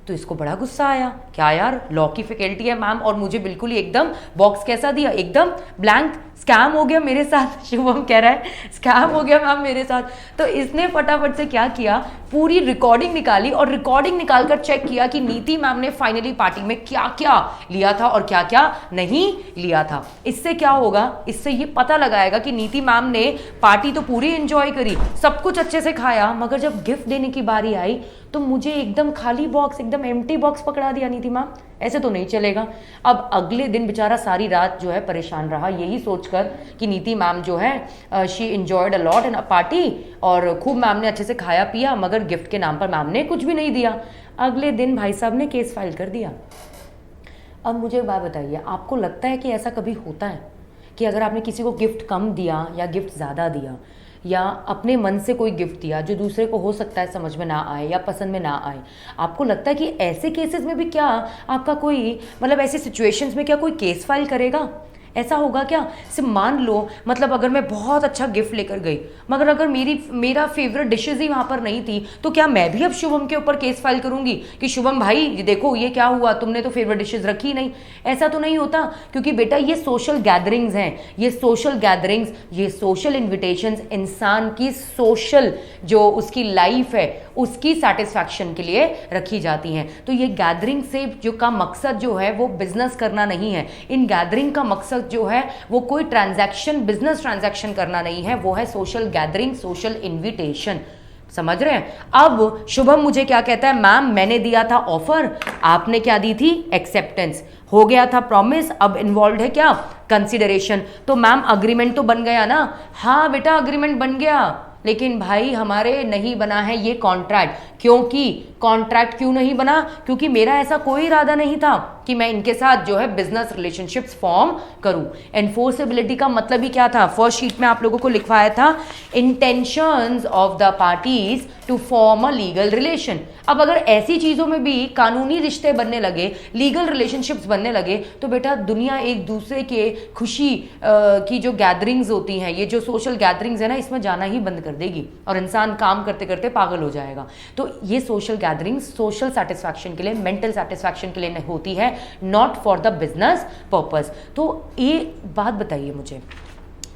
तो इसको बड़ा गुस्सा आया, क्या यार लॉ की फैकल्टी है मैम, और मुझे बिल्कुल ही एकदम बॉक्स कैसा दिया, एकदम ब्लैंक, स्कैम हो गया मेरे साथ। शुभम कह रहा है स्कैम हो गया मैम मेरे साथ। तो इसने फटाफट से क्या किया, पूरी रिकॉर्डिंग निकाली और रिकॉर्डिंग निकालकर चेक किया कि नीति मैम ने फाइनली पार्टी में क्या क्या लिया था और क्या क्या नहीं लिया था। इससे क्या होगा, इससे ये पता लगाएगा कि नीति मैम ने पार्टी तो पूरी एंजॉय करी, सब कुछ अच्छे से खाया, मगर जब गिफ्ट देने की बारी आई तो मुझे एकदम खाली बॉक्स, एकदम एम्प्टी बॉक्स पकड़ा दिया नीति मैम, ऐसे तो नहीं चलेगा। अब अगले दिन बेचारा सारी रात जो है परेशान रहा, यही सोचकर कि नीति मैम जो है she enjoyed a lot in a party, और खूब मैम ने अच्छे से खाया पिया, मगर गिफ्ट के नाम पर मैम ने कुछ भी नहीं दिया। अगले दिन भाई साहब ने केस फाइल कर दिया। अब मुझे एक बात बताइए, आपको लगता है कि ऐसा कभी होता है कि अगर आपने किसी को गिफ्ट कम दिया या गिफ्ट ज़्यादा दिया या अपने मन से कोई गिफ्ट दिया जो दूसरे को हो सकता है समझ में ना आए या पसंद में ना आए, आपको लगता है कि ऐसे केसेस में भी क्या आपका कोई, मतलब ऐसी सिचुएशंस में क्या कोई केस फाइल करेगा? ऐसा होगा क्या? सिर्फ मान लो, मतलब अगर मैं बहुत अच्छा गिफ्ट लेकर गई, मगर अगर मेरा फेवरेट डिशेज ही वहाँ पर नहीं थी, तो क्या मैं भी अब शुभम के ऊपर केस फाइल करूँगी कि शुभम भाई देखो ये क्या हुआ, तुमने तो फेवरेट डिशेज रखी नहीं? ऐसा तो नहीं होता, क्योंकि बेटा ये सोशल गैदरिंग्स हैं, ये सोशल गैदरिंग्स, ये सोशल इन्विटेशंस इंसान की सोशल जो उसकी लाइफ है उसकी सेटिस्फैक्शन के लिए रखी जाती हैं। तो ये गैदरिंग से जो का मकसद जो है वो बिजनेस करना नहीं है, इन गैदरिंग का मकसद जो है वो कोई ट्रांजैक्शन, बिजनेस ट्रांजैक्शन करना नहीं है, वो है सोशल गैदरिंग, सोशल इन्विटेशन। समझ रहे हैं? अब शुभम मुझे क्या कहता है, मैम मैंने दिया था ऑफर, आपने क्या दी थी, एक्सेप्टेंस, हो गया था प्रॉमिस, अब इन्वॉल्व है क्या, कंसिडरेशन। तो मैम अग्रीमेंट तो बन गया ना? हाँ बेटा अग्रीमेंट बन गया, लेकिन भाई हमारे नहीं बना है ये कॉन्ट्रैक्ट। क्योंकि कॉन्ट्रैक्ट क्यों नहीं बना? क्योंकि मेरा ऐसा कोई इरादा नहीं था कि मैं इनके साथ जो है बिजनेस रिलेशनशिप्स फॉर्म करूं। एनफोर्सेबिलिटी का मतलब ही क्या था? फर्स्ट शीट में आप लोगों को लिखवाया था, intentions of the parties to form a legal relation. अब अगर ऐसी चीजों में भी कानूनी रिश्ते बनने लगे, लीगल रिलेशनशिप्स बनने लगे, तो बेटा दुनिया एक दूसरे के खुशी की जो गैदरिंग्स होती हैं, ये जो सोशल गैदरिंग्स है ना, इसमें जाना ही बंद कर देगी और इंसान काम करते करते पागल हो जाएगा। तो ये सोशल गैदरिंग्स सोशल सेटिस्फैक्शन के लिए, मेंटल सेटिस्फैक्शन के लिए होती है, not for the business purpose. तो एक बात बताइए मुझे,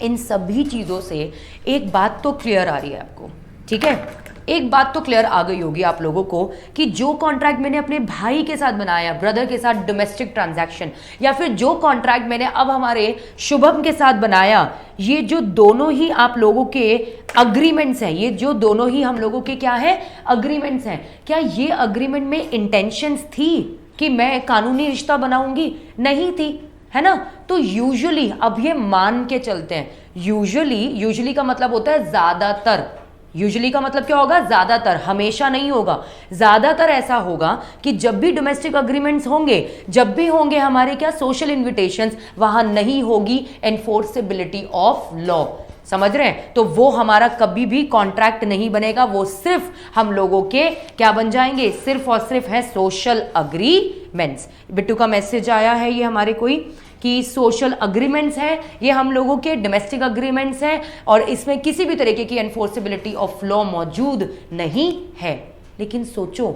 इन सभी चीज़ों से एक बात तो क्लियर आ रही है आपको, ठीक है? एक बात तो क्लियर आ गई होगी आप लोगों को कि जो कॉन्ट्रैक्ट मैंने अपने भाई के साथ बनाया, ब्रदर के साथ डोमेस्टिक ट्रांजैक्शन, या फिर जो कॉन्ट्रैक्ट मैंने अब हमारे शुभम के साथ बनाया, ये जो दोनों ही आप लोगों के अग्रीमेंट्स हैं, ये जो दोनों ही हम लोगों के क्या है, अग्रीमेंट्स हैं, क्या ये अग्रीमेंट में इंटेंशंस थी कि मैं कानूनी रिश्ता बनाऊंगी? नहीं थी, है ना? तो यूजुअली, अब ये मान के चलते हैं, यूजुअली का मतलब होता है ज्यादातर, यूजुअली का मतलब क्या होगा, ज्यादातर, हमेशा नहीं होगा। ज्यादातर ऐसा होगा कि जब भी डोमेस्टिक अग्रीमेंट्स होंगे, जब भी होंगे हमारे क्या सोशल इन्विटेशंस, वहां नहीं होगी एनफोर्सेबिलिटी ऑफ लॉ। समझ रहे हैं? तो वो हमारा कभी भी कॉन्ट्रैक्ट नहीं बनेगा, वो सिर्फ हम लोगों के क्या बन जाएंगे, सिर्फ और सिर्फ है सोशल अग्रीमेंट्स। बिट्टू का मैसेज आया है ये हमारे कोई कि सोशल अग्रीमेंट्स हैं, ये हम लोगों के डोमेस्टिक अग्रीमेंट्स हैं और इसमें किसी भी तरीके की एनफोर्सेबिलिटी ऑफ लॉ मौजूद नहीं है। लेकिन सोचो,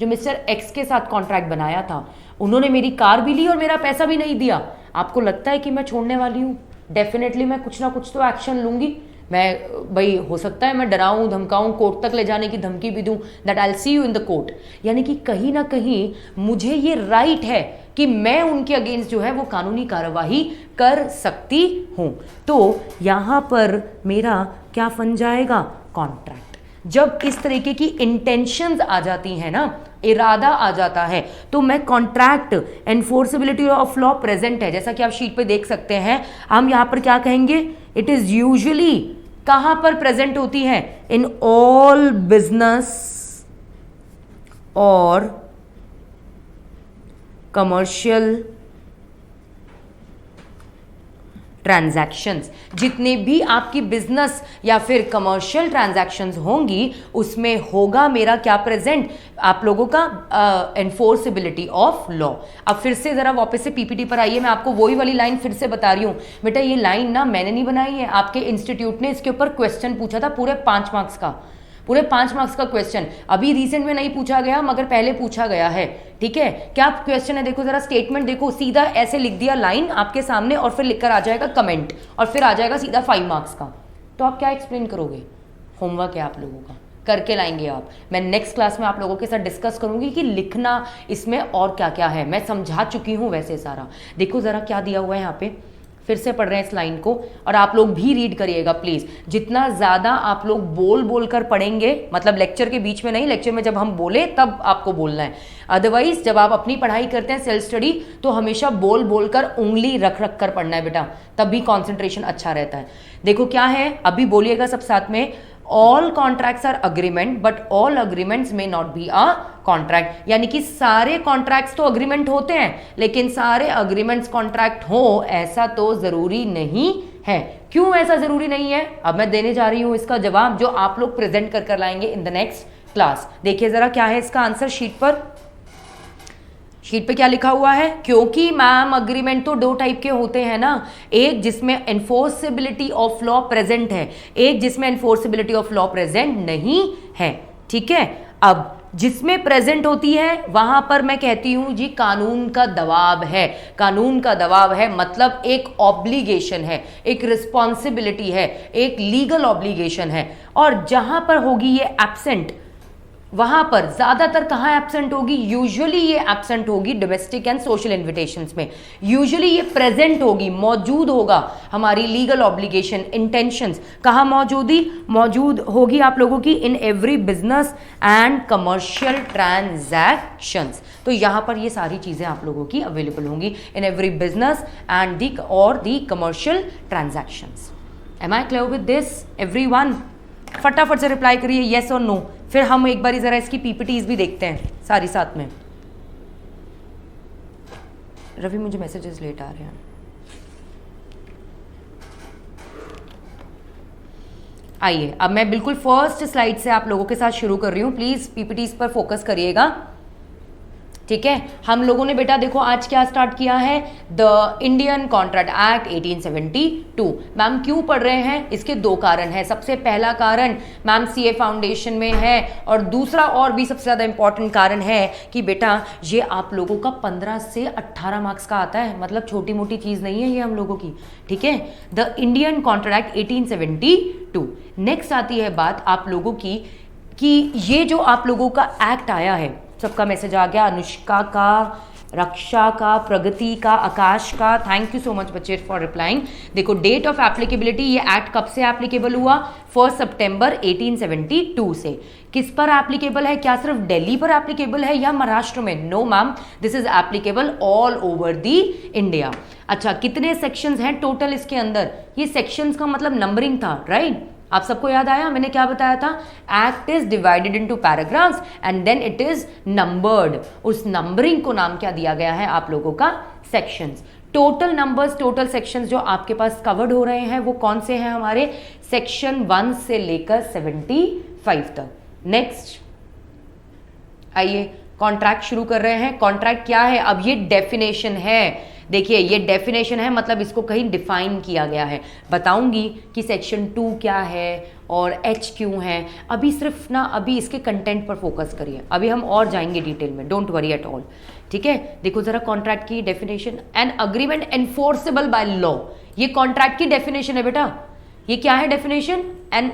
जो मिस्टर एक्स के साथ कॉन्ट्रैक्ट बनाया था, उन्होंने मेरी कार भी ली और मेरा पैसा भी नहीं दिया। आपको लगता है कि मैं छोड़ने वाली हूँ? डेफिनेटली मैं कुछ ना कुछ तो एक्शन लूंगी। मैं भाई, हो सकता है मैं डराऊं, धमकाऊं, कोर्ट तक ले जाने की धमकी भी दूं, that I will see you in the court. यानी कि कहीं ना कहीं मुझे ये राइट है कि मैं उनके अगेंस्ट जो है वो कानूनी कार्यवाही कर सकती हूं। तो यहां पर मेरा क्या बन जाएगा, कॉन्ट्रैक्ट। जब इस तरीके की इंटेंशंस आ जाती हैं ना, इरादा आ जाता है, तो मैं contract, enforceability of law present है, जैसा कि आप शीट पे देख सकते हैं। हम यहां पर क्या कहेंगे, इट इज यूजुअली कहां पर प्रेजेंट होती है, इन ऑल बिजनेस और कमर्शियल ट्रांजैक्शंस। जितने भी आपकी बिजनेस या फिर कमर्शियल ट्रांजैक्शंस होंगी, उसमें होगा मेरा क्या प्रेजेंट, आप लोगों का एनफोर्सेबिलिटी ऑफ लॉ। अब फिर से जरा वापस से पीपीटी पर आइए, मैं आपको वही वाली लाइन फिर से बता रही हूं। बेटा ये लाइन ना मैंने नहीं बनाई है, आपके इंस्टीट्यूट ने इसके ऊपर क्वेश्चन पूछा था, पूरे 5 मार्क्स का, पूरे 5 मार्क्स का क्वेश्चन। अभी रिसेंट में नहीं पूछा गया, मगर पहले पूछा गया है। ठीक है, क्या क्वेश्चन है, देखो जरा स्टेटमेंट देखो, सीधा ऐसे लिख दिया लाइन आपके सामने और फिर लिखकर आ जाएगा कमेंट और फिर आ जाएगा सीधा 5 मार्क्स का। तो आप क्या एक्सप्लेन करोगे, होमवर्क है आप लोगों का, करके लाएंगे आप। मैं नेक्स्ट क्लास में आप लोगों के साथ डिस्कस करूंगी कि लिखना इसमें और क्या क्या है, मैं समझा चुकी हूं वैसे सारा। देखो जरा क्या दिया हुआ है यहाँ पे, फिर से पढ़ रहे हैं इस लाइन को, और आप लोग भी रीड करिएगा प्लीज। जितना ज्यादा आप लोग बोल बोल कर पढ़ेंगे, मतलब लेक्चर के बीच में नहीं, लेक्चर में जब हम बोले तब आपको बोलना है। अदरवाइज जब आप अपनी पढ़ाई करते हैं सेल्फ स्टडी, तो हमेशा बोल बोल कर, उंगली रख रख कर पढ़ना है बेटा, तब भी कॉन्सेंट्रेशन अच्छा रहता है। देखो क्या है, अभी बोलिएगा सब साथ में, all contracts are agreement but all agreements may not be a contract. यानी कि सारे कॉन्ट्रैक्ट्स तो अग्रीमेंट होते हैं, लेकिन सारे अग्रीमेंट्स कॉन्ट्रैक्ट हो ऐसा तो जरूरी नहीं है। क्यों ऐसा जरूरी नहीं है, अब मैं देने जा रही हूं इसका जवाब, जो आप लोग प्रेजेंट कर कर लाएंगे इन द नेक्स्ट क्लास। देखिए जरा क्या है इसका आंसर शीट पर, शीट पे क्या लिखा हुआ है, क्योंकि मैम अग्रीमेंट तो 2 टाइप के होते हैं ना, एक जिसमें एनफोर्सेबिलिटी ऑफ लॉ प्रेजेंट है, एक जिसमें एनफोर्सेबिलिटी ऑफ लॉ प्रेजेंट नहीं है। ठीक है, अब जिसमें प्रेजेंट होती है वहां पर मैं कहती हूं जी कानून का दबाव है। कानून का दबाव है मतलब एक ऑब्लिगेशन है, एक रिस्पॉन्सिबिलिटी है, एक लीगल ऑब्लिगेशन है। और जहां पर होगी ये एब्सेंट, वहां पर ज्यादातर कहां एब्सेंट होगी, यूजुअली ये एब्सेंट होगी डोमेस्टिक एंड सोशल इन्विटेशंस में। यूजुअली ये प्रेजेंट होगी, मौजूद होगा हमारी लीगल ऑब्लिगेशन, इंटेंशंस कहां मौजूद होगी आप लोगों की, इन every business and commercial transactions. तो यहां पर ये सारी चीजें आप लोगों की अवेलेबल होंगी, in every business and the commercial transactions. Am I clear with this everyone? फटाफट से रिप्लाई करिए येस और नो, फिर हम एक बार जरा इसकी पीपीटीज भी देखते हैं सारी साथ में। रवि मुझे मैसेजेस लेट आ रहे हैं। आइए अब मैं बिल्कुल फर्स्ट स्लाइड से आप लोगों के साथ शुरू कर रही हूं, प्लीज पीपीटीज पर फोकस करिएगा। ठीक है, हम लोगों ने बेटा देखो आज क्या स्टार्ट किया है, the Indian contract act 1872। Ma'am क्यों पढ़ रहे हैं, इसके 2 कारण हैं। सबसे पहला कारण मैम सीए फाउंडेशन में है, और दूसरा और भी सबसे ज़्यादा इंपॉर्टेंट कारण है कि बेटा ये आप लोगों का 15 से 18 मार्क्स का आता है, मतलब छोटी मोटी चीज़ नहीं है ये हम लोगों की। ठीक है, द इंडियन कॉन्ट्रैक्ट 1872। नेक्स्ट आती है बात आप लोगों की कि ये जो आप लोगों का एक्ट आया है, सबका मैसेज आ गया, अनुष्का का, रक्षा का, प्रगति का, आकाश का, थैंक यू सो मच बच्चे फॉर रिप्लाइंग। देखो डेट ऑफ एप्लीकेबिलिटी, ये एक्ट कब से एप्लीकेबल हुआ, 1 सितंबर 1872 से। किस पर एप्लीकेबल है, क्या सिर्फ दिल्ली पर एप्लीकेबल है या महाराष्ट्र में? No ma'am, this is applicable all over the India. अच्छा, कितने सेक्शंस हैं टोटल इसके अंदर, ये सेक्शंस का मतलब नंबरिंग था, राइट? आप सबको याद आया मैंने क्या बताया था? Act is divided into paragraphs and then it is numbered. उस नंबरिंग को नाम क्या दिया गया है आप लोगों का? Sections. Total numbers, total sections जो आपके पास कवर्ड हो रहे हैं वो कौन से हैं हमारे? सेक्शन 1 से लेकर 75 तक। नेक्स्ट आइए कॉन्ट्रैक्ट शुरू कर रहे हैं। कॉन्ट्रैक्ट क्या है? अब ये डेफिनेशन है, देखिए ये डेफिनेशन है, मतलब इसको कहीं डिफाइन किया गया है। बताऊंगी कि सेक्शन 2 क्या है और एच क्यों है। अभी सिर्फ ना अभी इसके कंटेंट पर फोकस करिए, अभी हम और जाएंगे डिटेल में, डोंट वरी एट ऑल। ठीक है, देखो जरा कॉन्ट्रैक्ट की definition. An agreement enforceable by law, ये कॉन्ट्रैक्ट की डेफिनेशन है बेटा। ये क्या है डेफिनेशन? एन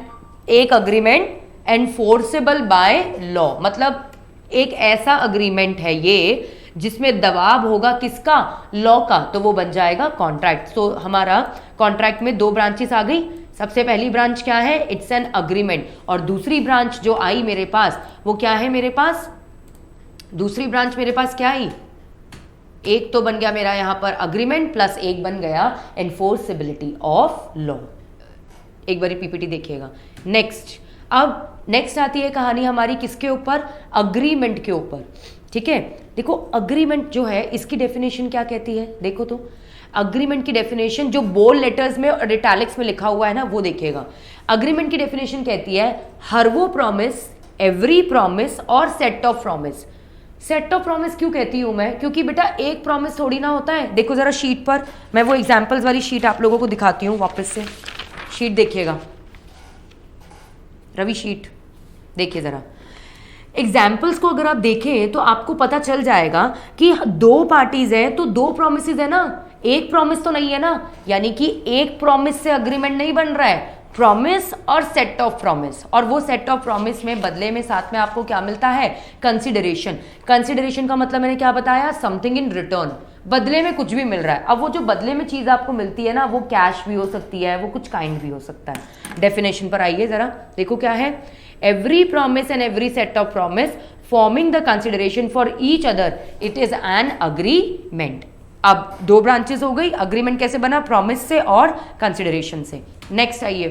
एक अग्रीमेंट एनफोर्सेबल बाय लॉ, मतलब एक ऐसा अग्रीमेंट है ये जिसमें दबाव होगा किसका? लॉ का, तो वो बन जाएगा कॉन्ट्रैक्ट। सो हमारा कॉन्ट्रैक्ट में 2 ब्रांचेस आ गई। सबसे पहली ब्रांच क्या है? It's an agreement. और दूसरी ब्रांच जो आई मेरे पास वो क्या है मेरे पास? दूसरी ब्रांच मेरे पास क्या आई? एक तो बन गया मेरा यहां पर अग्रीमेंट प्लस एक बन गया एनफोर्सेबिलिटी ऑफ लॉ। एक बार पीपीटी देखिएगा। नेक्स्ट, अब नेक्स्ट आती है कहानी हमारी किसके ऊपर? अग्रीमेंट के ऊपर। ठीक है, देखो अग्रीमेंट जो है इसकी डेफिनेशन क्या कहती है? देखो तो अग्रीमेंट की डेफिनेशन जो बोल्ड लेटर्स में और इटैलिक्स में लिखा हुआ है ना वो देखिएगा। अग्रीमेंट की डेफिनेशन कहती है हर वो प्रॉमिस, एवरी प्रॉमिस और set of promise. Set of promise क्यों कहती हूं मैं? क्योंकि बेटा एक प्रॉमिस थोड़ी ना होता है। देखो जरा शीट पर, मैं वो एग्जाम्पल्स वाली शीट आप लोगों को दिखाती हूँ वापस से। शीट देखिएगा रवि, शीट देखिए जरा। एग्जाम्पल्स को अगर आप देखें तो आपको पता चल जाएगा कि 2 पार्टीज है तो 2 प्रोमिसेस है ना, एक प्रॉमिस तो नहीं है ना। यानी कि एक प्रॉमिस से अग्रीमेंट नहीं बन रहा है, प्रॉमिस और सेट ऑफ प्रॉमिस। और वो सेट ऑफ प्रॉमिस में बदले में साथ में आपको क्या मिलता है? कंसिडरेशन। कंसिडरेशन का मतलब मैंने क्या बताया? समथिंग इन रिटर्न, बदले में कुछ भी मिल रहा है। अब वो जो बदले में चीज आपको मिलती है ना वो कैश भी हो सकती है, वो कुछ काइंड भी हो सकता है। डेफिनेशन पर आइए जरा, देखो क्या है? Every promise and every set of promise forming the consideration for each other, it is an agreement. अब 2 ब्रांचेस हो गई। अग्रीमेंट कैसे बना? प्रॉमिस से और कंसिडरेशन से। नेक्स्ट आइए,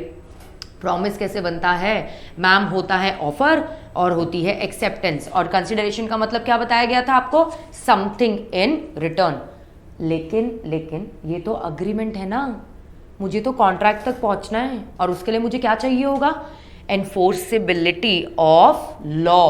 प्रॉमिस कैसे बनता है? मैम होता है ऑफर और होती है एक्सेप्टेंस। और कंसिडरेशन का मतलब क्या बताया गया था आपको? Something in return. लेकिन ये तो अग्रीमेंट है ना, मुझे तो कॉन्ट्रैक्ट तक पहुंचना है और उसके लिए मुझे क्या चाहिए होगा? Enforceability of law.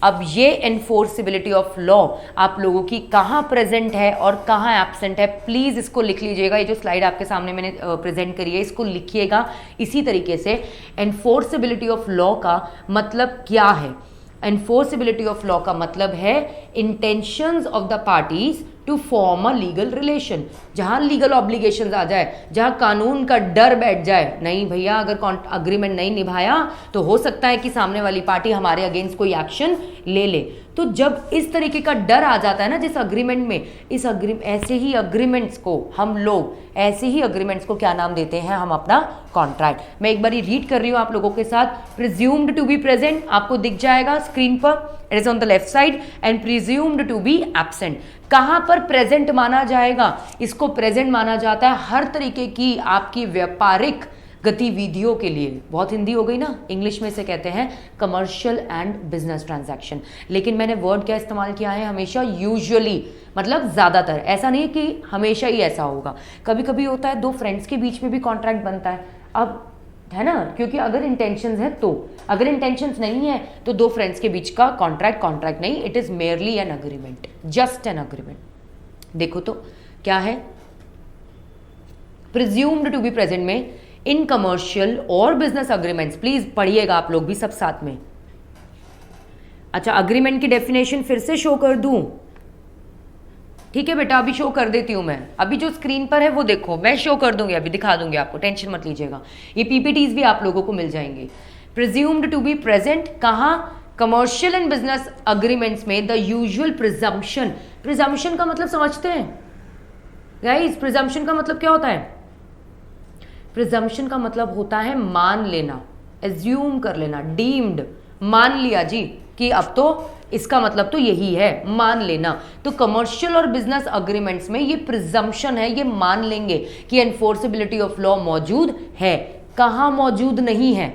अब ये एनफोर्सेबिलिटी ऑफ लॉ आप लोगों की कहाँ प्रेजेंट है और कहाँ एब्सेंट है, प्लीज इसको लिख लीजिएगा। ये जो स्लाइड आपके सामने मैंने प्रेजेंट करी है इसको लिखिएगा इसी तरीके से। एनफोर्सेबिलिटी ऑफ लॉ का मतलब क्या है? एनफोर्सेबिलिटी ऑफ लॉ का मतलब है intentions of the parties to form a legal relation. जहां लीगल ऑब्लिगेशंस आ जाए, जहां कानून का डर बैठ जाए, नहीं भैया अगर अग्रीमेंट नहीं निभाया तो हो सकता है कि सामने वाली पार्टी हमारे अगेंस्ट कोई एक्शन ले ले। तो जब इस तरीके का डर आ जाता है ना जिस अग्रीमेंट में, ऐसे ही अग्रीमेंट्स को क्या नाम देते हैं हम? अपना कॉन्ट्रैक्ट। मैं एक बार रीड कर रही हूं आप लोगों के साथ। प्रिज्यूम्ड टू बी प्रेजेंट आपको दिख जाएगा स्क्रीन पर, it is on the left side, and presumed to be absent. कहां पर प्रेजेंट माना जाएगा? इसको प्रेजेंट माना जाता है हर तरीके की आपकी व्यापारिक गतिविधियों के लिए। बहुत हिंदी हो गई ना, इंग्लिश में से कहते हैं कमर्शियल एंड बिजनेस ट्रांजैक्शन। लेकिन मैंने वर्ड क्या इस्तेमाल किया है? हमेशा यूजुअली, मतलब ज्यादातर। ऐसा नहीं है कि हमेशा ही ऐसा होगा, कभी कभी होता है 2 फ्रेंड्स के बीच में भी कॉन्ट्रैक्ट बनता है। अब है ना, क्योंकि अगर इंटेंशंस है तो, अगर इंटेंशंस नहीं है तो 2 फ्रेंड्स के बीच का कॉन्ट्रैक्ट नहीं, it is merely an agreement, just an agreement. देखो तो क्या है? प्रिज्यूम्ड टू बी प्रेजेंट में इन कमर्शियल और बिजनेस अग्रीमेंट्स, प्लीज पढ़िएगा आप लोग भी सब साथ में। अच्छा, अग्रीमेंट की डेफिनेशन फिर से शो कर दूं? ठीक है बेटा, अभी शो कर देती हूं मैं। अभी जो स्क्रीन पर है वो देखो, मैं शो कर दूंगी, अभी दिखा दूंगी आपको, टेंशन मत लीजिएगा। ये पीपीटीज भी आप लोगों को मिल जाएंगे। प्रिज्यूम्ड टू बी प्रेजेंट कहां? कमर्शियल एंड बिजनेस अग्रीमेंट्स में द यूजुअल प्रिजम्पशन। प्रिजम्पशन का मतलब समझते हैं गाइस? प्रिजम्पशन का मतलब क्या होता है? प्रिजम्पशन का मतलब होता है मान लेना, एज्यूम कर लेना, डीम्ड, मान लिया जी कि अब तो इसका मतलब तो यही है, मान लेना। तो कमर्शियल और बिजनेस अग्रीमेंट्स में ये प्रिजम्पशन है, ये मान लेंगे कि एनफोर्सेबिलिटी ऑफ लॉ मौजूद है। कहाँ मौजूद नहीं है,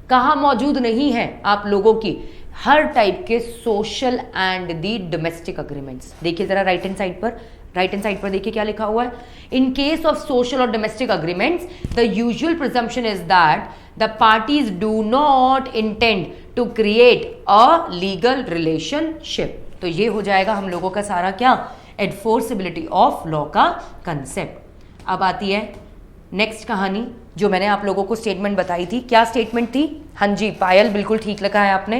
कहाँ मौजूद नहीं है आप लोगों की, हर टाइप के social and the domestic agreements. देखिए जरा राइट हैंड साइड पर, राइट हैंड साइड पर देखिए क्या लिखा हुआ है। इन केस ऑफ सोशल और domestic agreements the usual presumption is that the parties do not intend to create a legal relationship. तो ये हो जाएगा हम लोगों का सारा क्या, एनफोर्सेबिलिटी ऑफ लॉ का कंसेप्ट। अब आती है नेक्स्ट कहानी जो मैंने आप लोगों को स्टेटमेंट बताई थी। क्या स्टेटमेंट थी? हाँ जी पायल, बिल्कुल ठीक लिखा है आपने,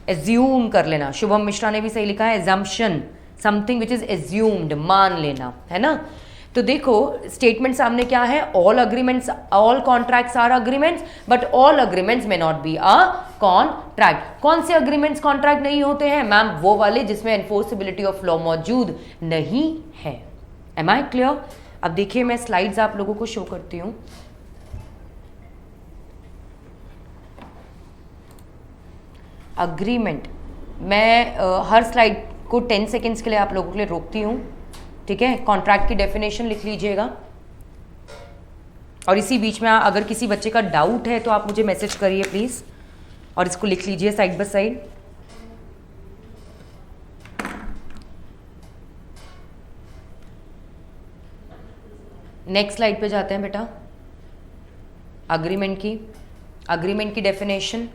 एज्यूम कर लेना। शुभम मिश्रा ने भी सही लिखा है, assumption, something which is assumed, मान लेना, है ना। तो देखो स्टेटमेंट सामने क्या है, all agreements, all contracts are agreements but all agreements may not be a contract. कौन से अग्रीमेंट्स कॉन्ट्रैक्ट नहीं होते हैं मैम? वो वाले जिसमें एनफोर्सेबिलिटी ऑफ लॉ मौजूद नहीं है। Am I clear? अब देखिए मैं स्लाइड्स आप लोगों को शो करती हूं। अग्रीमेंट, मैं हर स्लाइड को 10 सेकेंड्स के लिए आप लोगों के लिए रोकती हूँ, ठीक है। कॉन्ट्रैक्ट की डेफिनेशन लिख लीजिएगा और इसी बीच में अगर किसी बच्चे का डाउट है तो आप मुझे मैसेज करिए प्लीज़, और इसको लिख लीजिए side by side. Next slide पे जाते हैं बेटा। अग्रीमेंट की डेफिनेशन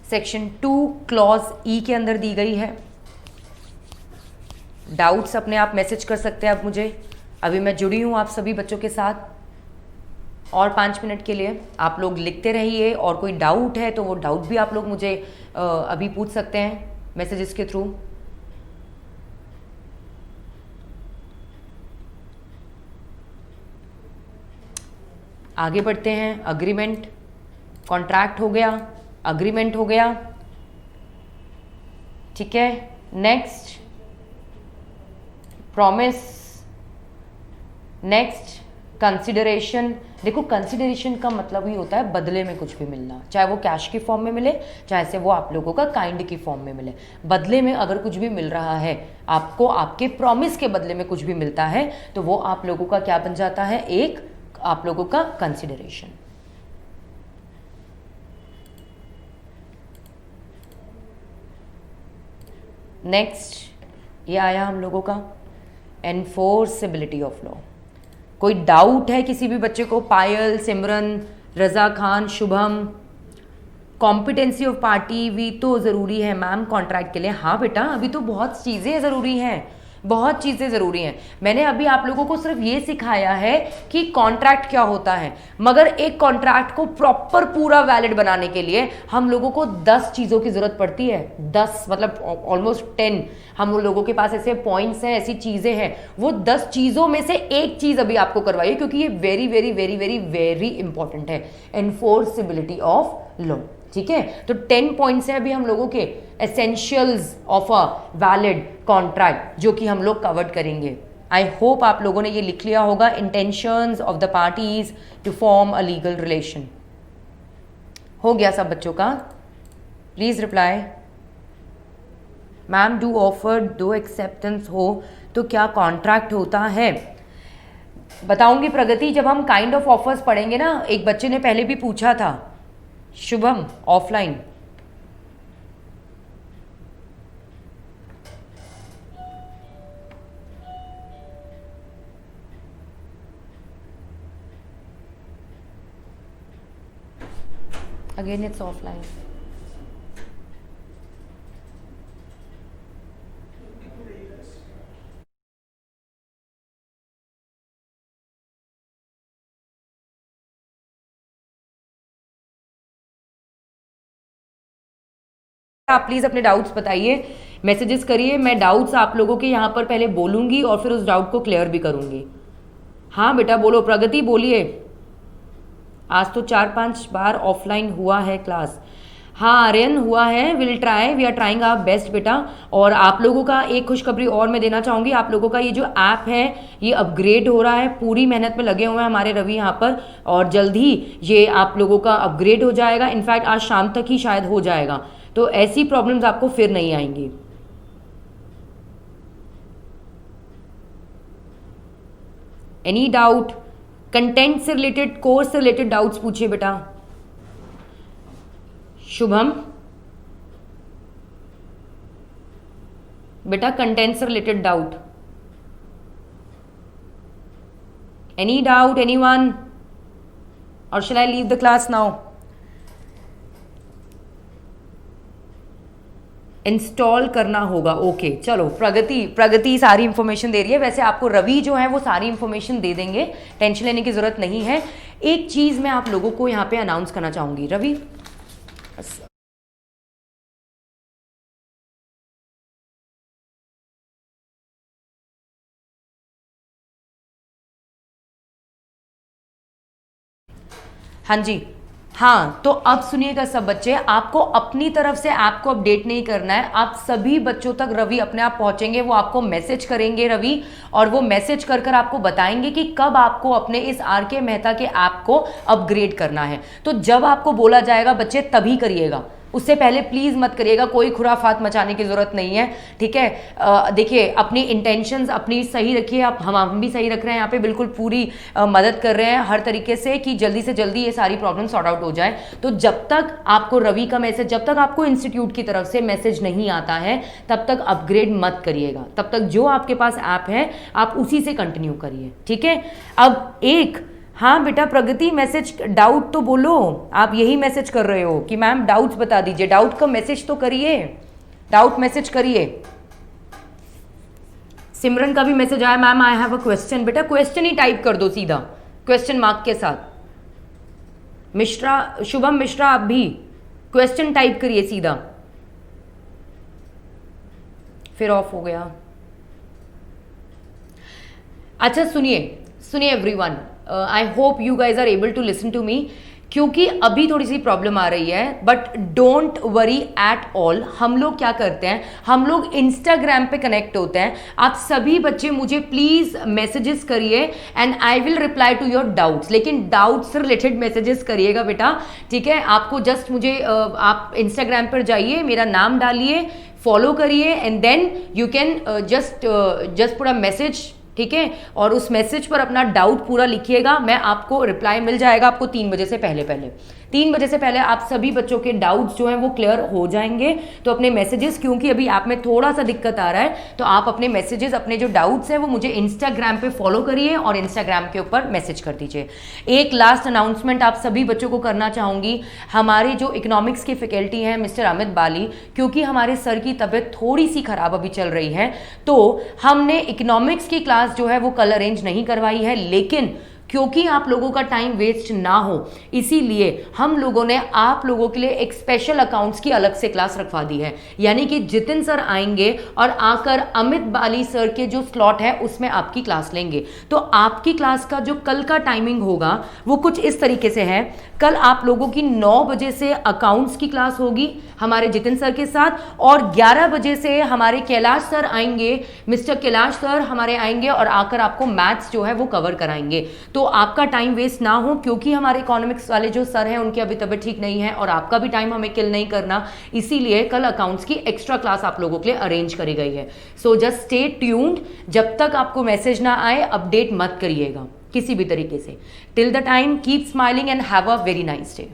सेक्शन 2 क्लॉज ई के अंदर दी गई है। डाउट्स अपने आप मैसेज कर सकते हैं आप मुझे। अभी मैं जुड़ी हूँ आप सभी बच्चों के साथ और 5 मिनट के लिए आप लोग लिखते रहिए, और कोई डाउट है तो वो डाउट भी आप लोग मुझे अभी पूछ सकते हैं मैसेजेस के थ्रू। आगे बढ़ते हैं। अग्रीमेंट, कॉन्ट्रैक्ट हो गया, अग्रीमेंट हो गया, ठीक है। Next promise, next consideration. देखो कंसिडरेशन का मतलब ही होता है बदले में कुछ भी मिलना, चाहे वो कैश की फॉर्म में मिले, चाहे से वो आप लोगों का काइंड की फॉर्म में मिले। बदले में अगर कुछ भी मिल रहा है आपको, आपके प्रॉमिस के बदले में कुछ भी मिलता है तो वो आप लोगों का क्या बन जाता है, एक आप लोगों का कंसिडरेशन। नेक्स्ट ये आया हम लोगों का एनफोर्सेबिलिटी ऑफ लॉ। कोई डाउट है किसी भी बच्चे को? Payal, Simran, Raza Khan, Shubham, competency of party भी तो ज़रूरी है मैम कॉन्ट्रैक्ट के लिए। हाँ बेटा, अभी तो बहुत चीज़ें ज़रूरी हैं, बहुत चीज़ें ज़रूरी हैं। मैंने अभी आप लोगों को सिर्फ ये सिखाया है कि कॉन्ट्रैक्ट क्या होता है, मगर एक कॉन्ट्रैक्ट को प्रॉपर पूरा वैलिड बनाने के लिए हम लोगों को 10 चीज़ों की ज़रूरत पड़ती है। 10 मतलब ऑलमोस्ट 10 हम लोगों के पास ऐसे पॉइंट्स हैं, ऐसी चीज़ें हैं। वो 10 चीज़ों में से एक चीज़ अभी आपको करवाइए, क्योंकि ये very very very very very important है, एनफोर्सेबिलिटी ऑफ लॉ, ठीक है। तो 10 पॉइंट्स हैं अभी हम लोगों के essentials of a valid contract, जो कि हम लोग कवर्ड करेंगे। आई होप आप लोगों ने ये लिख लिया होगा, intentions of the parties to form a legal relation. हो गया सब बच्चों का? Please reply. Ma'am do offer, do acceptance हो तो क्या कॉन्ट्रैक्ट होता है? बताऊंगी प्रगति जब हम काइंड ऑफ ऑफर्स पढ़ेंगे ना। एक बच्चे ने पहले भी पूछा था, Shubham offline, again it's offline. आप प्लीज़ अपने डाउट्स बताइए, मैसेजेस करिए। मैं डाउट्स आप लोगों के यहाँ पर पहले बोलूँगी और फिर उस डाउट को क्लियर भी करूँगी। हाँ बेटा बोलो, प्रगति बोलिए। आज तो 4-5 बार ऑफलाइन हुआ है क्लास। हाँ आर्यन हुआ है, will try, we are trying our best बेटा। और आप लोगों का एक खुशखबरी और मैं देना चाहूँगी, आप लोगों का ये जो ऐप है ये अपग्रेड हो रहा है, पूरी मेहनत में लगे हुए हैं हमारे रवि यहाँ पर, और जल्द ही ये आप लोगों का अपग्रेड हो जाएगा। इनफैक्ट आज शाम तक ही शायद हो जाएगा, तो ऐसी प्रॉब्लम्स आपको फिर नहीं आएंगी। एनी डाउट कंटेंट से रिलेटेड, कोर्स से रिलेटेड डाउट्स पूछिए बेटा। शुभम बेटा, कंटेंट से related doubt, any doubt anyone, और shall I leave the class now? Install करना होगा, ओके चलो। प्रगति सारी इंफॉर्मेशन दे रही है। वैसे आपको रवि जो है वो सारी इंफॉर्मेशन दे देंगे, टेंशन लेने की जरूरत नहीं है। एक चीज मैं आप लोगों को यहाँ पे अनाउंस करना चाहूंगी। रवि, हाँ जी, हाँ तो अब सुनिएगा सब बच्चे, आपको अपनी तरफ से ऐप को अपडेट नहीं करना है। आप सभी बच्चों तक रवि अपने आप पहुंचेंगे, वो आपको मैसेज करेंगे रवि, और वो मैसेज कर कर आपको बताएंगे कि कब आपको अपने इस आर के मेहता के ऐप को अपग्रेड करना है। तो जब आपको बोला जाएगा बच्चे तभी करिएगा, उससे पहले प्लीज मत करिएगा। कोई खुराफात मचाने की जरूरत नहीं है, ठीक है। देखिए अपनी इंटेंशंस अपनी सही रखिए, आप हम भी सही रख रहे हैं यहाँ पे, बिल्कुल पूरी मदद कर रहे हैं हर तरीके से कि जल्दी से जल्दी ये सारी प्रॉब्लम सॉर्ट आउट हो जाए। तो जब तक आपको रवि का मैसेज, जब तक आपको इंस्टीट्यूट की तरफ से मैसेज नहीं आता है तब तक अपग्रेड मत करिएगा। तब तक जो आपके पास ऐप है आप उसी से कंटिन्यू करिए, ठीक है। अब एक, हाँ बेटा प्रगति, मैसेज डाउट तो बोलो। आप यही मैसेज कर रहे हो कि मैम डाउट्स बता दीजिए, डाउट का मैसेज तो करिए, डाउट मैसेज करिए। सिमरन का भी मैसेज आया, ma'am I have a question. बेटा क्वेश्चन ही टाइप कर दो सीधा, क्वेश्चन मार्क के साथ। मिश्रा, शुभम मिश्रा, आप भी क्वेश्चन टाइप करिए सीधा। फिर ऑफ हो गया। अच्छा सुनिए everyone, I hope you guys are able to listen to me, क्योंकि अभी थोड़ी सी प्रॉब्लम आ रही है, but don't worry at all. हम लोग क्या करते हैं, हम लोग इंस्टाग्राम पे कनेक्ट होते हैं। आप सभी बच्चे मुझे प्लीज मैसेजेस करिए and I will reply to your doubts, लेकिन डाउट्स से रिलेटेड मैसेजेस करिएगा बेटा, ठीक है। आपको जस्ट मुझे आप इंस्टाग्राम पर जाइए, मेरा नाम डालिए, फॉलो करिए and then you can just put a message, ठीक है। और उस मैसेज पर अपना डाउट पूरा लिखिएगा, मैं आपको रिप्लाई मिल जाएगा आपको 3 बजे से पहले 3 बजे से पहले आप सभी बच्चों के डाउट्स जो हैं वो क्लियर हो जाएंगे। तो अपने मैसेजेस, क्योंकि अभी ऐप में थोड़ा सा दिक्कत आ रहा है, तो आप अपने मैसेजेस, अपने जो डाउट्स हैं वो मुझे इंस्टाग्राम पे फॉलो करिए और इंस्टाग्राम के ऊपर मैसेज कर दीजिए। एक लास्ट अनाउंसमेंट आप सभी बच्चों को करना चाहूँगी, हमारे जो इकोनॉमिक्स की फैकल्टी हैं मिस्टर अमित बाली, क्योंकि हमारे सर की तबीयत थोड़ी सी खराब अभी चल रही है, तो हमने इकोनॉमिक्स की क्लास जो है वो कल अरेंज नहीं करवाई है, लेकिन क्योंकि आप लोगों का टाइम वेस्ट ना हो इसीलिए हम लोगों ने आप लोगों के लिए एक स्पेशल अकाउंट्स की अलग से क्लास रखवा दी है। यानी कि जितिन सर आएंगे और आकर अमित बाली सर के जो स्लॉट है उसमें आपकी क्लास लेंगे। तो आपकी क्लास का जो कल का टाइमिंग होगा वो कुछ इस तरीके से है। कल आप लोगों की 9 बजे से अकाउंट्स की क्लास होगी हमारे जितिन सर के साथ, और 11 बजे से हमारे कैलाश सर आएंगे, मिस्टर कैलाश सर हमारे आएंगे और आकर आपको मैथ्स जो है वो कवर कराएंगे। तो आपका टाइम वेस्ट ना हो, क्योंकि हमारे इकोनॉमिक्स वाले जो सर हैं उनकी अभी तबीयत ठीक नहीं है और आपका भी टाइम हमें किल नहीं करना, इसीलिए कल अकाउंट्स की एक्स्ट्रा क्लास आप लोगों के लिए अरेंज करी गई है। सो जस्ट स्टे ट्यून्ड, जब तक आपको मैसेज ना आए अपडेट मत करिएगा किसी भी तरीके से। Till the time keep smiling and have a very nice day.